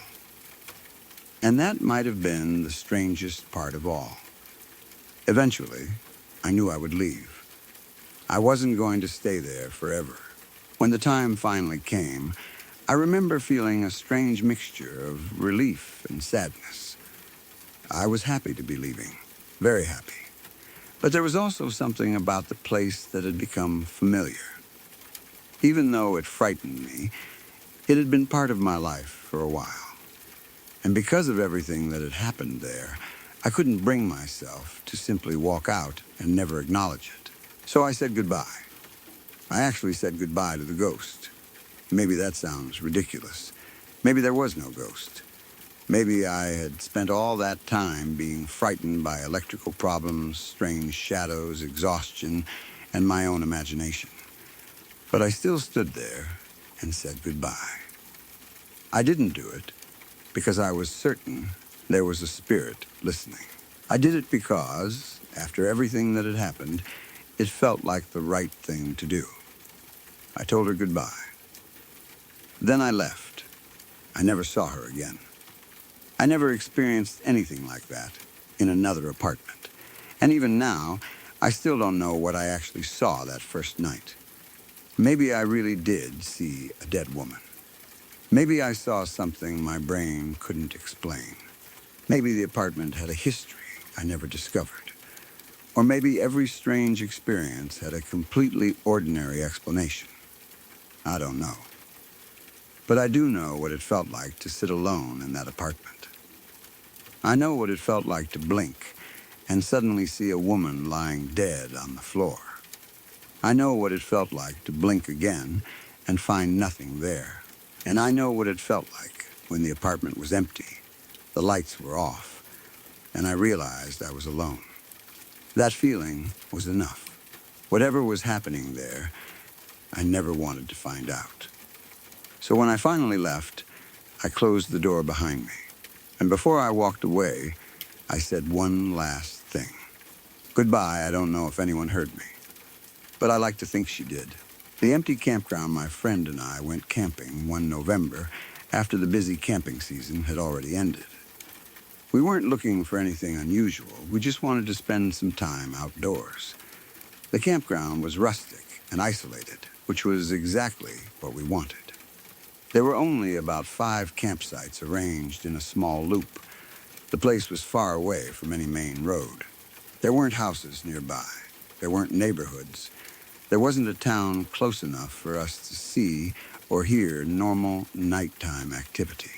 And that might have been the strangest part of all. Eventually, I knew I would leave. I wasn't going to stay there forever. When the time finally came, I remember feeling a strange mixture of relief and sadness. I was happy to be leaving, very happy. But there was also something about the place that had become familiar. Even though it frightened me, it had been part of my life for a while. And because of everything that had happened there, I couldn't bring myself to simply walk out and never acknowledge it. So I said goodbye. I actually said goodbye to the ghost. Maybe that sounds ridiculous. Maybe there was no ghost. Maybe I had spent all that time being frightened by electrical problems, strange shadows, exhaustion, and my own imagination. But I still stood there and said goodbye. I didn't do it because I was certain there was a spirit listening. I did it because, after everything that had happened, it felt like the right thing to do. I told her goodbye. Then I left. I never saw her again. I never experienced anything like that in another apartment. And even now, I still don't know what I actually saw that first night. Maybe I really did see a dead woman. Maybe I saw something my brain couldn't explain. Maybe the apartment had a history I never discovered. Or maybe every strange experience had a completely ordinary explanation. I don't know. But I do know what it felt like to sit alone in that apartment. I know what it felt like to blink and suddenly see a woman lying dead on the floor. I know what it felt like to blink again and find nothing there. And I know what it felt like when the apartment was empty, the lights were off, and I realized I was alone. That feeling was enough. Whatever was happening there, I never wanted to find out. So when I finally left, I closed the door behind me. And before I walked away, I said one last thing. Goodbye, I don't know if anyone heard me. But I like to think she did. The empty campground my friend and I went camping one November after the busy camping season had already ended. We weren't looking for anything unusual. We just wanted to spend some time outdoors. The campground was rustic and isolated, which was exactly what we wanted. There were only about 5 campsites arranged in a small loop. The place was far away from any main road. There weren't houses nearby. There weren't neighborhoods. There wasn't a town close enough for us to see or hear normal nighttime activity.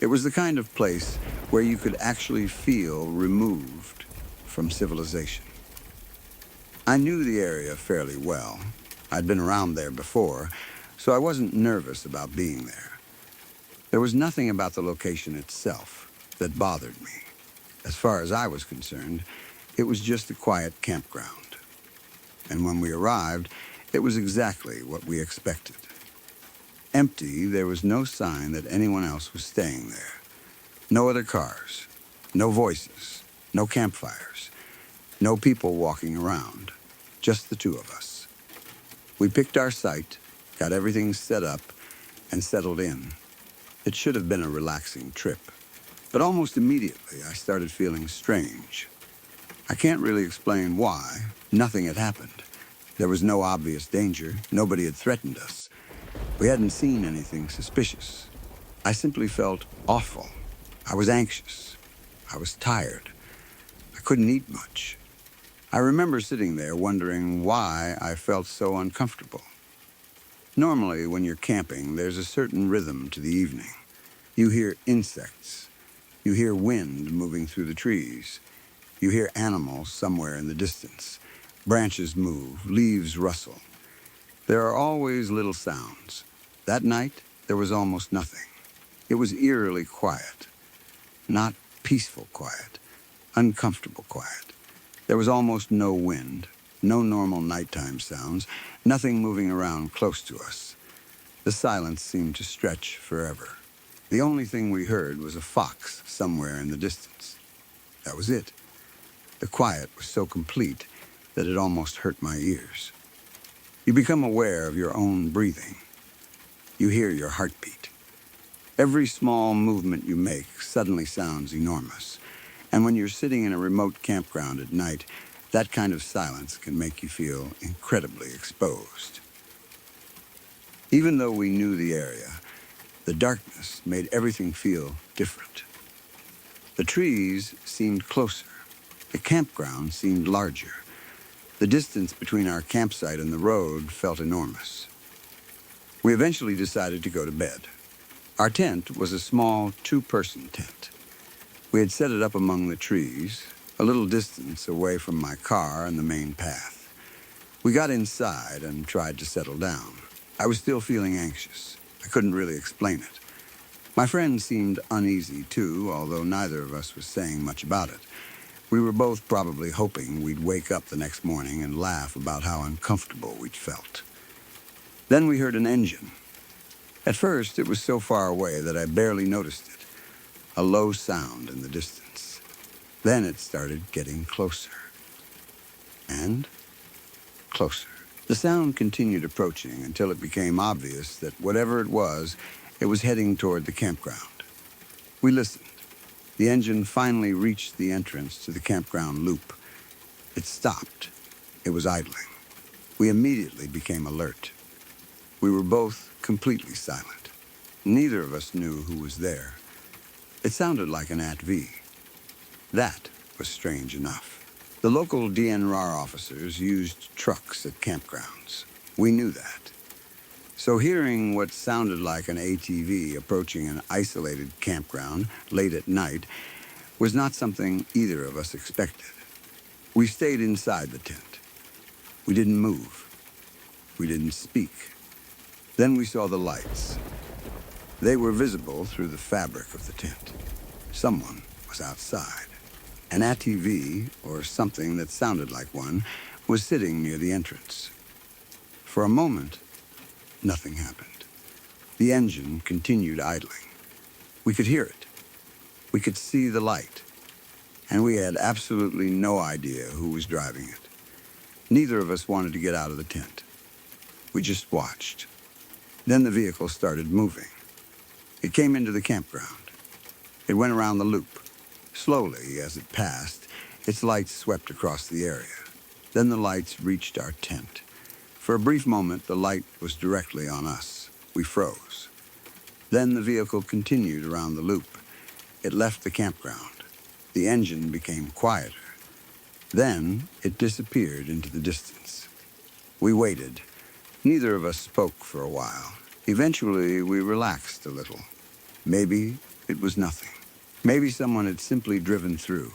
It was the kind of place where you could actually feel removed from civilization. I knew the area fairly well. I'd been around there before, so I wasn't nervous about being there. There was nothing about the location itself that bothered me. As far as I was concerned, it was just a quiet campground. And when we arrived, it was exactly what we expected. Empty, there was no sign that anyone else was staying there. No other cars, no voices, no campfires, no people walking around, just the two of us. We picked our site, got everything set up, and settled in. It should have been a relaxing trip. But almost immediately, I started feeling strange. I can't really explain why. Nothing had happened. There was no obvious danger. Nobody had threatened us. We hadn't seen anything suspicious. I simply felt awful. I was anxious. I was tired. I couldn't eat much. I remember sitting there wondering why I felt so uncomfortable. Normally, when you're camping, there's a certain rhythm to the evening. You hear insects. You hear wind moving through the trees. You hear animals somewhere in the distance. Branches move, leaves rustle. There are always little sounds. That night, there was almost nothing. It was eerily quiet. Not peaceful quiet, uncomfortable quiet. There was almost no wind, no normal nighttime sounds, nothing moving around close to us. The silence seemed to stretch forever. The only thing we heard was a fox somewhere in the distance. That was it. The quiet was so complete that it almost hurt my ears. You become aware of your own breathing. You hear your heartbeat. Every small movement you make suddenly sounds enormous. And when you're sitting in a remote campground at night, that kind of silence can make you feel incredibly exposed. Even though we knew the area, the darkness made everything feel different. The trees seemed closer. The campground seemed larger. The distance between our campsite and the road felt enormous. We eventually decided to go to bed. Our tent was a small two-person tent. We had set it up among the trees, a little distance away from my car and the main path. We got inside and tried to settle down. I was still feeling anxious. I couldn't really explain it. My friend seemed uneasy too, although neither of us was saying much about it. We were both probably hoping we'd wake up the next morning and laugh about how uncomfortable we'd felt. Then we heard an engine. At first, it was so far away that I barely noticed it. A low sound in the distance. Then it started getting closer. And closer. The sound continued approaching until it became obvious that whatever it was heading toward the campground. We listened. The engine finally reached the entrance to the campground loop. It stopped. It was idling. We immediately became alert. We were both completely silent. Neither of us knew who was there. It sounded like an ATV. That was strange enough. The local DNR officers used trucks at campgrounds. We knew that. So hearing what sounded like an ATV approaching an isolated campground late at night was not something either of us expected. We stayed inside the tent. We didn't move. We didn't speak. Then we saw the lights. They were visible through the fabric of the tent. Someone was outside. An ATV, or something that sounded like one, was sitting near the entrance. For a moment, nothing happened. The engine continued idling. We could hear it. We could see the light. And we had absolutely no idea who was driving it. Neither of us wanted to get out of the tent. We just watched. Then the vehicle started moving. It came into the campground. It went around the loop. Slowly, as it passed, its lights swept across the area. Then the lights reached our tent. For a brief moment, the light was directly on us. We froze. Then the vehicle continued around the loop. It left the campground. The engine became quieter. Then it disappeared into the distance. We waited. Neither of us spoke for a while. Eventually, we relaxed a little. Maybe it was nothing. Maybe someone had simply driven through.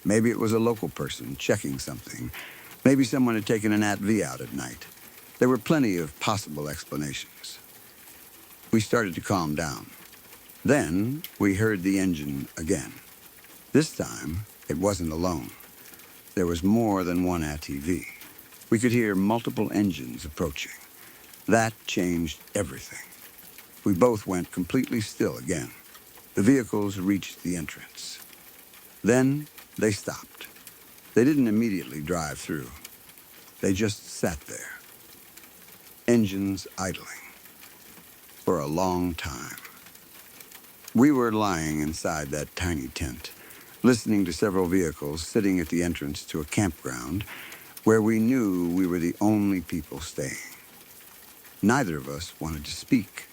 Maybe it was a local person checking something. Maybe someone had taken an ATV out at night. There were plenty of possible explanations. We started to calm down. Then we heard the engine again. This time, it wasn't alone. There was more than one ATV. We could hear multiple engines approaching. That changed everything. We both went completely still again. The vehicles reached the entrance. Then they stopped. They didn't immediately drive through. They just sat there. Engines idling. For a long time. We were lying inside that tiny tent, listening to several vehicles sitting at the entrance to a campground where we knew we were the only people staying. Neither of us wanted to speak.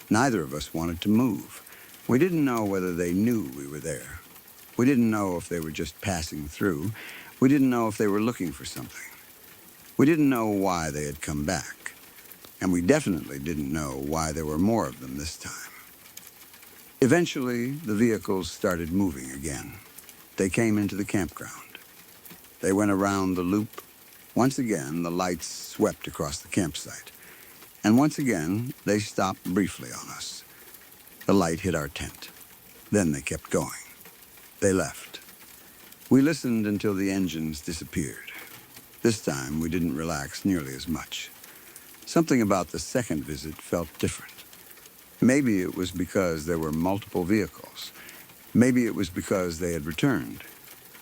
Neither of us wanted to move. We didn't know whether they knew we were there. We didn't know if they were just passing through. We didn't know if they were looking for something. We didn't know why they had come back. And we definitely didn't know why there were more of them this time. Eventually, the vehicles started moving again. They came into the campground. They went around the loop. Once again, the lights swept across the campsite. And once again, they stopped briefly on us. The light hit our tent. Then they kept going. They left. We listened until the engines disappeared. This time, we didn't relax nearly as much. Something about the second visit felt different. Maybe it was because there were multiple vehicles. Maybe it was because they had returned.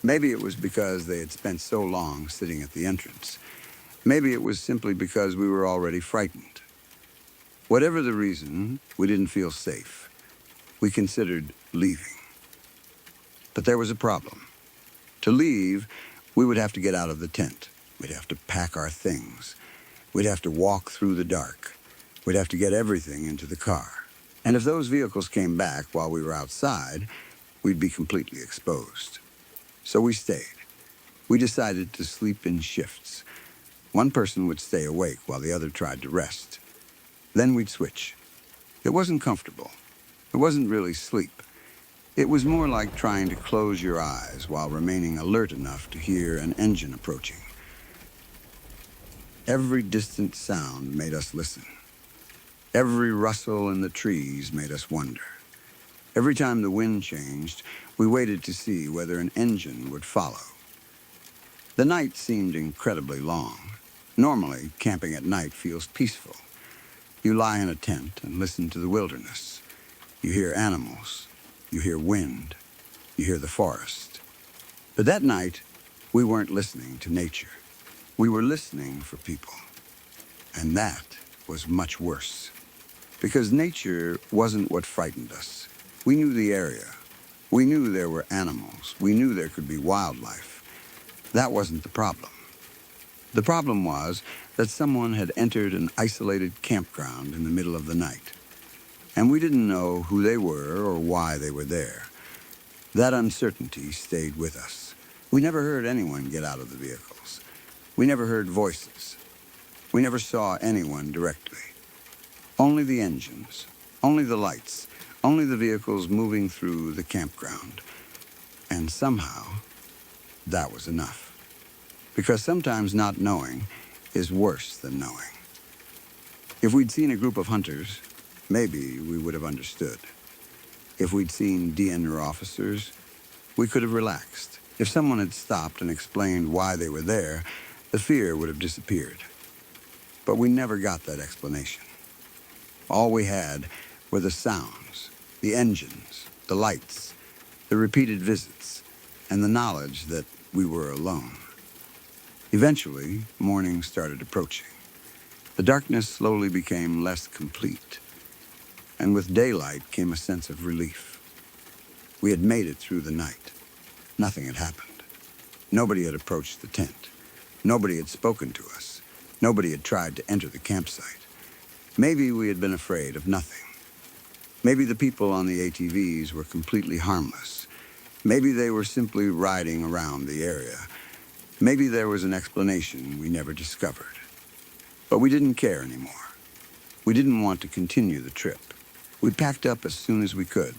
Maybe it was because they had spent so long sitting at the entrance. Maybe it was simply because we were already frightened. Whatever the reason, we didn't feel safe. We considered leaving. But there was a problem. To leave, we would have to get out of the tent. We'd have to pack our things. We'd have to walk through the dark. We'd have to get everything into the car. And if those vehicles came back while we were outside, we'd be completely exposed. So we stayed. We decided to sleep in shifts. One person would stay awake while the other tried to rest. Then we'd switch. It wasn't comfortable. It wasn't really sleep. It was more like trying to close your eyes while remaining alert enough to hear an engine approaching. Every distant sound made us listen. Every rustle in the trees made us wonder. Every time the wind changed, we waited to see whether an engine would follow. The night seemed incredibly long. Normally, camping at night feels peaceful. You lie in a tent and listen to the wilderness. You hear animals. You hear wind. You hear the forest. But that night, we weren't listening to nature. We were listening for people. And that was much worse. Because nature wasn't what frightened us. We knew the area. We knew there were animals. We knew there could be wildlife. That wasn't the problem. The problem was that someone had entered an isolated campground in the middle of the night. And we didn't know who they were or why they were there. That uncertainty stayed with us. We never heard anyone get out of the vehicles. We never heard voices. We never saw anyone directly. Only the engines, only the lights, only the vehicles moving through the campground. And somehow, that was enough. Because sometimes not knowing is worse than knowing. If we'd seen a group of hunters, maybe we would have understood. If we'd seen DNR officers, we could have relaxed. If someone had stopped and explained why they were there, the fear would have disappeared. But we never got that explanation. All we had were the sounds, the engines, the lights, the repeated visits, and the knowledge that we were alone. Eventually, morning started approaching. The darkness slowly became less complete, and with daylight came a sense of relief. We had made it through the night. Nothing had happened. Nobody had approached the tent. Nobody had spoken to us. Nobody had tried to enter the campsite. Maybe we had been afraid of nothing. Maybe the people on the ATVs were completely harmless. Maybe they were simply riding around the area. Maybe there was an explanation we never discovered. But we didn't care anymore. We didn't want to continue the trip. We packed up as soon as we could.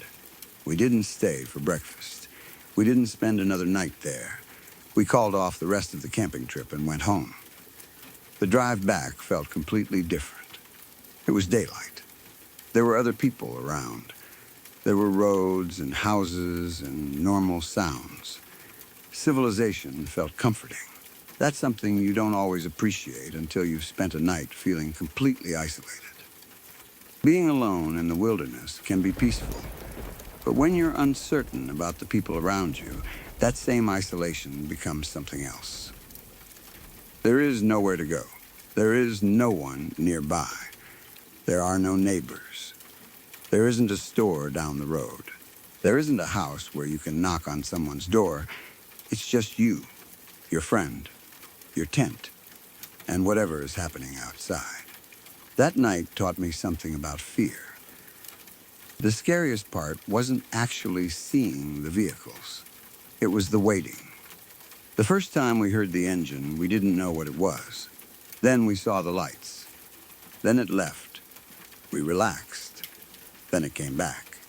We didn't stay for breakfast. We didn't spend another night there. We called off the rest of the camping trip and went home. The drive back felt completely different. It was daylight. There were other people around. There were roads and houses and normal sounds. Civilization felt comforting. That's something you don't always appreciate until you've spent a night feeling completely isolated. Being alone in the wilderness can be peaceful, but when you're uncertain about the people around you, that same isolation becomes something else. There is nowhere to go. There is no one nearby. There are no neighbors. There isn't a store down the road. There isn't a house where you can knock on someone's door. It's just you, your friend, your tent, and whatever is happening outside. That night taught me something about fear. The scariest part wasn't actually seeing the vehicles. It was the waiting. The first time we heard the engine, we didn't know what it was. Then we saw the lights. Then it left. We relaxed. Then it came back.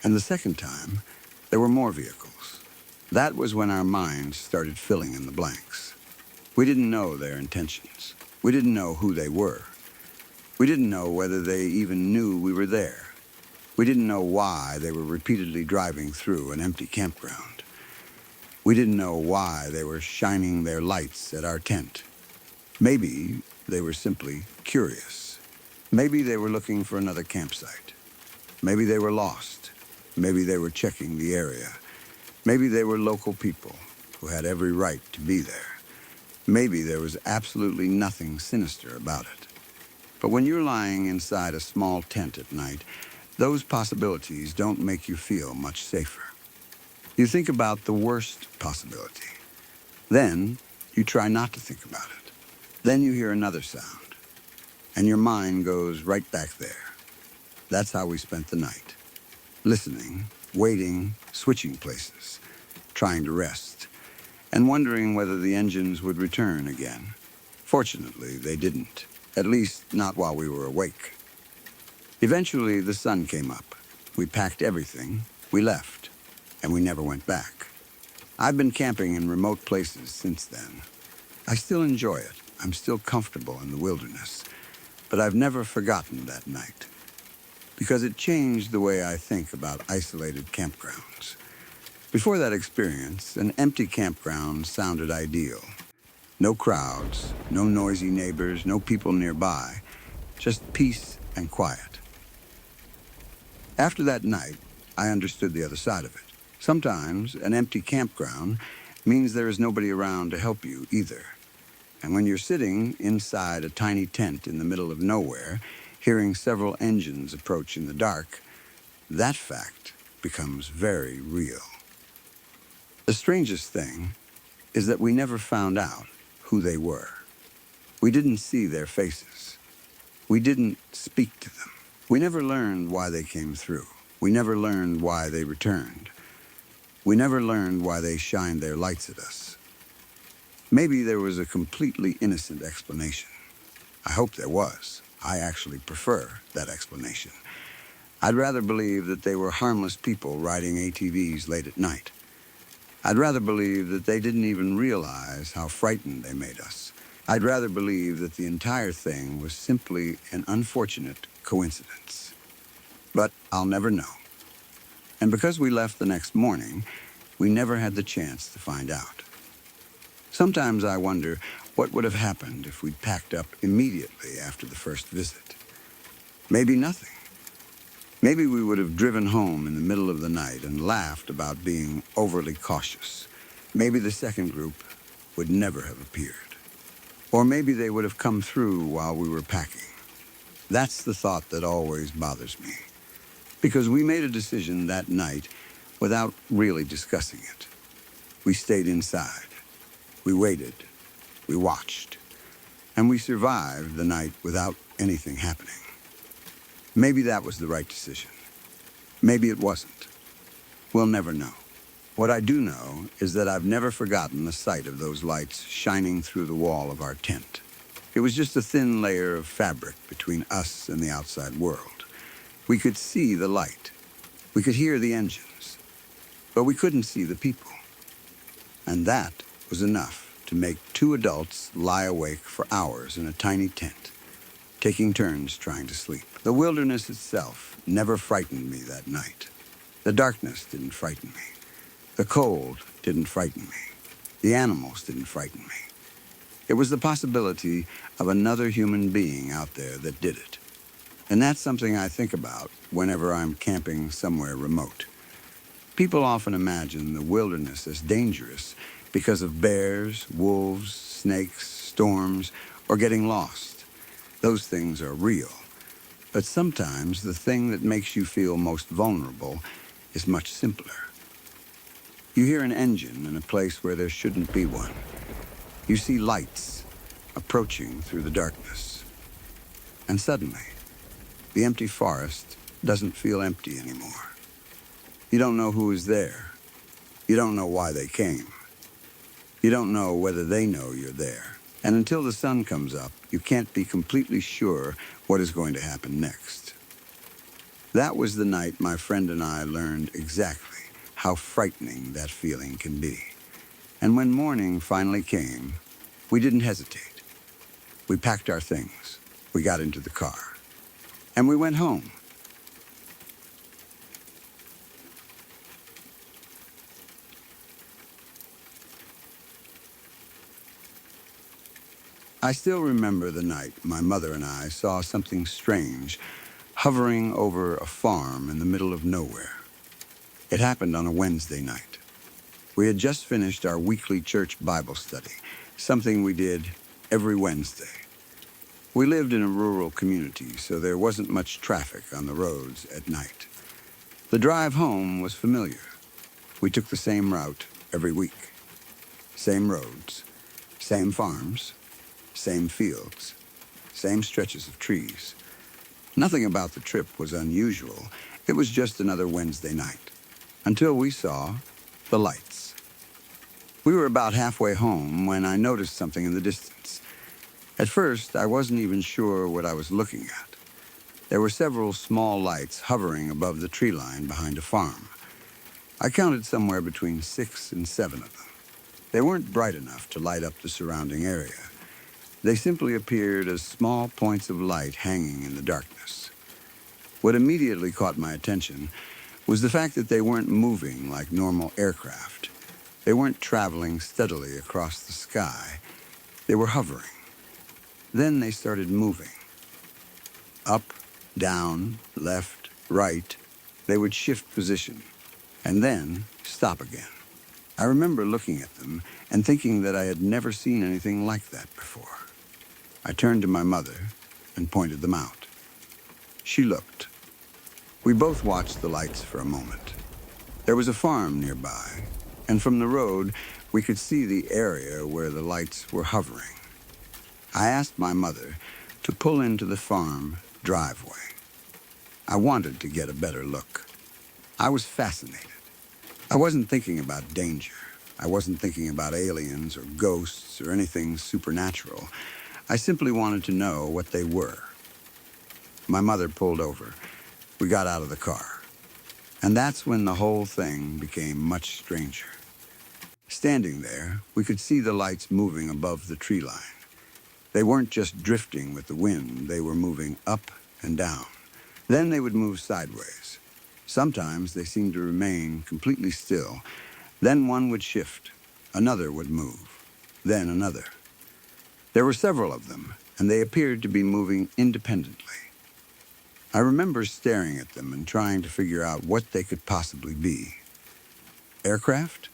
And the second time, there were more vehicles. That was when our minds started filling in the blanks. We didn't know their intentions. We didn't know who they were. We didn't know whether they even knew we were there. We didn't know why they were repeatedly driving through an empty campground. We didn't know why they were shining their lights at our tent. Maybe they were simply curious. Maybe they were looking for another campsite. Maybe they were lost. Maybe they were checking the area. Maybe they were local people who had every right to be there. Maybe there was absolutely nothing sinister about it. But when you're lying inside a small tent at night, those possibilities don't make you feel much safer. You think about the worst possibility. Then you try not to think about it. Then you hear another sound, and your mind goes right back there. That's how we spent the night. Listening, waiting, switching places, trying to rest, and wondering whether the engines would return again. Fortunately, they didn't, at least not while we were awake. Eventually, the sun came up. We packed everything, we left, and we never went back. I've been camping in remote places since then. I still enjoy it. I'm still comfortable in the wilderness, but I've never forgotten that night, because it changed the way I think about isolated campgrounds. Before that experience, an empty campground sounded ideal. No crowds, no noisy neighbors, no people nearby, just peace and quiet. After that night, I understood the other side of it. Sometimes an empty campground means there is nobody around to help you either. And when you're sitting inside a tiny tent in the middle of nowhere, hearing several engines approach in the dark, that fact becomes very real. The strangest thing is that we never found out who they were. We didn't see their faces. We didn't speak to them. We never learned why they came through. We never learned why they returned. We never learned why they shined their lights at us. Maybe there was a completely innocent explanation. I hope there was. I actually prefer that explanation. I'd rather believe that they were harmless people riding ATVs late at night. I'd rather believe that they didn't even realize how frightened they made us. I'd rather believe that the entire thing was simply an unfortunate coincidence. But I'll never know. And because we left the next morning, we never had the chance to find out. Sometimes I wonder what would have happened if we'd packed up immediately after the first visit. Maybe nothing. Maybe we would have driven home in the middle of the night and laughed about being overly cautious. Maybe the second group would never have appeared. Or maybe they would have come through while we were packing. That's the thought that always bothers me. Because we made a decision that night without really discussing it. We stayed inside. We waited. We watched. And we survived the night without anything happening. Maybe that was the right decision. Maybe it wasn't. We'll never know. What I do know is that I've never forgotten the sight of those lights shining through the wall of our tent. It was just a thin layer of fabric between us and the outside world. We could see the light. We could hear the engines. But we couldn't see the people. And that was enough to make two adults lie awake for hours in a tiny tent, taking turns trying to sleep. The wilderness itself never frightened me that night. The darkness didn't frighten me. The cold didn't frighten me. The animals didn't frighten me. It was the possibility of another human being out there that did it. And that's something I think about whenever I'm camping somewhere remote. People often imagine the wilderness as dangerous because of bears, wolves, snakes, storms, or getting lost. Those things are real. But sometimes the thing that makes you feel most vulnerable is much simpler. You hear an engine in a place where there shouldn't be one. You see lights approaching through the darkness. And suddenly, the empty forest doesn't feel empty anymore. You don't know who is there. You don't know why they came. You don't know whether they know you're there. And until the sun comes up, you can't be completely sure what is going to happen next. That was the night my friend and I learned exactly how frightening that feeling can be. And when morning finally came, we didn't hesitate. We packed our things. We got into the car. And we went home. I still remember the night my mother and I saw something strange hovering over a farm in the middle of nowhere. It happened on a Wednesday night. We had just finished our weekly church Bible study, something we did every Wednesday. We lived in a rural community, so there wasn't much traffic on the roads at night. The drive home was familiar. We took the same route every week. Same roads, same farms, same fields, same stretches of trees. Nothing about the trip was unusual. It was just another Wednesday night, until we saw the lights. We were about halfway home when I noticed something in the distance. At first, I wasn't even sure what I was looking at. There were several small lights hovering above the tree line behind a farm. I counted somewhere between 6 and 7 of them. They weren't bright enough to light up the surrounding area. They simply appeared as small points of light hanging in the darkness. What immediately caught my attention was the fact that they weren't moving like normal aircraft. They weren't traveling steadily across the sky. They were hovering. Then they started moving. Up, down, left, right. They would shift position, and then stop again. I remember looking at them and thinking that I had never seen anything like that before. I turned to my mother and pointed them out. She looked. We both watched the lights for a moment. There was a farm nearby, and from the road, we could see the area where the lights were hovering. I asked my mother to pull into the farm driveway. I wanted to get a better look. I was fascinated. I wasn't thinking about danger. I wasn't thinking about aliens or ghosts or anything supernatural. I simply wanted to know what they were. My mother pulled over. We got out of the car. And that's when the whole thing became much stranger. Standing there, we could see the lights moving above the tree line. They weren't just drifting with the wind, they were moving up and down. Then they would move sideways. Sometimes they seemed to remain completely still. Then one would shift, another would move, then another. There were several of them, and they appeared to be moving independently. I remember staring at them and trying to figure out what they could possibly be. Aircraft?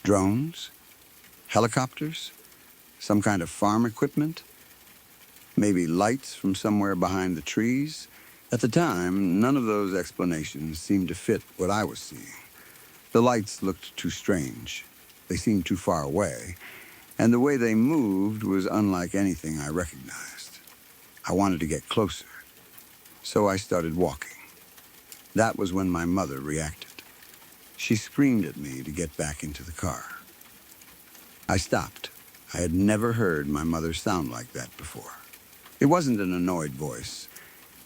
Drones? Helicopters? Some kind of farm equipment? Maybe lights from somewhere behind the trees? At the time, none of those explanations seemed to fit what I was seeing. The lights looked too strange. They seemed too far away, and the way they moved was unlike anything I recognized. I wanted to get closer, so I started walking. That was when my mother reacted. She screamed at me to get back into the car. I stopped. I had never heard my mother sound like that before. It wasn't an annoyed voice.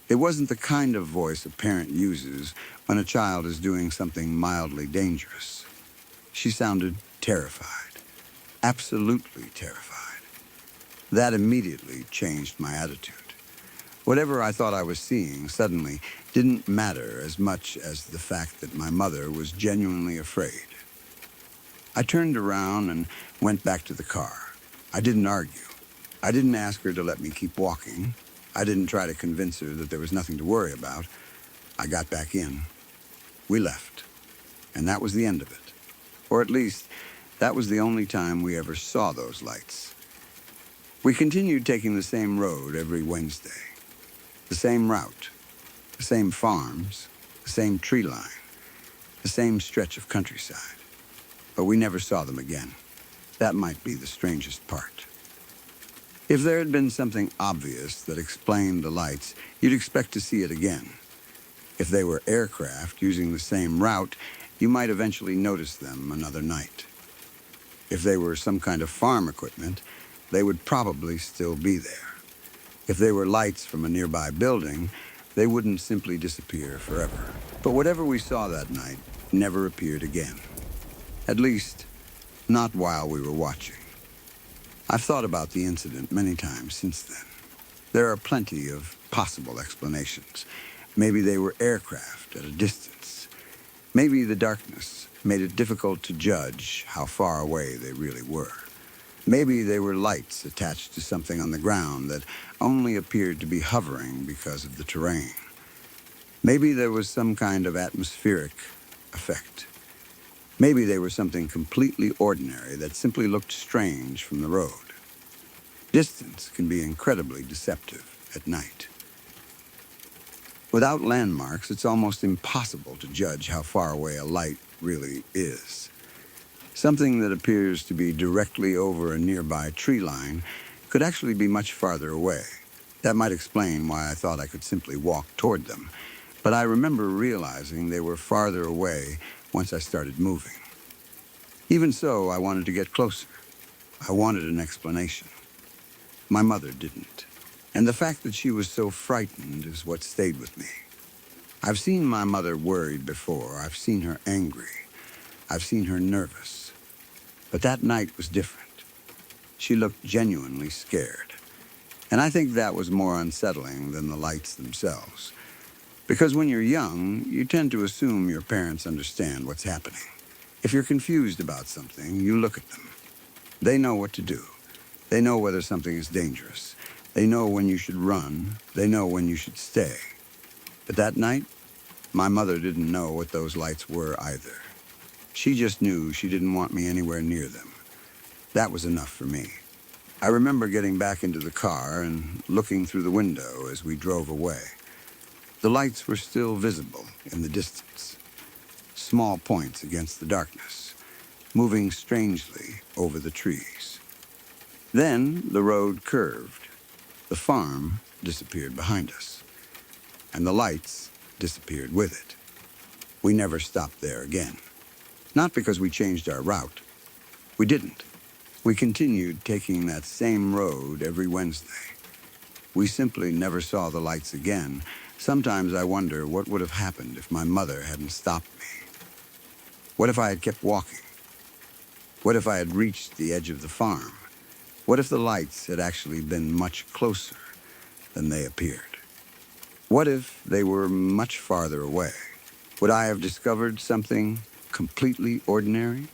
It wasn't the kind of voice a parent uses when a child is doing something mildly dangerous. She sounded terrified, absolutely terrified. That immediately changed my attitude. Whatever I thought I was seeing suddenly didn't matter as much as the fact that my mother was genuinely afraid. I turned around and went back to the car. I didn't argue. I didn't ask her to let me keep walking. I didn't try to convince her that there was nothing to worry about. I got back in. We left. And that was the end of it. Or at least, that was the only time we ever saw those lights. We continued taking the same road every Wednesday. The same route, the same farms, the same tree line, the same stretch of countryside. But we never saw them again. That might be the strangest part. If there had been something obvious that explained the lights, you'd expect to see it again. If they were aircraft using the same route, you might eventually notice them another night. If they were some kind of farm equipment, they would probably still be there. If they were lights from a nearby building, they wouldn't simply disappear forever. But whatever we saw that night never appeared again. At least, not while we were watching. I've thought about the incident many times since then. There are plenty of possible explanations. Maybe they were aircraft at a distance. Maybe the darkness made it difficult to judge how far away they really were. Maybe they were lights attached to something on the ground that only appeared to be hovering because of the terrain. Maybe there was some kind of atmospheric effect. Maybe they were something completely ordinary that simply looked strange from the road. Distance can be incredibly deceptive at night. Without landmarks, it's almost impossible to judge how far away a light really is. Something that appears to be directly over a nearby tree line could actually be much farther away. That might explain why I thought I could simply walk toward them, but I remember realizing they were farther away once I started moving. Even so, I wanted to get closer. I wanted an explanation. My mother didn't. And the fact that she was so frightened is what stayed with me. I've seen my mother worried before. I've seen her angry. I've seen her nervous. But that night was different. She looked genuinely scared. And I think that was more unsettling than the lights themselves. Because when you're young, you tend to assume your parents understand what's happening. If you're confused about something, you look at them. They know what to do. They know whether something is dangerous. They know when you should run. They know when you should stay. But that night, my mother didn't know what those lights were either. She just knew she didn't want me anywhere near them. That was enough for me. I remember getting back into the car and looking through the window as we drove away. The lights were still visible in the distance, small points against the darkness, moving strangely over the trees. Then the road curved. The farm disappeared behind us, and the lights disappeared with it. We never stopped there again. Not because we changed our route. We didn't. We continued taking that same road every Wednesday. We simply never saw the lights again. Sometimes I wonder what would have happened if my mother hadn't stopped me. What if I had kept walking? What if I had reached the edge of the farm? What if the lights had actually been much closer than they appeared? What if they were much farther away? Would I have discovered something completely ordinary?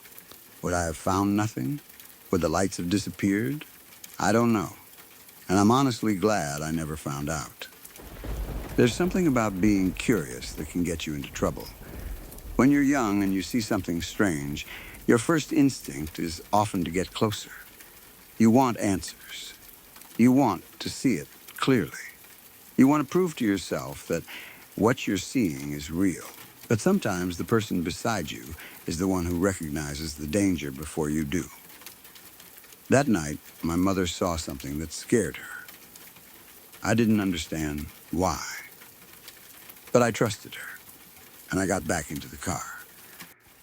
Would I have found nothing? Would the lights have disappeared? I don't know. And I'm honestly glad I never found out. There's something about being curious that can get you into trouble. When you're young and you see something strange, your first instinct is often to get closer. You want answers. You want to see it clearly. You want to prove to yourself that what you're seeing is real. But sometimes the person beside you is the one who recognizes the danger before you do. That night, my mother saw something that scared her. I didn't understand why. But I trusted her, and I got back into the car.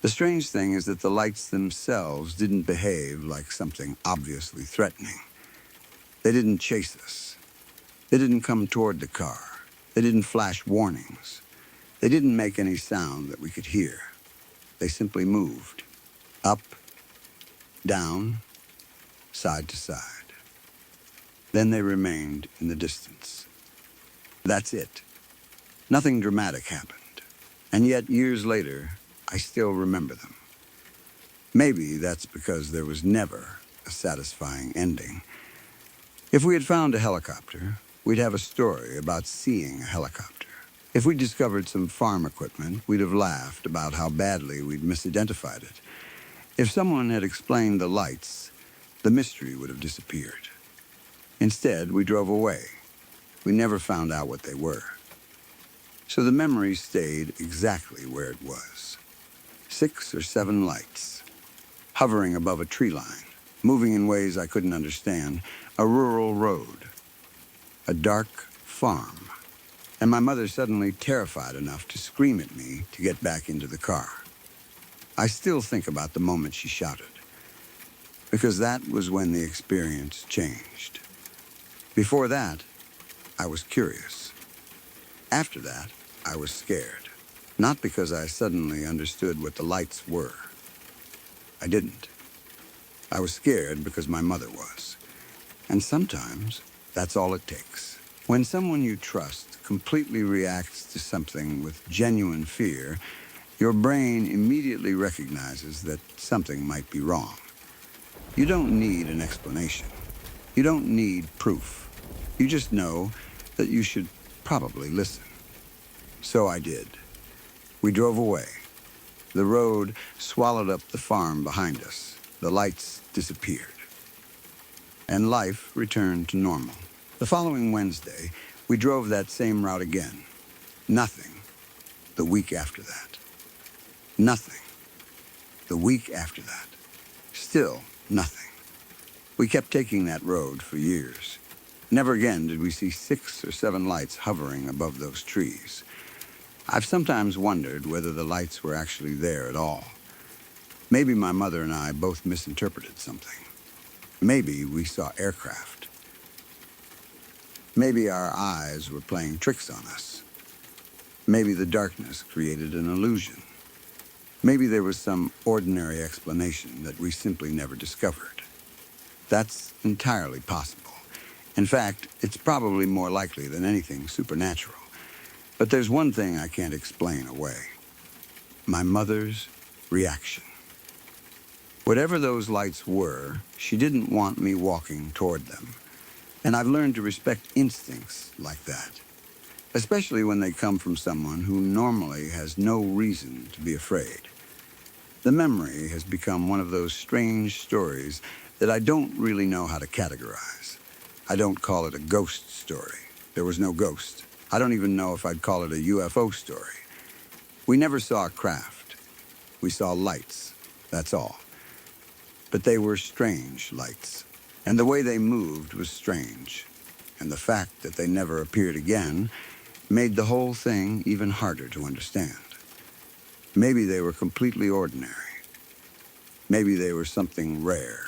The strange thing is that the lights themselves didn't behave like something obviously threatening. They didn't chase us. They didn't come toward the car. They didn't flash warnings. They didn't make any sound that we could hear. They simply moved, up, down, side to side. Then they remained in the distance. That's it. Nothing dramatic happened. And yet, years later, I still remember them. Maybe that's because there was never a satisfying ending. If we had found a helicopter, we'd have a story about seeing a helicopter. If we discovered some farm equipment, we'd have laughed about how badly we'd misidentified it. If someone had explained the lights, the mystery would have disappeared. Instead, we drove away, we never found out what they were. So the memory stayed exactly where it was. 6 or 7 lights, hovering above a tree line, moving in ways I couldn't understand, a rural road, a dark farm, and my mother suddenly terrified enough to scream at me to get back into the car. I still think about the moment she shouted, because that was when the experience changed. Before that, I was curious. After that, I was scared, not because I suddenly understood what the lights were. I didn't. I was scared because my mother was. And sometimes, that's all it takes. When someone you trust completely reacts to something with genuine fear, your brain immediately recognizes that something might be wrong. You don't need an explanation. You don't need proof. You just know that you should probably listen. So I did. We drove away. The road swallowed up the farm behind us. The lights disappeared. And life returned to normal. The following Wednesday, we drove that same route again. Nothing. The week after that. Nothing. The week after that. Still nothing. We kept taking that road for years. Never again did we see 6 or 7 lights hovering above those trees. I've sometimes wondered whether the lights were actually there at all. Maybe my mother and I both misinterpreted something. Maybe we saw aircraft. Maybe our eyes were playing tricks on us. Maybe the darkness created an illusion. Maybe there was some ordinary explanation that we simply never discovered. That's entirely possible. In fact, it's probably more likely than anything supernatural. But there's one thing I can't explain away. My mother's reaction. Whatever those lights were, she didn't want me walking toward them. And I've learned to respect instincts like that, especially when they come from someone who normally has no reason to be afraid. The memory has become one of those strange stories that I don't really know how to categorize. I don't call it a ghost story. There was no ghost. I don't even know if I'd call it a UFO story. We never saw a craft. We saw lights, that's all. But they were strange lights, and the way they moved was strange. And the fact that they never appeared again made the whole thing even harder to understand. Maybe they were completely ordinary. Maybe they were something rare.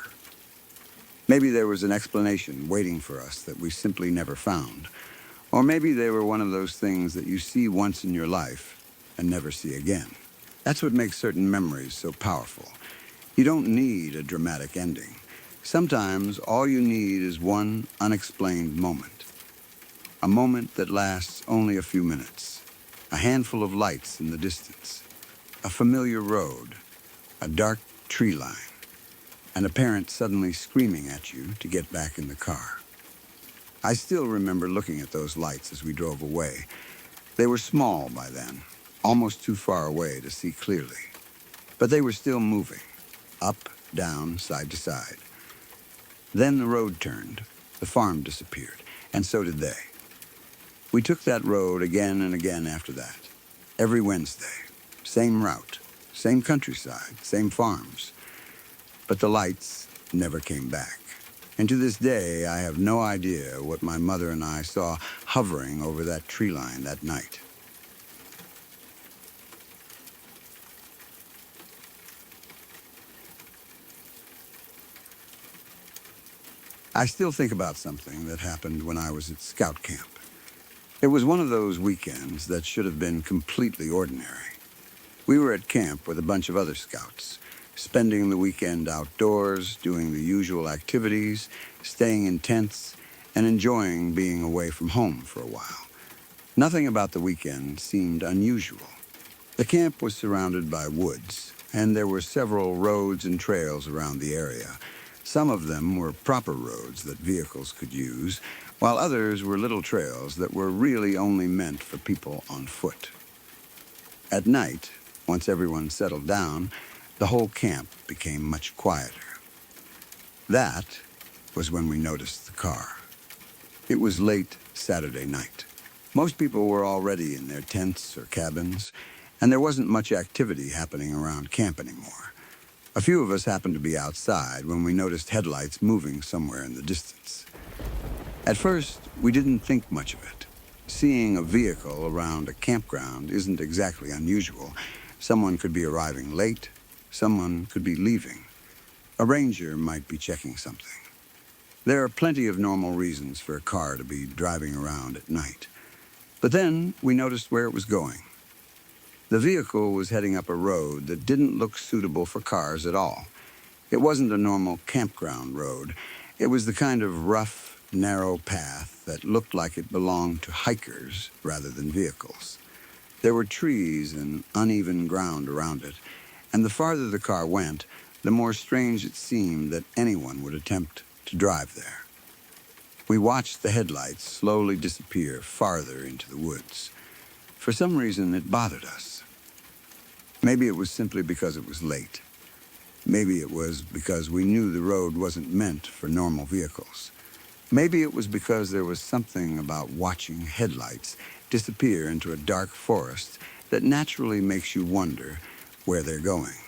Maybe there was an explanation waiting for us that we simply never found. Or maybe they were one of those things that you see once in your life and never see again. That's what makes certain memories so powerful. You don't need a dramatic ending. Sometimes all you need is one unexplained moment. A moment that lasts only a few minutes. A handful of lights in the distance. A familiar road. A dark tree line. And a parent suddenly screaming at you to get back in the car. I still remember looking at those lights as we drove away. They were small by then, almost too far away to see clearly. But they were still moving, up, down, side to side. Then the road turned, the farm disappeared, and so did they. We took that road again and again after that, every Wednesday. Same route, same countryside, same farms. But the lights never came back. And to this day, I have no idea what my mother and I saw hovering over that tree line that night. I still think about something that happened when I was at scout camp. It was one of those weekends that should have been completely ordinary. We were at camp with a bunch of other scouts, spending the weekend outdoors, doing the usual activities, staying in tents, and enjoying being away from home for a while. Nothing about the weekend seemed unusual. The camp was surrounded by woods, and there were several roads and trails around the area. Some of them were proper roads that vehicles could use, while others were little trails that were really only meant for people on foot. At night, once everyone settled down, the whole camp became much quieter. That was when we noticed the car. It was late Saturday night. Most people were already in their tents or cabins, and there wasn't much activity happening around camp anymore. A few of us happened to be outside when we noticed headlights moving somewhere in the distance. At first, we didn't think much of it. Seeing a vehicle around a campground isn't exactly unusual. Someone could be arriving late, someone could be leaving. A ranger might be checking something. There are plenty of normal reasons for a car to be driving around at night. But then we noticed where it was going. The vehicle was heading up a road that didn't look suitable for cars at all. It wasn't a normal campground road. It was the kind of rough, narrow path that looked like it belonged to hikers rather than vehicles. There were trees and uneven ground around it, and the farther the car went, the more strange it seemed that anyone would attempt to drive there. We watched the headlights slowly disappear farther into the woods. For some reason, it bothered us. Maybe it was simply because it was late. Maybe it was because we knew the road wasn't meant for normal vehicles. Maybe it was because there was something about watching headlights disappear into a dark forest that naturally makes you wonder where they're going.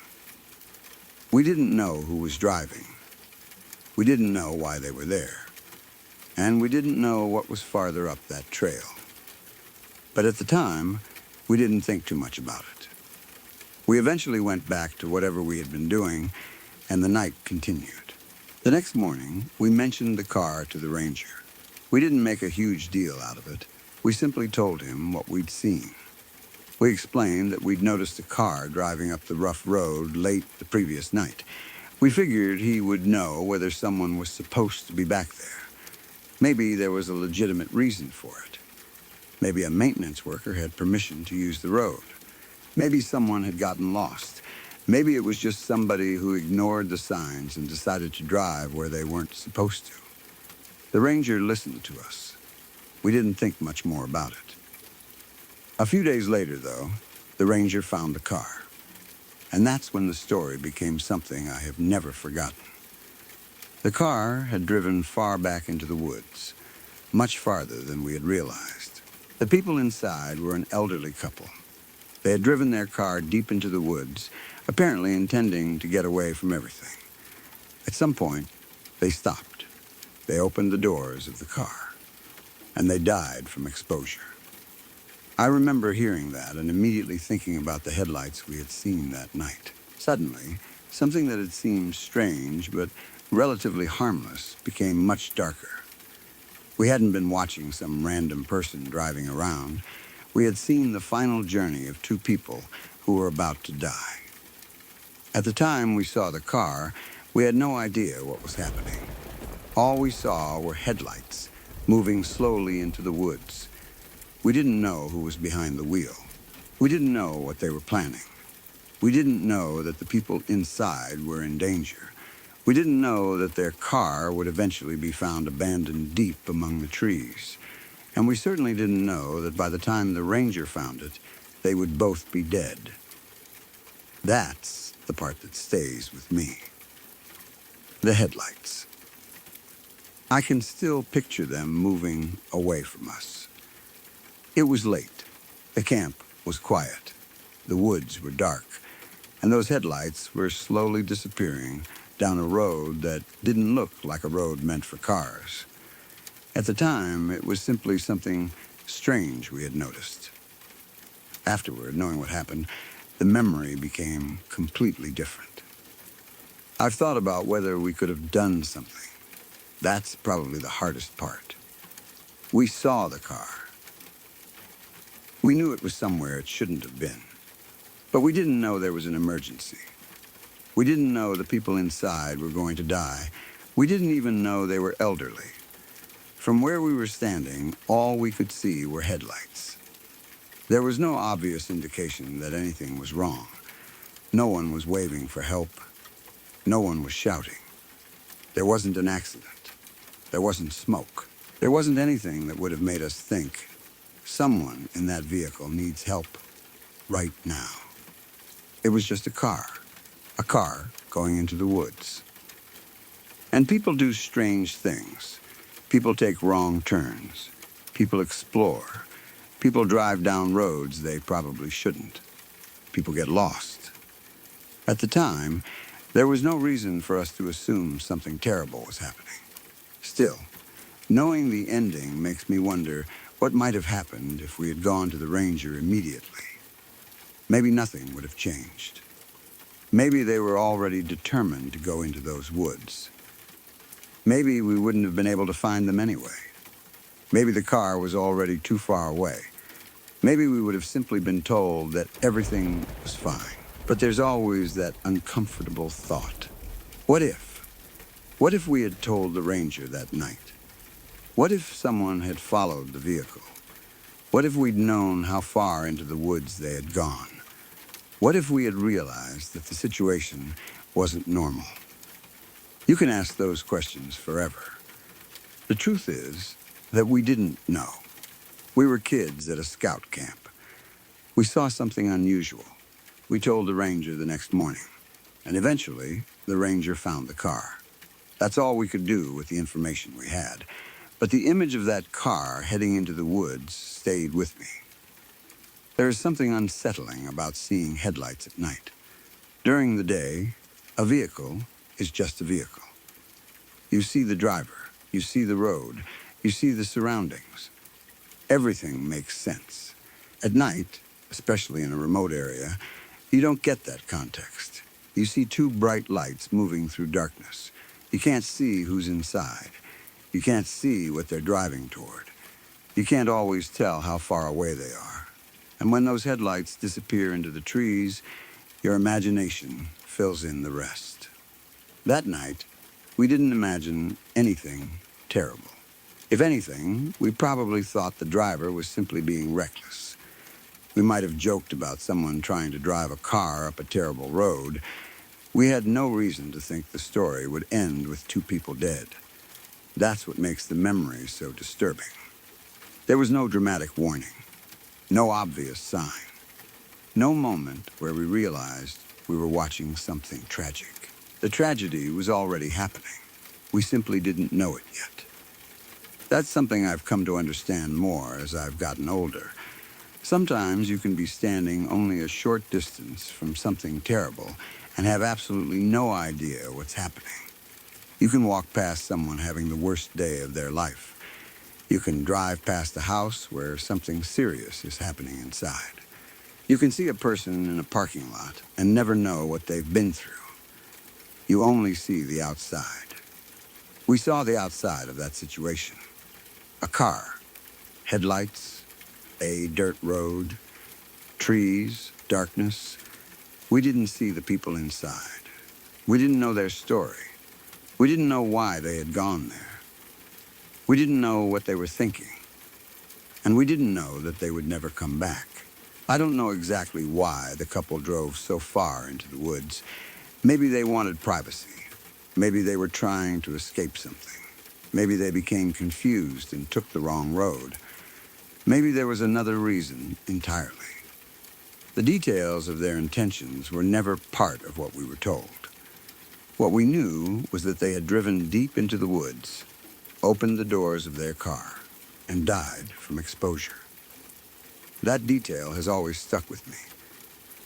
We didn't know who was driving. We didn't know why they were there. And we didn't know what was farther up that trail. But at the time, we didn't think too much about it. We eventually went back to whatever we had been doing, and the night continued. The next morning, we mentioned the car to the ranger. We didn't make a huge deal out of it. We simply told him what we'd seen. We explained that we'd noticed a car driving up the rough road late the previous night. We figured he would know whether someone was supposed to be back there. Maybe there was a legitimate reason for it. Maybe a maintenance worker had permission to use the road. Maybe someone had gotten lost. Maybe it was just somebody who ignored the signs and decided to drive where they weren't supposed to. The ranger listened to us. We didn't think much more about it. A few days later, though, the ranger found the car. And that's when the story became something I have never forgotten. The car had driven far back into the woods, much farther than we had realized. The people inside were an elderly couple. They had driven their car deep into the woods, apparently intending to get away from everything. At some point, they stopped. They opened the doors of the car, and they died from exposure. I remember hearing that and immediately thinking about the headlights we had seen that night. Suddenly, something that had seemed strange but relatively harmless became much darker. We hadn't been watching some random person driving around. We had seen the final journey of two people who were about to die. At the time we saw the car, we had no idea what was happening. All we saw were headlights moving slowly into the woods. We didn't know who was behind the wheel. We didn't know what they were planning. We didn't know that the people inside were in danger. We didn't know that their car would eventually be found abandoned deep among the trees. And we certainly didn't know that by the time the ranger found it, they would both be dead. That's the part that stays with me. The headlights. I can still picture them moving away from us. It was late. The camp was quiet. The woods were dark. And those headlights were slowly disappearing down a road that didn't look like a road meant for cars. At the time, it was simply something strange we had noticed. Afterward, knowing what happened, the memory became completely different. I've thought about whether we could have done something. That's probably the hardest part. We saw the car. We knew it was somewhere it shouldn't have been. But we didn't know there was an emergency. We didn't know the people inside were going to die. We didn't even know they were elderly. From where we were standing, all we could see were headlights. There was no obvious indication that anything was wrong. No one was waving for help. No one was shouting. There wasn't an accident. There wasn't smoke. There wasn't anything that would have made us think, someone in that vehicle needs help right now. It was just a car going into the woods. And people do strange things. People take wrong turns. People explore. People drive down roads they probably shouldn't. People get lost. At the time, there was no reason for us to assume something terrible was happening. Still, knowing the ending makes me wonder what might have happened if we had gone to the ranger immediately. Maybe nothing would have changed. Maybe they were already determined to go into those woods. Maybe we wouldn't have been able to find them anyway. Maybe the car was already too far away. Maybe we would have simply been told that everything was fine. But there's always that uncomfortable thought. What if? What if we had told the ranger that night? What if someone had followed the vehicle? What if we'd known how far into the woods they had gone? What if we had realized that the situation wasn't normal? You can ask those questions forever. The truth is that we didn't know. We were kids at a scout camp. We saw something unusual. We told the ranger the next morning, and eventually the ranger found the car. That's all we could do with the information we had. But the image of that car heading into the woods stayed with me. There is something unsettling about seeing headlights at night. During the day, a vehicle is just a vehicle. You see the driver, you see the road, you see the surroundings. Everything makes sense. At night, especially in a remote area, you don't get that context. You see two bright lights moving through darkness. You can't see who's inside. You can't see what they're driving toward. You can't always tell how far away they are. And when those headlights disappear into the trees, your imagination fills in the rest. That night, we didn't imagine anything terrible. If anything, we probably thought the driver was simply being reckless. We might have joked about someone trying to drive a car up a terrible road. We had no reason to think the story would end with two people dead. That's what makes the memory so disturbing. There was no dramatic warning, no obvious sign, no moment where we realized we were watching something tragic. The tragedy was already happening. We simply didn't know it yet. That's something I've come to understand more as I've gotten older. Sometimes you can be standing only a short distance from something terrible and have absolutely no idea what's happening. You can walk past someone having the worst day of their life. You can drive past a house where something serious is happening inside. You can see a person in a parking lot and never know what they've been through. You only see the outside. We saw the outside of that situation. A car, headlights, a dirt road, trees, darkness. We didn't see the people inside. We didn't know their story. We didn't know why they had gone there. We didn't know what they were thinking. And we didn't know that they would never come back. I don't know exactly why the couple drove so far into the woods. Maybe they wanted privacy. Maybe they were trying to escape something. Maybe they became confused and took the wrong road. Maybe there was another reason entirely. The details of their intentions were never part of what we were told. What we knew was that they had driven deep into the woods, opened the doors of their car, and died from exposure. That detail has always stuck with me.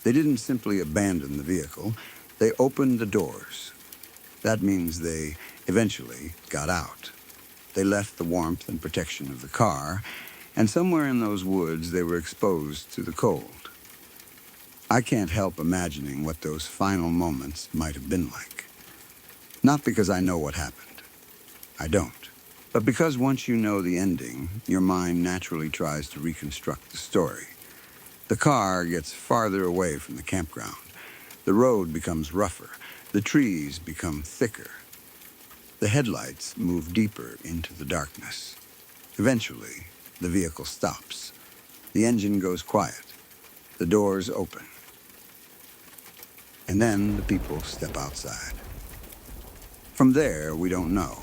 They didn't simply abandon the vehicle, they opened the doors. That means they eventually got out. They left the warmth and protection of the car, and somewhere in those woods they were exposed to the cold. I can't help imagining what those final moments might have been like. Not because I know what happened. I don't. But because once you know the ending, your mind naturally tries to reconstruct the story. The car gets farther away from the campground. The road becomes rougher. The trees become thicker. The headlights move deeper into the darkness. Eventually, the vehicle stops. The engine goes quiet. The doors open. And then the people step outside. From there, we don't know.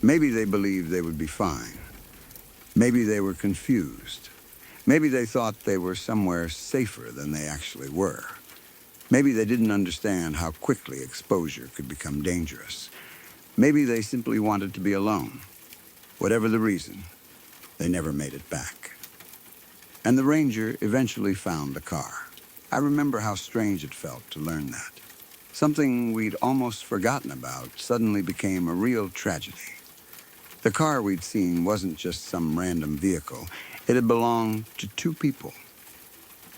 Maybe they believed they would be fine. Maybe they were confused. Maybe they thought they were somewhere safer than they actually were. Maybe they didn't understand how quickly exposure could become dangerous. Maybe they simply wanted to be alone. Whatever the reason, they never made it back. And the ranger eventually found the car. I remember how strange it felt to learn that. Something we'd almost forgotten about suddenly became a real tragedy. The car we'd seen wasn't just some random vehicle. It had belonged to two people.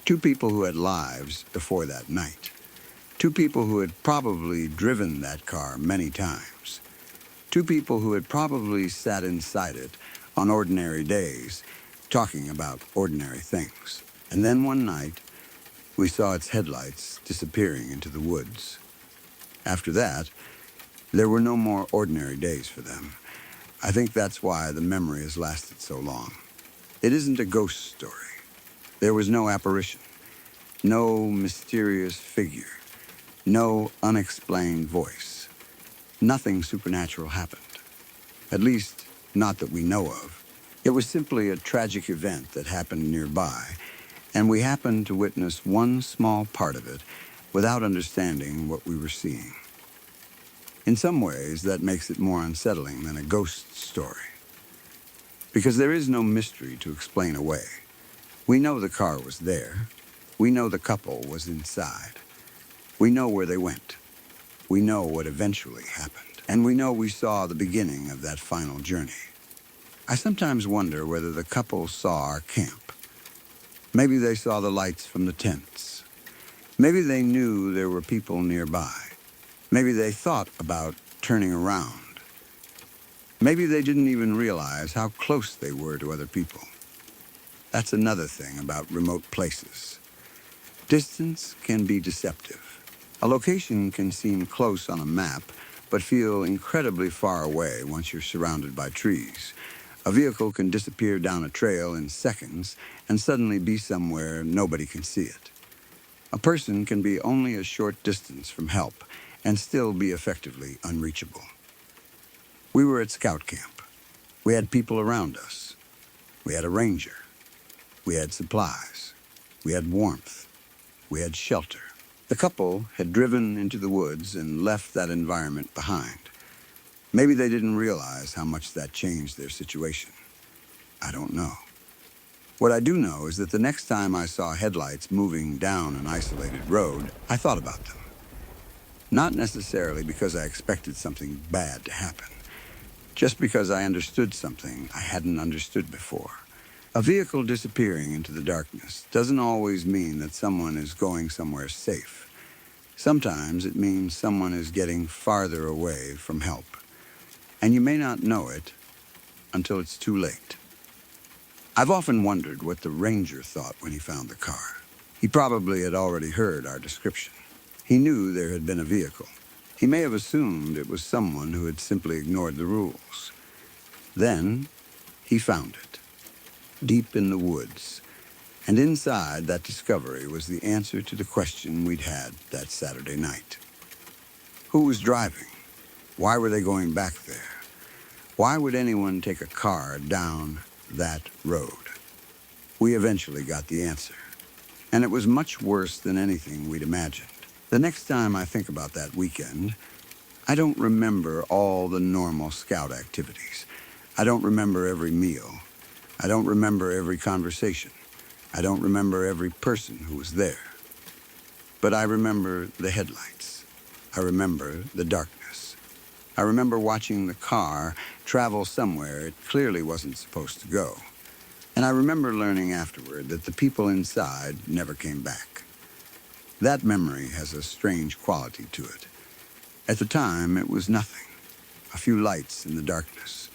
Two people who had lives before that night. Two people who had probably driven that car many times. Two people who had probably sat inside it on ordinary days, talking about ordinary things. And then one night, we saw its headlights disappearing into the woods. After that, there were no more ordinary days for them. I think that's why the memory has lasted so long. It isn't a ghost story. There was no apparition, no mysterious figure, no unexplained voice. Nothing supernatural happened. At least, not that we know of. It was simply a tragic event that happened nearby, and we happened to witness one small part of it without understanding what we were seeing. In some ways, that makes it more unsettling than a ghost story. Because there is no mystery to explain away. We know the car was there. We know the couple was inside. We know where they went. We know what eventually happened. And we know we saw the beginning of that final journey. I sometimes wonder whether the couple saw our camp. Maybe they saw the lights from the tents. Maybe they knew there were people nearby. Maybe they thought about turning around. Maybe they didn't even realize how close they were to other people. That's another thing about remote places. Distance can be deceptive. A location can seem close on a map, but feel incredibly far away once you're surrounded by trees. A vehicle can disappear down a trail in seconds and suddenly be somewhere nobody can see it. A person can be only a short distance from help and still be effectively unreachable. We were at scout camp. We had people around us. We had a ranger. We had supplies. We had warmth. We had shelter. The couple had driven into the woods and left that environment behind. Maybe they didn't realize how much that changed their situation. I don't know. What I do know is that the next time I saw headlights moving down an isolated road, I thought about them. Not necessarily because I expected something bad to happen, just because I understood something I hadn't understood before. A vehicle disappearing into the darkness doesn't always mean that someone is going somewhere safe. Sometimes it means someone is getting farther away from help. And you may not know it until it's too late. I've often wondered what the ranger thought when he found the car. He probably had already heard our description. He knew there had been a vehicle. He may have assumed it was someone who had simply ignored the rules. Then he found it, deep in the woods. And inside that discovery was the answer to the question we'd had that Saturday night. Who was driving? Why were they going back there? Why would anyone take a car down that road? We eventually got the answer. And it was much worse than anything we'd imagined. The next time I think about that weekend, I don't remember all the normal scout activities. I don't remember every meal. I don't remember every conversation. I don't remember every person who was there. But I remember the headlights. I remember the darkness. I remember watching the car travel somewhere it clearly wasn't supposed to go. And I remember learning afterward that the people inside never came back. That memory has a strange quality to it. At the time, it was nothing. A few lights in the darkness.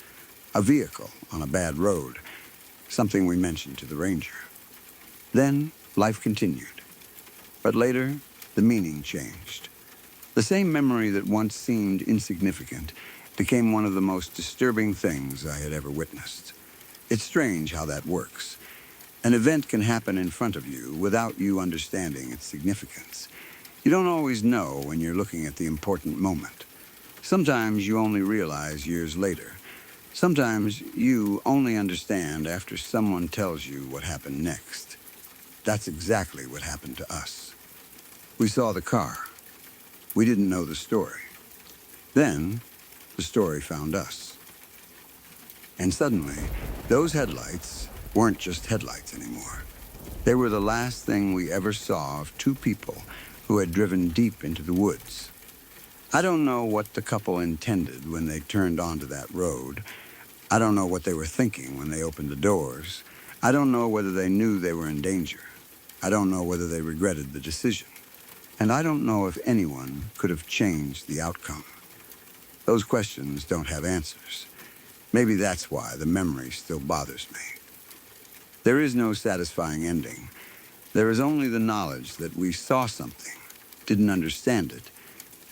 A vehicle on a bad road. Something we mentioned to the ranger. Then, life continued. But later, the meaning changed. The same memory that once seemed insignificant became one of the most disturbing things I had ever witnessed. It's strange how that works. An event can happen in front of you without you understanding its significance. You don't always know when you're looking at the important moment. Sometimes you only realize years later. Sometimes you only understand after someone tells you what happened next. That's exactly what happened to us. We saw the car. We didn't know the story. Then, the story found us. And suddenly, those headlights weren't just headlights anymore. They were the last thing we ever saw of two people who had driven deep into the woods. I don't know what the couple intended when they turned onto that road. I don't know what they were thinking when they opened the doors. I don't know whether they knew they were in danger. I don't know whether they regretted the decision. And I don't know if anyone could have changed the outcome. Those questions don't have answers. Maybe that's why the memory still bothers me. There is no satisfying ending. There is only the knowledge that we saw something, didn't understand it,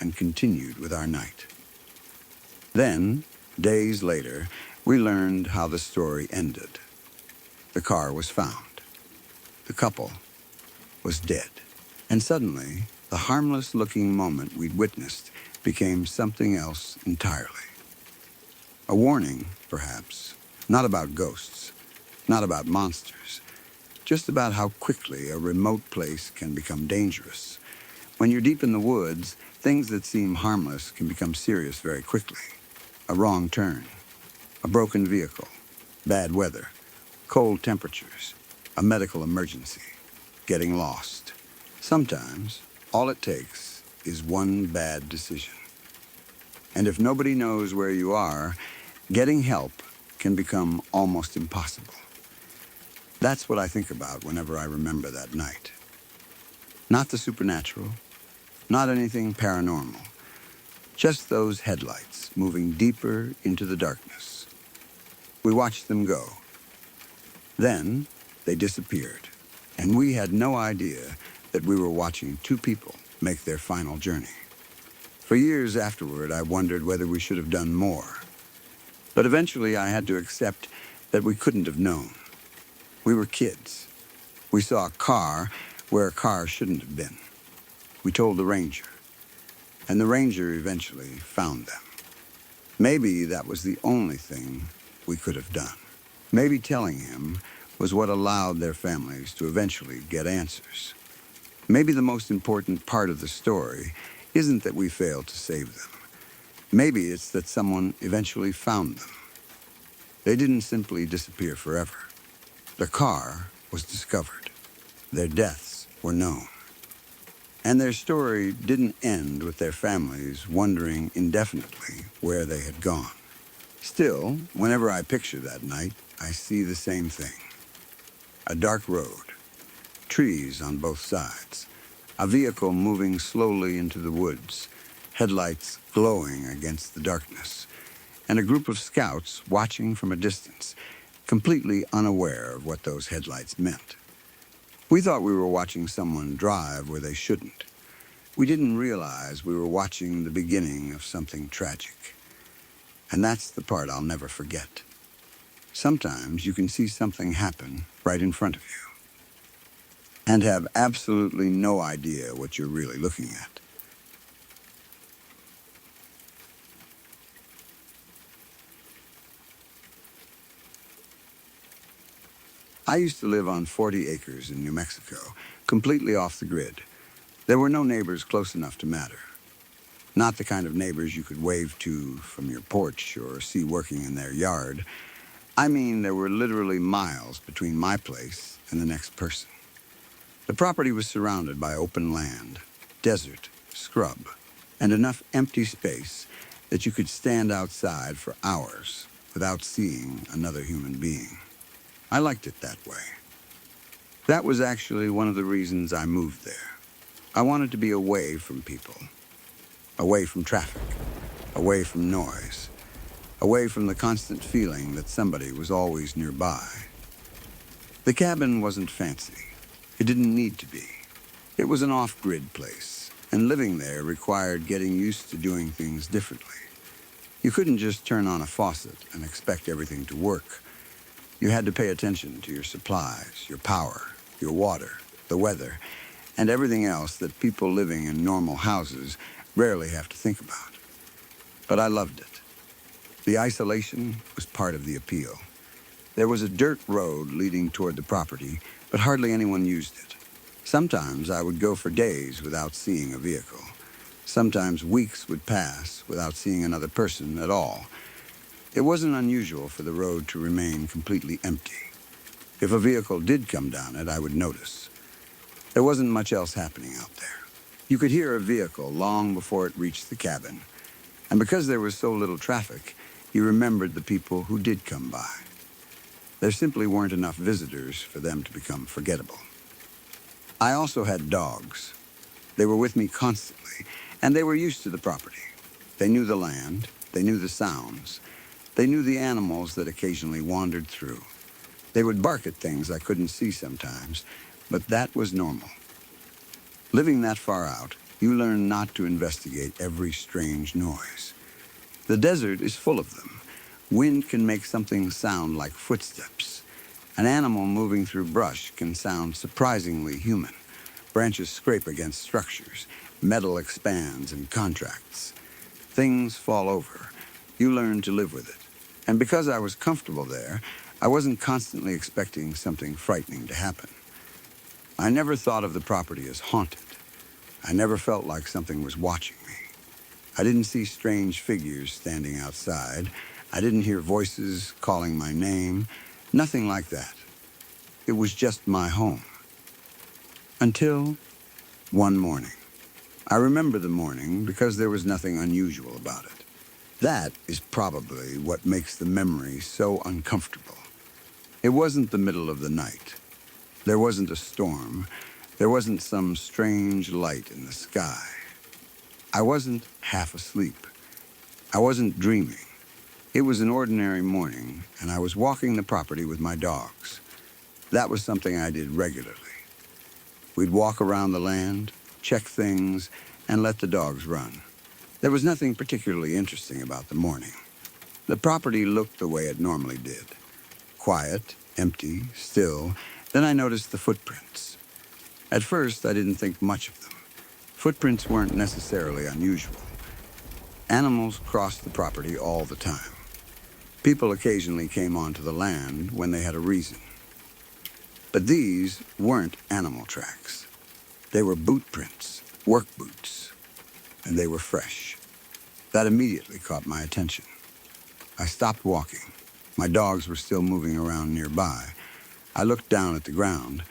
and continued with our night. Then, days later, we learned how the story ended. The car was found. The couple was dead. And suddenly, the harmless-looking moment we'd witnessed became something else entirely. A warning, perhaps, not about ghosts, not about monsters, just about how quickly a remote place can become dangerous. When you're deep in the woods, things that seem harmless can become serious very quickly. A wrong turn, a broken vehicle, bad weather, cold temperatures, a medical emergency, getting lost. Sometimes, all it takes is one bad decision. And if nobody knows where you are, getting help can become almost impossible. That's what I think about whenever I remember that night. Not the supernatural, not anything paranormal, just those headlights moving deeper into the darkness. We watched them go. Then they disappeared, and we had no idea that we were watching two people make their final journey. For years afterward, I wondered whether we should have done more. But eventually I had to accept that we couldn't have known. We were kids. We saw a car where a car shouldn't have been. We told the ranger, and the ranger eventually found them. Maybe that was the only thing we could have done. Maybe telling him was what allowed their families to eventually get answers. Maybe the most important part of the story isn't that we failed to save them. Maybe it's that someone eventually found them. They didn't simply disappear forever. The car was discovered. Their deaths were known. And their story didn't end with their families wondering indefinitely where they had gone. Still, whenever I picture that night, I see the same thing. A dark road, trees on both sides, a vehicle moving slowly into the woods, headlights glowing against the darkness, and a group of scouts watching from a distance, completely unaware of what those headlights meant. We thought we were watching someone drive where they shouldn't. We didn't realize we were watching the beginning of something tragic. And that's the part I'll never forget. Sometimes you can see something happen right in front of you and have absolutely no idea what you're really looking at. I used to live on 40 acres in New Mexico, completely off the grid. There were no neighbors close enough to matter. Not the kind of neighbors you could wave to from your porch or see working in their yard. I mean, there were literally miles between my place and the next person. The property was surrounded by open land, desert, scrub, and enough empty space that you could stand outside for hours without seeing another human being. I liked it that way. That was actually one of the reasons I moved there. I wanted to be away from people, away from traffic, away from noise, away from the constant feeling that somebody was always nearby. The cabin wasn't fancy. It didn't need to be. It was an off-grid place, and living there required getting used to doing things differently. You couldn't just turn on a faucet and expect everything to work. You had to pay attention to your supplies, your power, your water, the weather, and everything else that people living in normal houses rarely have to think about. But I loved it. The isolation was part of the appeal. There was a dirt road leading toward the property, but hardly anyone used it. Sometimes I would go for days without seeing a vehicle. Sometimes weeks would pass without seeing another person at all. It wasn't unusual for the road to remain completely empty. If a vehicle did come down it, I would notice. There wasn't much else happening out there. You could hear a vehicle long before it reached the cabin, and because there was so little traffic, you remembered the people who did come by. There simply weren't enough visitors for them to become forgettable. I also had dogs. They were with me constantly, and they were used to the property. They knew the land, they knew the sounds, they knew the animals that occasionally wandered through. They would bark at things I couldn't see sometimes, but that was normal. Living that far out, you learn not to investigate every strange noise. The desert is full of them. Wind can make something sound like footsteps. An animal moving through brush can sound surprisingly human. Branches scrape against structures. Metal expands and contracts. Things fall over. You learn to live with it. And because I was comfortable there, I wasn't constantly expecting something frightening to happen. I never thought of the property as haunted. I never felt like something was watching me. I didn't see strange figures standing outside. I didn't hear voices calling my name. Nothing like that. It was just my home. Until one morning. I remember the morning because there was nothing unusual about it. That is probably what makes the memory so uncomfortable. It wasn't the middle of the night. There wasn't a storm. There wasn't some strange light in the sky. I wasn't half asleep. I wasn't dreaming. It was an ordinary morning, and I was walking the property with my dogs. That was something I did regularly. We'd walk around the land, check things, and let the dogs run. There was nothing particularly interesting about the morning. The property looked the way it normally did. Quiet, empty, still. Then I noticed the footprints. At first, I didn't think much of them. Footprints weren't necessarily unusual. Animals crossed the property all the time. People occasionally came onto the land when they had a reason. But these weren't animal tracks. They were boot prints, work boots, and they were fresh. That immediately caught my attention. I stopped walking. My dogs were still moving around nearby. I looked down at the ground.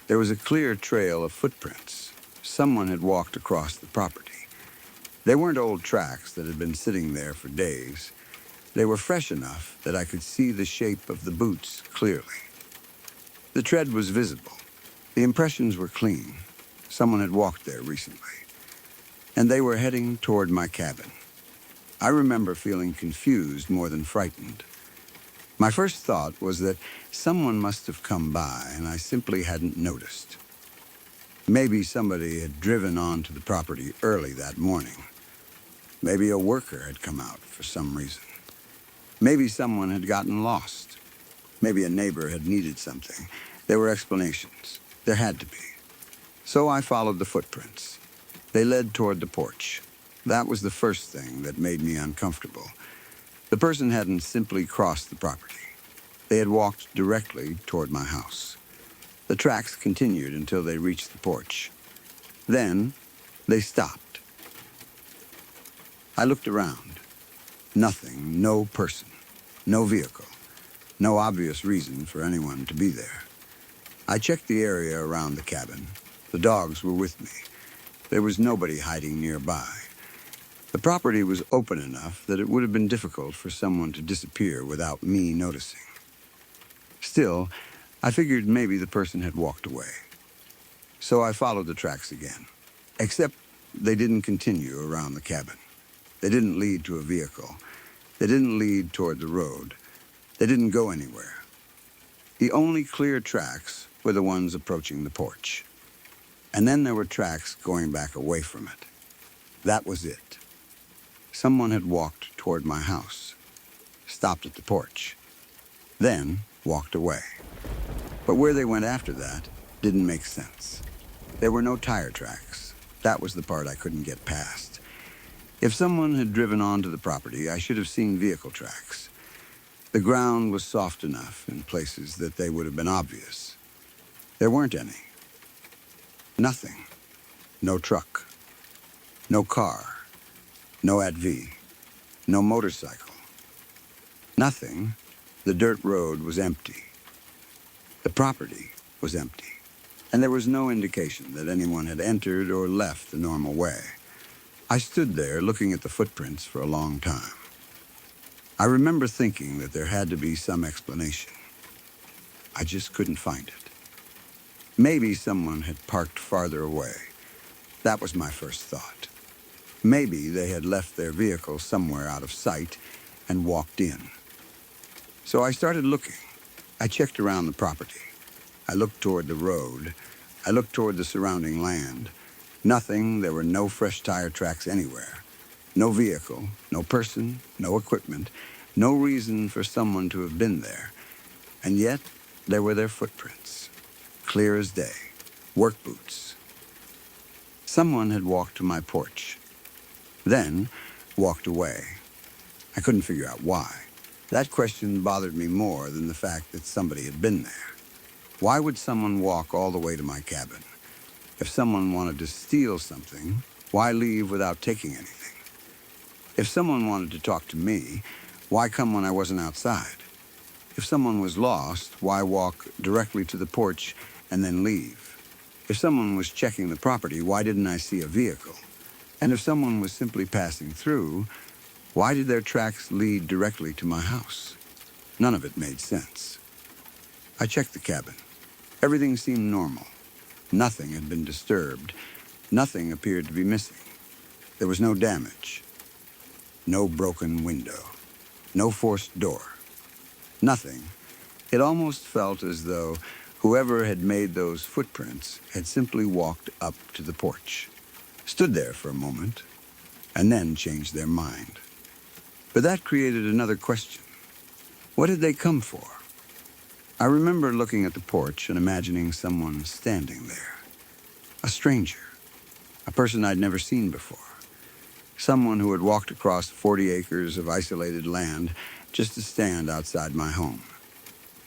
There was a clear trail of footprints. Someone had walked across the property. They weren't old tracks that had been sitting there for days. They were fresh enough that I could see the shape of the boots clearly. The tread was visible. The impressions were clean. Someone had walked there recently. And they were heading toward my cabin. I remember feeling confused more than frightened. My first thought was that someone must have come by and I simply hadn't noticed. Maybe somebody had driven onto the property early that morning. Maybe a worker had come out for some reason. Maybe someone had gotten lost. Maybe a neighbor had needed something. There were explanations. There had to be. So I followed the footprints. They led toward the porch. That was the first thing that made me uncomfortable. The person hadn't simply crossed the property. They had walked directly toward my house. The tracks continued until they reached the porch. Then they stopped. I looked around. Nothing, no person, no vehicle, no obvious reason for anyone to be there. I checked the area around the cabin. The dogs were with me. There was nobody hiding nearby. The property was open enough that it would have been difficult for someone to disappear without me noticing. Still, I figured maybe the person had walked away. So I followed the tracks again. Except they didn't continue around the cabin. They didn't lead to a vehicle. They didn't lead toward the road. They didn't go anywhere. The only clear tracks were the ones approaching the porch. And then there were tracks going back away from it. That was it. Someone had walked toward my house, stopped at the porch, then walked away. But where they went after that didn't make sense. There were no tire tracks. That was the part I couldn't get past. If someone had driven onto the property, I should have seen vehicle tracks. The ground was soft enough in places that they would have been obvious. There weren't any. Nothing. No truck. No car. No ATV. No motorcycle. Nothing. The dirt road was empty. The property was empty, and there was no indication that anyone had entered or left the normal way. I stood there looking at the footprints for a long time. I remember thinking that there had to be some explanation. I just couldn't find it. Maybe someone had parked farther away. That was my first thought. Maybe they had left their vehicle somewhere out of sight and walked in. So I started looking. I checked around the property. I looked toward the road. I looked toward the surrounding land. Nothing. There were no fresh tire tracks anywhere. No vehicle, no person, no equipment, no reason for someone to have been there. And yet, there were their footprints, clear as day, work boots. Someone had walked to my porch, then walked away. I couldn't figure out why. That question bothered me more than the fact that somebody had been there. Why would someone walk all the way to my cabin? If someone wanted to steal something, why leave without taking anything? If someone wanted to talk to me, why come when I wasn't outside? If someone was lost, why walk directly to the porch and then leave? If someone was checking the property, why didn't I see a vehicle? And if someone was simply passing through, why did their tracks lead directly to my house? None of it made sense. I checked the cabin. Everything seemed normal. Nothing had been disturbed. Nothing appeared to be missing. There was no damage. No broken window. No forced door. Nothing. It almost felt as though whoever had made those footprints had simply walked up to the porch, stood there for a moment, and then changed their mind. But that created another question. What did they come for? I remember looking at the porch and imagining someone standing there. A stranger. A person I'd never seen before. Someone who had walked across 40 acres of isolated land just to stand outside my home.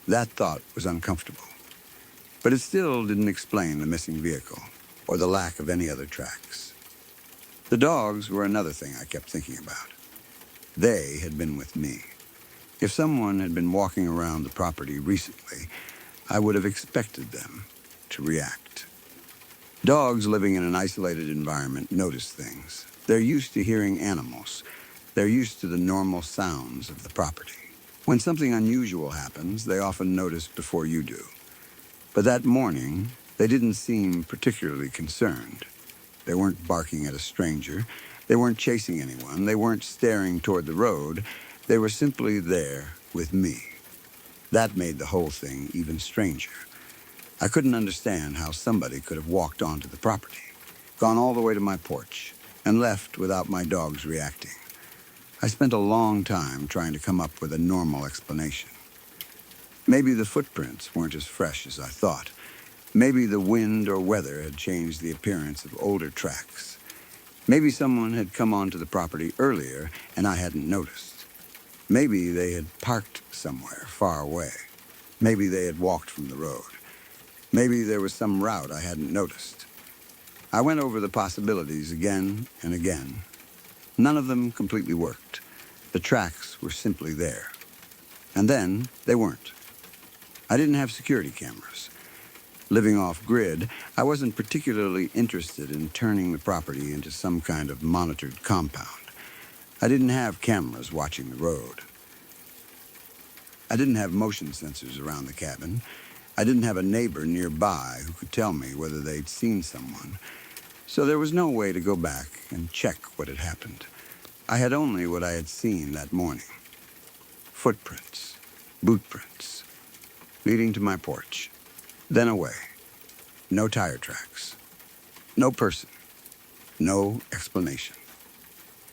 That thought was uncomfortable. But it still didn't explain the missing vehicle or the lack of any other tracks. The dogs were another thing I kept thinking about. They had been with me. If someone had been walking around the property recently, I would have expected them to react. Dogs living in an isolated environment notice things. They're used to hearing animals. They're used to the normal sounds of the property. When something unusual happens, they often notice before you do. But that morning, they didn't seem particularly concerned. They weren't barking at a stranger. They weren't chasing anyone. They weren't staring toward the road. They were simply there with me. That made the whole thing even stranger. I couldn't understand how somebody could have walked onto the property, gone all the way to my porch, and left without my dogs reacting. I spent a long time trying to come up with a normal explanation. Maybe the footprints weren't as fresh as I thought. Maybe the wind or weather had changed the appearance of older tracks. Maybe someone had come onto the property earlier and I hadn't noticed. Maybe they had parked somewhere far away. Maybe they had walked from the road. Maybe there was some route I hadn't noticed. I went over the possibilities again and again. None of them completely worked. The tracks were simply there. And then they weren't. I didn't have security cameras. Living off-grid, I wasn't particularly interested in turning the property into some kind of monitored compound. I didn't have cameras watching the road. I didn't have motion sensors around the cabin. I didn't have a neighbor nearby who could tell me whether they'd seen someone. So there was no way to go back and check what had happened. I had only what I had seen that morning. Footprints, boot prints, leading to my porch, then away. No tire tracks, no person, no explanation.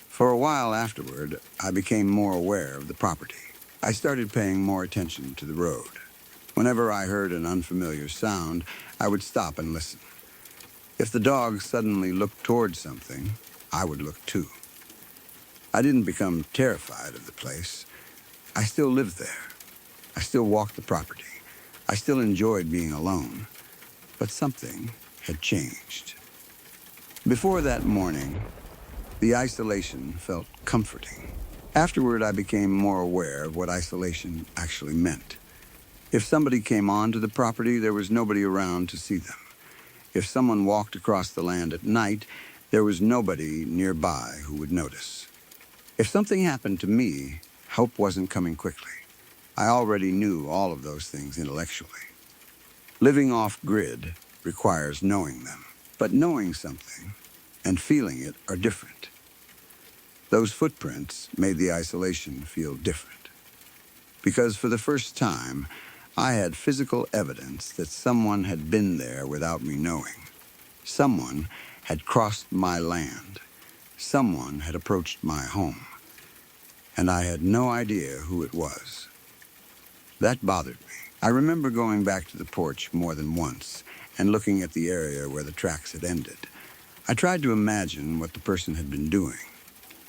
For a while afterward, I became more aware of the property. I started paying more attention to the road. Whenever I heard an unfamiliar sound, I would stop and listen. If the dog suddenly looked toward something, I would look too. I didn't become terrified of the place. I still lived there. I still walked the property. I still enjoyed being alone. But something had changed. Before that morning, the isolation felt comforting. Afterward, I became more aware of what isolation actually meant. If somebody came onto the property, there was nobody around to see them. If someone walked across the land at night, there was nobody nearby who would notice. If something happened to me, help wasn't coming quickly. I already knew all of those things intellectually. Living off-grid requires knowing them, but knowing something and feeling it are different. Those footprints made the isolation feel different. Because for the first time, I had physical evidence that someone had been there without me knowing. Someone had crossed my land. Someone had approached my home. And I had no idea who it was. That bothered me. I remember going back to the porch more than once and looking at the area where the tracks had ended. I tried to imagine what the person had been doing.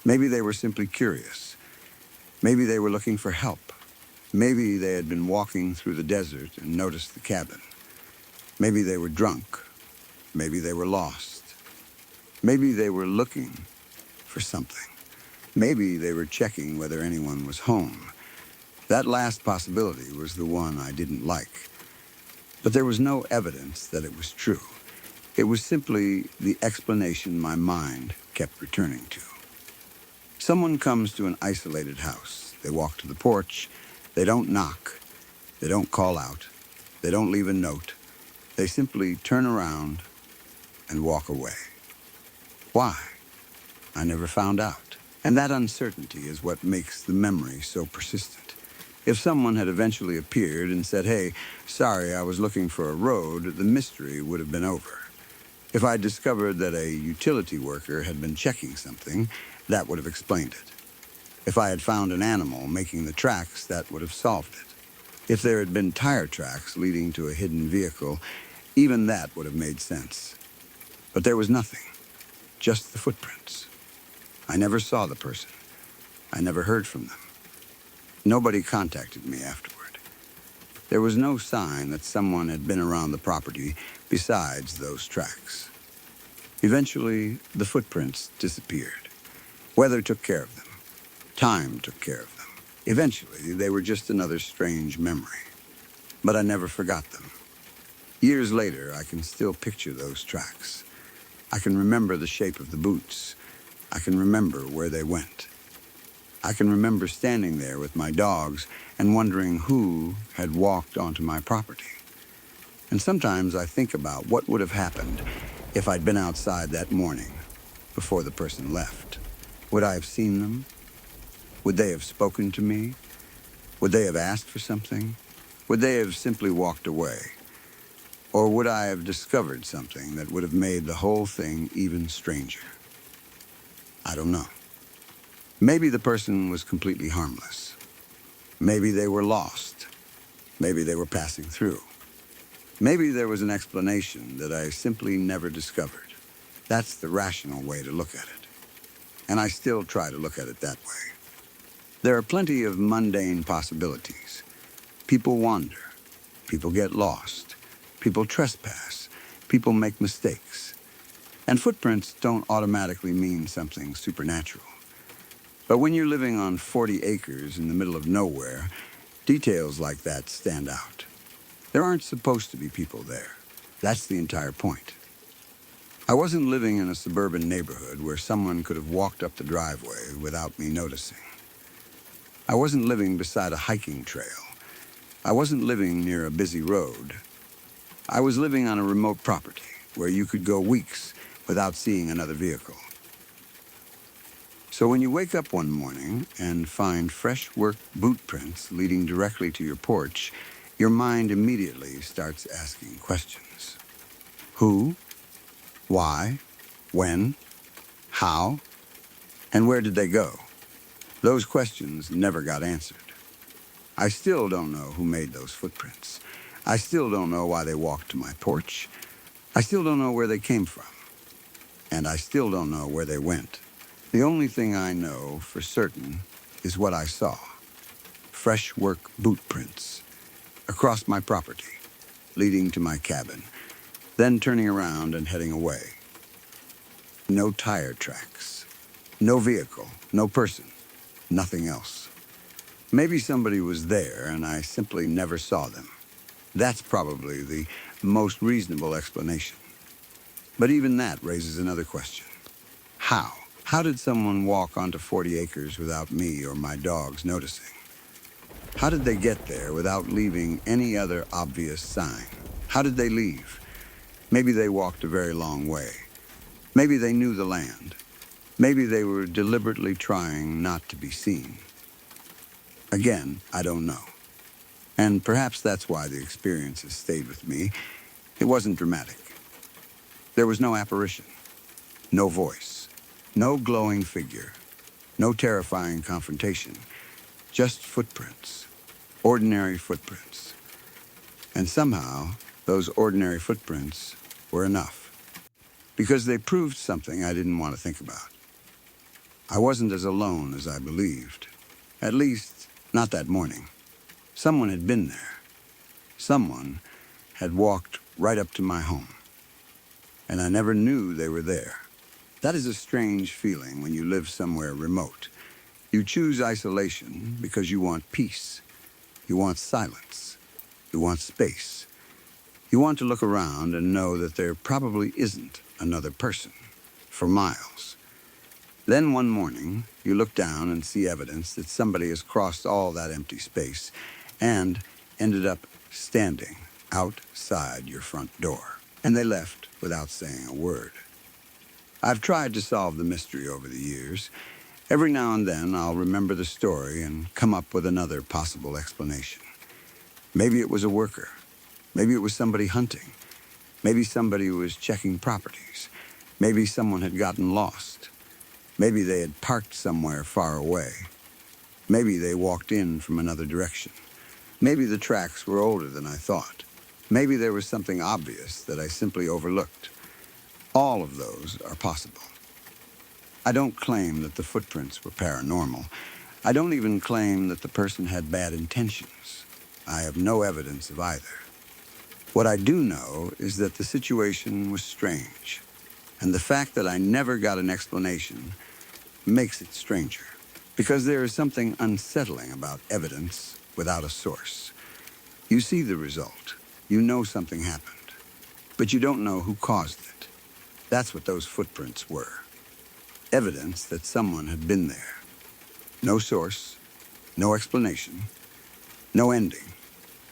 Maybe they were simply curious. Maybe they were looking for help. Maybe they had been walking through the desert and noticed the cabin. Maybe they were drunk. Maybe they were lost. Maybe they were looking for something. Maybe they were checking whether anyone was home. That last possibility was the one I didn't like. But there was no evidence that it was true. It was simply the explanation my mind kept returning to. Someone comes to an isolated house. They walk to the porch. They don't knock. They don't call out. They don't leave a note. They simply turn around and walk away. Why? I never found out. And that uncertainty is what makes the memory so persistent. If someone had eventually appeared and said, "Hey, sorry, I was looking for a road," the mystery would have been over. If I discovered that a utility worker had been checking something, that would have explained it. If I had found an animal making the tracks, that would have solved it. If there had been tire tracks leading to a hidden vehicle, even that would have made sense. But there was nothing, just the footprints. I never saw the person. I never heard from them. Nobody contacted me afterward. There was no sign that someone had been around the property besides those tracks. Eventually, the footprints disappeared. Weather took care of them. Time took care of them. Eventually, they were just another strange memory. But I never forgot them. Years later, I can still picture those tracks. I can remember the shape of the boots. I can remember where they went. I can remember standing there with my dogs and wondering who had walked onto my property. And sometimes I think about what would have happened if I'd been outside that morning before the person left. Would I have seen them? Would they have spoken to me? Would they have asked for something? Would they have simply walked away? Or would I have discovered something that would have made the whole thing even stranger? I don't know. Maybe the person was completely harmless. Maybe they were lost. Maybe they were passing through. Maybe there was an explanation that I simply never discovered. That's the rational way to look at it. And I still try to look at it that way. There are plenty of mundane possibilities. People wander. People get lost. People trespass. People make mistakes. And footprints don't automatically mean something supernatural. But when you're living on 40 acres in the middle of nowhere, details like that stand out. There aren't supposed to be people there. That's the entire point. I wasn't living in a suburban neighborhood where someone could have walked up the driveway without me noticing. I wasn't living beside a hiking trail. I wasn't living near a busy road. I was living on a remote property where you could go weeks without seeing another vehicle. So when you wake up one morning and find fresh work boot prints leading directly to your porch, your mind immediately starts asking questions. Who? Why? When? How? And where did they go? Those questions never got answered. I still don't know who made those footprints. I still don't know why they walked to my porch. I still don't know where they came from. And I still don't know where they went. The only thing I know for certain is what I saw. Fresh work boot prints across my property, leading to my cabin, then turning around and heading away. No tire tracks, no vehicle, no person, nothing else. Maybe somebody was there and I simply never saw them. That's probably the most reasonable explanation. But even that raises another question. How? How did someone walk onto 40 acres without me or my dogs noticing? How did they get there without leaving any other obvious sign? How did they leave? Maybe they walked a very long way. Maybe they knew the land. Maybe they were deliberately trying not to be seen. Again, I don't know. And perhaps that's why the experience has stayed with me. It wasn't dramatic. There was no apparition, no voice, no glowing figure, no terrifying confrontation, just footprints, ordinary footprints. And somehow, those ordinary footprints were enough, because they proved something I didn't want to think about. I wasn't as alone as I believed, at least not that morning. Someone had been there. Someone had walked right up to my home, and I never knew they were there. That is a strange feeling when you live somewhere remote. You choose isolation because you want peace. You want silence. You want space. You want to look around and know that there probably isn't another person for miles. Then one morning, you look down and see evidence that somebody has crossed all that empty space and ended up standing outside your front door. And they left without saying a word. I've tried to solve the mystery over the years. Every now and then, I'll remember the story and come up with another possible explanation. Maybe it was a worker. Maybe it was somebody hunting. Maybe somebody was checking properties. Maybe someone had gotten lost. Maybe they had parked somewhere far away. Maybe they walked in from another direction. Maybe the tracks were older than I thought. Maybe there was something obvious that I simply overlooked. All of those are possible. I don't claim that the footprints were paranormal. I don't even claim that the person had bad intentions. I have no evidence of either. What I do know is that the situation was strange, and the fact that I never got an explanation makes it stranger, because there is something unsettling about evidence without a source. You see the result. You know something happened, but you don't know who caused it. That's what those footprints were. Evidence that someone had been there. No source, no explanation, no ending.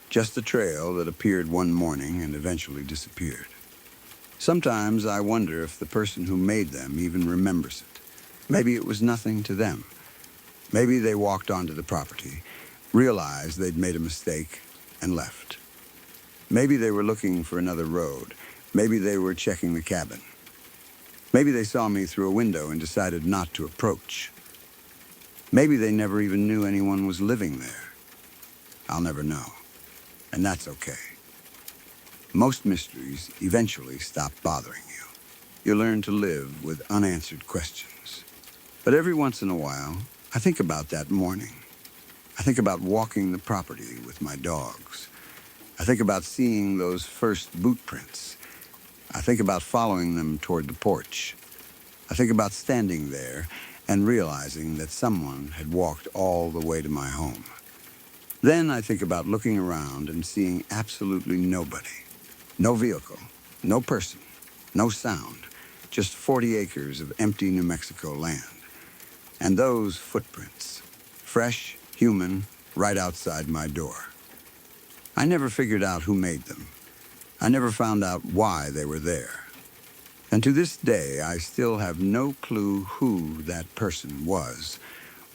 Just a trail that appeared one morning and eventually disappeared. Sometimes I wonder if the person who made them even remembers it. Maybe it was nothing to them. Maybe they walked onto the property, realized they'd made a mistake, and left. Maybe they were looking for another road. Maybe they were checking the cabin. Maybe they saw me through a window and decided not to approach. Maybe they never even knew anyone was living there. I'll never know. And that's okay. Most mysteries eventually stop bothering you. You learn to live with unanswered questions. But every once in a while, I think about that morning. I think about walking the property with my dogs. I think about seeing those first boot prints. I think about following them toward the porch. I think about standing there and realizing that someone had walked all the way to my home. Then I think about looking around and seeing absolutely nobody. No vehicle, no person, no sound, just 40 acres of empty New Mexico land. And those footprints, fresh, human, right outside my door. I never figured out who made them. I never found out why they were there. And to this day, I still have no clue who that person was,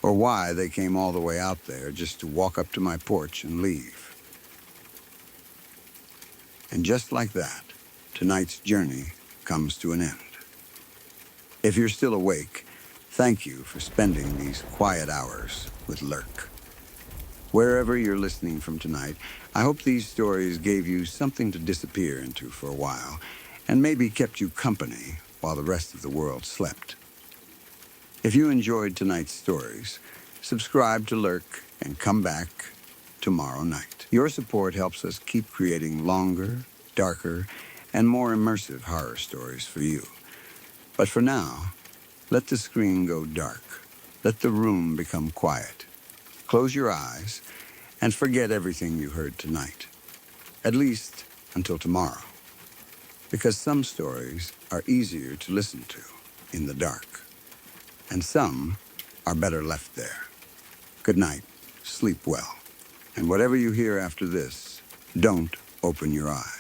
or why they came all the way out there just to walk up to my porch and leave. And just like that, tonight's journey comes to an end. If you're still awake, thank you for spending these quiet hours with LURK. Wherever you're listening from tonight, I hope these stories gave you something to disappear into for a while, and maybe kept you company while the rest of the world slept. If you enjoyed tonight's stories, subscribe to LURK and come back tomorrow night. Your support helps us keep creating longer, darker, and more immersive horror stories for you. But for now, let the screen go dark. Let the room become quiet. Close your eyes and forget everything you heard tonight, at least until tomorrow, because some stories are easier to listen to in the dark, and some are better left there. Good night, sleep well, and whatever you hear after this, don't open your eyes.